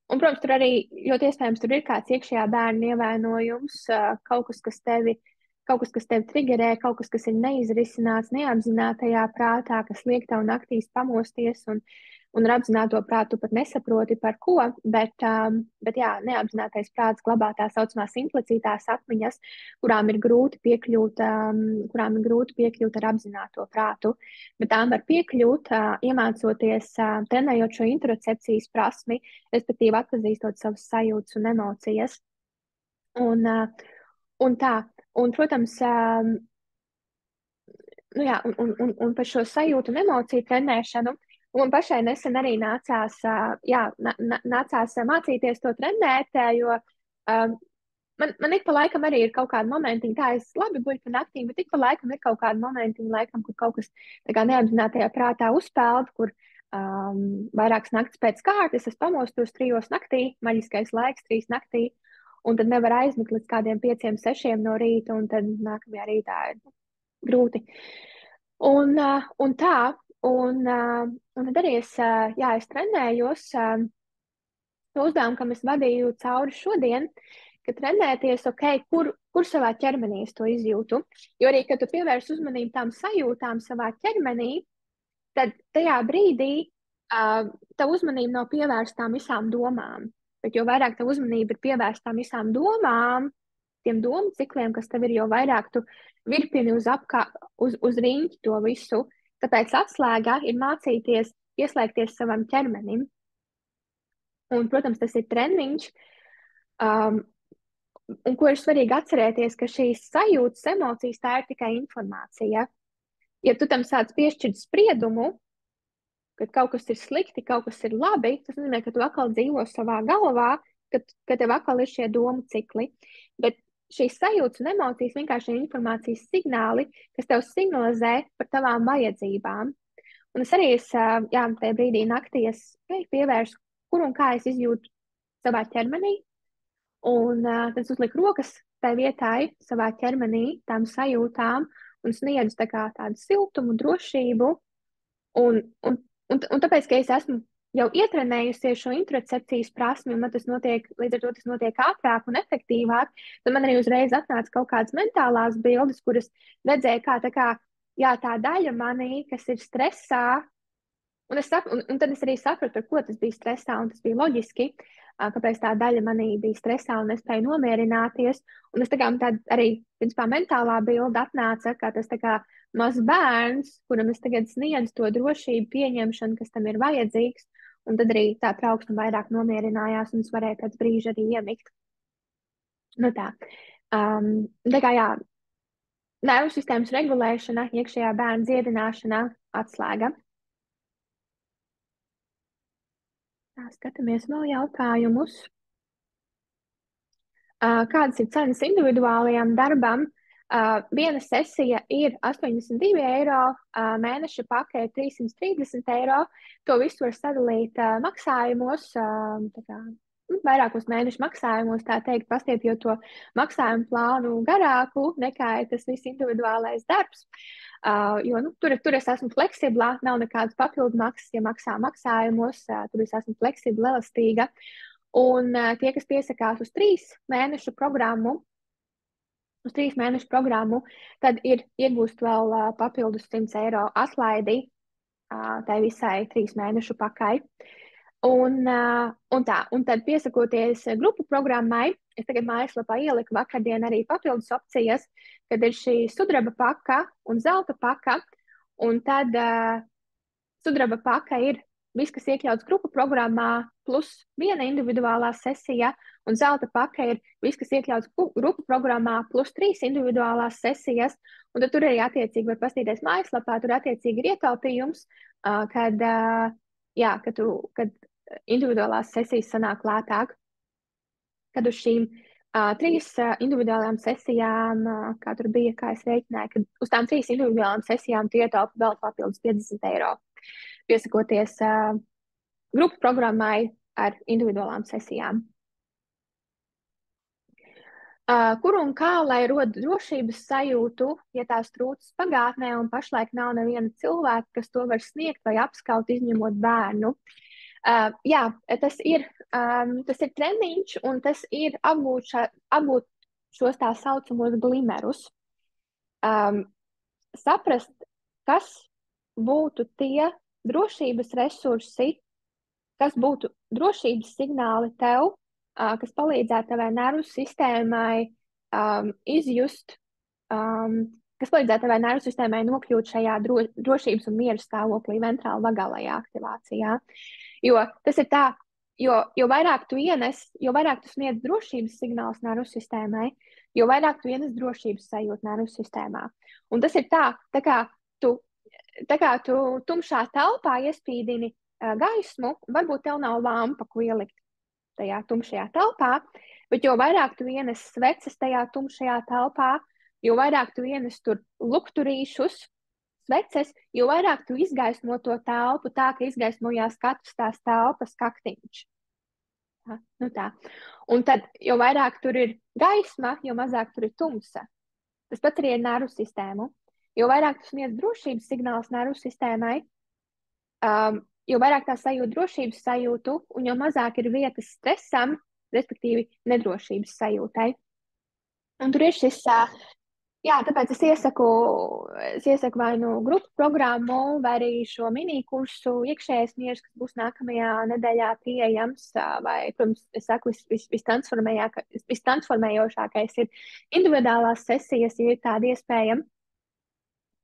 Protams, tur arī ļoti iespējams tur ir kāds iekšējā bērna ievainojums, kaut kas, kas tevi triggerē, kaut kas ir neizrisināts, neapzinātajā prātā, kas liek tev naktīs pamosties un un ar apzināto prātu pat nesaproti par ko, bet jā, neapzinātais prāts glabā tā saucamās implicītās atmiņas, kurām ir grūti piekļūt ar apzināto prātu, bet tām var piekļūt, iemācoties, trenējot šo interocepcijas prasmi, respektīvi atpazīstot savas sajūtas un emocijas. Un tā, un, protams, jā, un par šo sajūtu un emociju trenēšanu. Un pašai nesen arī nācās mācīties to trenēt, jo man ik pa laikam arī ir kaut kādi momentiņi, tā es labi guļu pa naktīm, bet ik pa laikam ir kaut kādi momentiņi, laikam, kur kaut kas tā kā neapzinātajā prātā uzpeld, kur vairākas naktas pēc kārtas es pamostos 3 naktī, maģiskais laiks 3 naktī, un tad nevar aizmigt līdz kādiem 5, 6 no rīta, un tad nākamajā rītā ir grūti. Un tā, un tad arī es trenējos to uzdevumu, kam es vadīju cauri šodien, ka trenēties, kur savā ķermenī es to izjūtu. Jo arī, kad tu pievērsi uzmanību tām sajūtām savā ķermenī, tad tajā brīdī tā uzmanība nav pievērsta tām visām domām. Bet jo vairāk tā uzmanība ir pievērsta tām visām domām, tiem domu cikliem, kas tev ir, jo vairāk tu virpini uz riņķi to visu. Tāpēc atslēga ir mācīties ieslēgties savam ķermenim. Un, protams, tas ir treniņš, un ko ir svarīgi atcerēties, ka šīs sajūtas, emocijas, tā ir tikai informācija. Ja tu tam sāc piešķirt spriedumu, ka kaut kas ir slikti, kaut kas ir labi, tas nozīmē, ka tu atkal dzīvo savā galvā, ka tev atkal ir šie domu cikli. Bet šīs sajūtas un emocijas vienkārši ir informācijas signāli, kas tev signalizē par tavām vajadzībām. Un es arī, tajā brīdī naktī pievērsu, kur un kā es izjūtu savā ķermenī. Un tad es uzliku rokas tai vietai savā ķermenī, tām sajūtām, un sniedzu tādu siltumu, drošību. Un tāpēc, ka es esmu jau ietrenējusies šo interocepcijas prasmi, un līdz ar to tas notiek ātrāk un efektīvāk, tad man arī uzreiz atnāca kaut kādas mentālās bildes, kuras redzēju, kā tā daļa manī, kas ir stresā, un tad es arī sapratu, par ko tas bija stresā, un tas bija loģiski, kāpēc tā daļa manī bija stresā un nespēja nomierināties, un es arī, principā, mentālā bilde atnāca, kā tas mazs bērns, kuram es tagad sniedzu to drošību, pieņemšanu, kas tam ir vajadzīgs, un tad arī tā trauksme vairāk nomierinājās, un es varēju pēc brīža arī iemigt. Nu tā. Nervu sistēmas regulēšana, iekšējā bērna dziedināšana, atslēga. Tā, skatāmies vēl jautājumus. Kādas ir cenas individuālajam darbam? Viena sesija ir 82 eiro, mēneša pake ir 330 eiro. To visu var sadalīt maksājumos, vairākos mēnešu maksājumos, tā teikt, pastiepjot to maksājumu plānu garāku, nekā ir tas viss individuālais darbs. Jo tur es esmu fleksibla, nav nekādas papildu maksas, ja maksā maksājumos, tur es esmu fleksibla, elastīga. Un tie, kas piesakās uz 3 mēnešu programmu, tad iegūst vēl papildus 100 eiro atlaidi tai visai 3 mēnešu pakai. Un tad piesakoties grupu programmai, es tagad mājaslapā ieliku vakardien arī papildus opcijas, kad ir šī sudraba paka un zelta paka, un tad sudraba paka ir viss, kas iekļauts grupu programmā, plus viena individuālā sesija, un zelta paka ir viss, kas iekļauts grupu programmā, plus 3 individuālās sesijas, un tad tur arī attiecīgi var paskatīties mājaslapā, tur attiecīgi ir ietaupījums, kad individuālās sesijas sanāk lētāk, kad uz šīm 3 individuālajām sesijām, kā tur bija, kā es rēķināju, kad uz tām 3 individuālajām sesijām tu ietaupi vēl papildus 50 eiro. Piesakoties grupu programmai ar individuālām sesijām. Kur un kā, lai rod drošības sajūtu, ja tās trūcas pagātnē un pašlaik nav neviena cilvēka, kas to var sniegt vai apskaut, izņemot bērnu. Tas ir treniņš, un tas ir apgūt šos tā saucamos glimerus. Saprast, kas būtu tie drošības resursi, kas būtu drošības signāli tev, kas palīdzētu tavai nervu sistēmai izjust, kas palīdzētu tavai nervu sistēmai nokļūt šajā drošības un miera stāvoklī, ventrāla vagālajā aktivācijā. Jo tas ir tā, jo vairāk tu ienes, jo vairāk tu sniedz drošības signālus nervu sistēmai, jo vairāk tu ienes drošības sajūtu nervu sistēmā. Un tas ir tā kā tu tumšā telpā iespīdini gaismu, varbūt tev nav lampa, ko ielikt tajā tumšajā telpā, bet jo vairāk tu ienes sveces tajā tumšajā telpā, jo vairāk tu ienes tur lukturīšus, sveces, jo vairāk tu izgaismo to telpu tā, ka izgaismojās katrs tās telpas kaktiņš. Nu tā. Un tad, jo vairāk tur ir gaisma, jo mazāk tur ir tumsa. Tas pats arī ir nervu sistēmu. Jo vairāk tu sniedz drošības signālus nervu sistēmai, jo vairāk tā sajūt drošības sajūtu, un jo mazāk ir vietas stresam, respektīvi nedrošības sajūtai. Un tur ir šis, tāpēc es iesaku vai nu grupu programmu, vai arī šo mini-kursu iekšējais miers, kas būs nākamajā nedēļā pieejams, vai, protams, es saku, vistransformējošākais ir individuālās sesijas, ja ir tāda iespēja.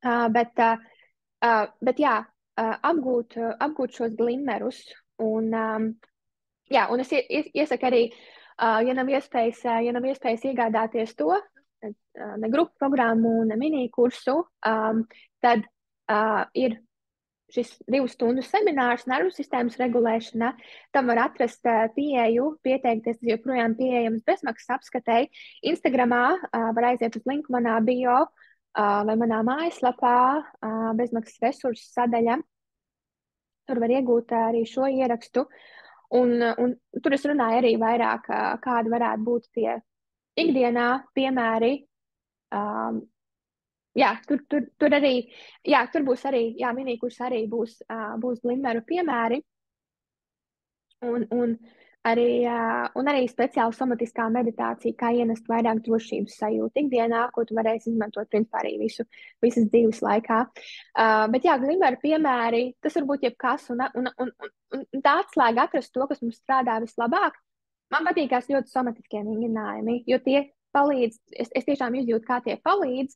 Bet jā, apgūt šos glimmerus. Un es iesaku arī, ja nav iespējas iegādāties to, ne grupu programmu, ne mini-kursu, tad ir šis 2 stundu seminārs nervu sistēmas regulēšana. Tam var atrast pieeju, pieteikties, tas joprojām pieejams bezmaksas apskatei. Instagramā var aiziet uz linku manā bio, vai manā mājaslapā, bezmaksas resursu sadaļa. Tur var iegūt arī šo ierakstu. Un tur es runāju arī vairāk, kādi varētu būt tie ikdienā piemēri. Tur arī, tur būs arī, mini-kurs arī būs glimmeru piemēri. Un arī speciāla somatiskā meditācija, kā ienest vairāk drošības sajūtu ikdienā, ko tu varēsi izmantot principā arī visas dzīves laikā. Bet glimmeru piemēri, tas var būt jebkas, un tā atslēga atrast to, kas mums strādā vislabāk. Man patīkās ļoti somatiskie vingrinājumi, jo tie palīdz, es tiešām izjūtu, kā tie palīdz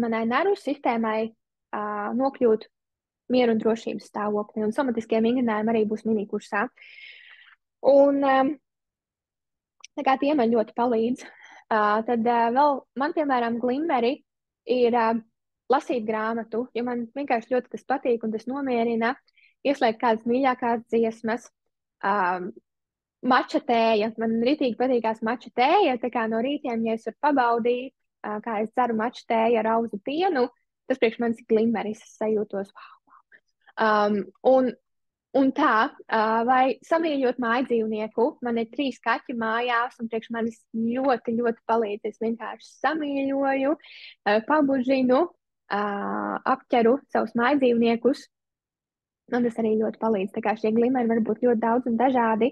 manai nervu sistēmai nokļūt mieru un drošības stāvokli, un somatiskie vingrinājumi arī būs mini-kursā. Un tie man ļoti palīdz. Tad vēl man, piemēram, glimmeri ir lasīt grāmatu, jo man vienkārši ļoti tas patīk un tas nomierina, ieslēgt kādas mīļākās dziesmas. Mača tēja, man ritīgi patīkās mača tēja, tā kā no rītiem, ja es varu pabaudīt, kā es dzeru mača tēju ar auzu pienu, tas priekš manis ir glimmeris, es sajūtos, wow. Un tā, vai samīļot mājdzīvnieku, man ir 3 kaķi mājās, un priekš manis ļoti, ļoti palīdz. Es vienkārši samīļoju, pabužinu, apķeru savus mājdzīvniekus. Man tas arī ļoti palīdz. Tā kā šie glimmeri var būt ļoti daudz un dažādi.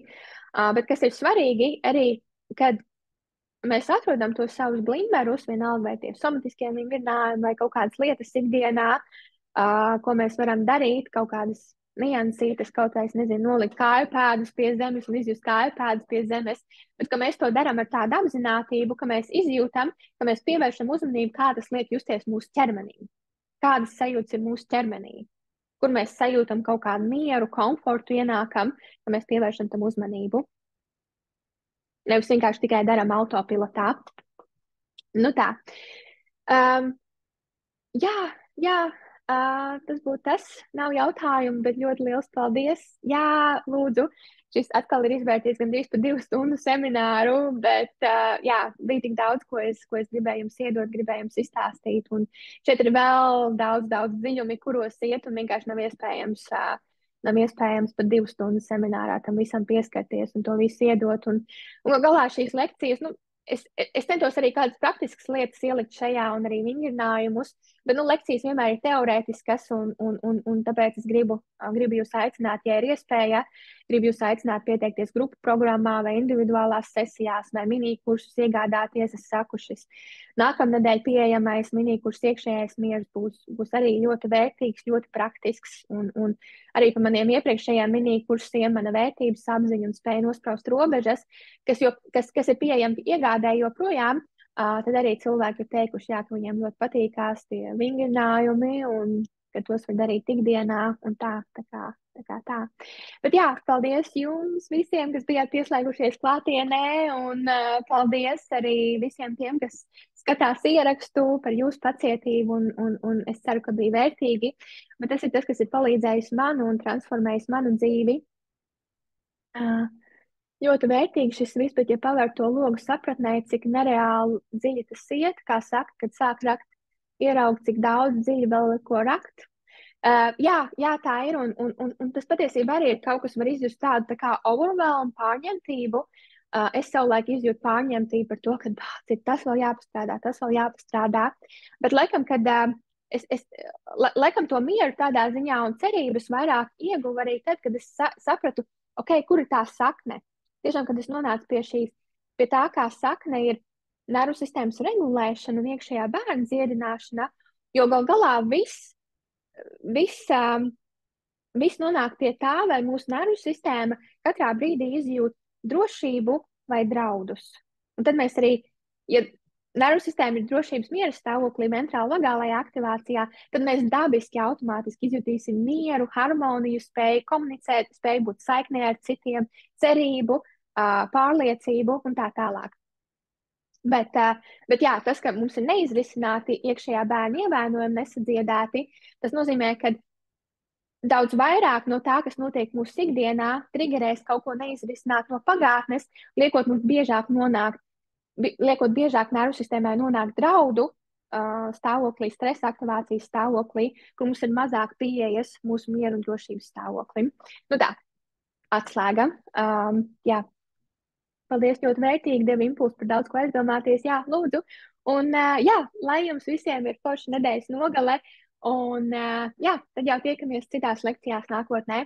Bet kas ir svarīgi, arī, kad mēs atrodam tos savus glimmerus, vienalga vai tie somatiskie vingrinājumi vai kaut kādas lietas ikdienā, ko mēs varam darīt, kaut kādas niansītas, kaut vai, nolikt kājpēdus pie zemes un izjust kājpēdus pie zemes, bet ka mēs to darām ar tādu apzinātību, ka mēs izjūtam, ka mēs pievēršam uzmanību, kā tas liek justies mūsu ķermenī, kādas sajūtas ir mūsu ķermenī, kur mēs sajūtam kaut kādu mieru, komfortu ienākam, ka mēs pievēršam tam uzmanību. Nevis vienkārši tikai darām autopilotā. Nu tā. Tas būtu tas. Nav jautājumu, bet ļoti liels paldies. Jā, lūdzu. Šis atkal ir izvērties gandrīz par 2 stundu semināru, bet bija tik daudz, ko es gribēju jums iedot, gribēju jums izstāstīt. Un šeit ir vēl daudz dziļumi, kuros iet, un vienkārši nav iespējams pat 2 stundu seminārā tam visam pieskarties un to visu iedot. Un galā šīs lekcijas, es centos arī kādas praktiskas lietas ielikt šajā un arī vingrinājumus, Bet lekcijas vienmēr ir teorētiskas, un tāpēc es gribu jūs aicināt, ja ir iespēja, gribu jūs aicināt pieteikties grupu programmā vai individuālās sesijās vai mini-kursus iegādāties. Es saku, šis nākamnedēļ pieejamais mini-kurs iekšējais miers būs arī ļoti vērtīgs, ļoti praktisks, un arī par maniem iepriekšējiem mini-kursiem mana vērtības apziņa un spēja nospraust robežas, kas ir pieejami iegādēji joprojām. Tad arī cilvēki ir teikuši, jā, ka viņiem ļoti patīkās tie vingrinājumi un ka tos var darīt ikdienā un tā. Bet jā, paldies jums visiem, kas bijāt pieslēgušies klātienē, un paldies arī visiem tiem, kas skatās ierakstu, par jūsu pacietību, un es ceru, ka bija vērtīgi. Bet tas ir tas, kas ir palīdzējis man un transformējis manu dzīvi. Ļoti vērtīgi šis viss, bet ja pavērt to logu sapratnē, cik nereāli dziļi tas iet, kā saka, kad sāk rakt, ieraugt, cik daudz dziļi vēl ir ko rakt. Jā, tā ir, un tas patiesībā arī ir kaut kas var izjust tādu tā kā overwhelm, pārņemtību. Es savulaik izjūtu pārņemtību par to, ka tas vēl jāpastrādā. Bet laikam, kad laikam to mieru tādā ziņā un cerības vairāk ieguva arī tad, kad es sapratu, ok, kur ir tā sakne? Tiešām, kad es nonācu pie tā, kā sakne ir nervu sistēmas regulēšana un iekšējā bērna dziedināšana, jo gal galā viss nonāk pie tā, vai mūsu nervu sistēma katrā brīdī izjūt drošību vai draudus. Un tad mēs arī, ja nervu sistēma ir drošības miera stāvoklī, mentāli-vagālajā aktivācijā, tad mēs dabiski automātiski izjutīsim mieru, harmoniju, spēju komunicēt, spēju būt saiknē ar citiem, cerību, pārliecību un tā tālāk. Bet jā, tas, ka mums ir neizrisināti iekšējā bērna ievainojumi, nesadziedēti, tas nozīmē, ka daudz vairāk no tā, kas notiek mūsu ikdienā, triggerēs kaut ko neizrisināt no pagātnes, liekot biežāk nervu sistēmai nonākt draudu stāvoklī, stresa aktivācijas stāvoklī, kur mums ir mazāk pieejas mūsu mieru un drošības stāvoklim. Nu tā, atslēga. Jā. Paldies, ļoti vērtīgi, deva impulsu par daudz ko aizdomāties. Jā, lūdzu. Un jā, lai jums visiem ir forša nedēļas nogale. Un jā, tad jau tiekamies citās lekcijās nākotnē.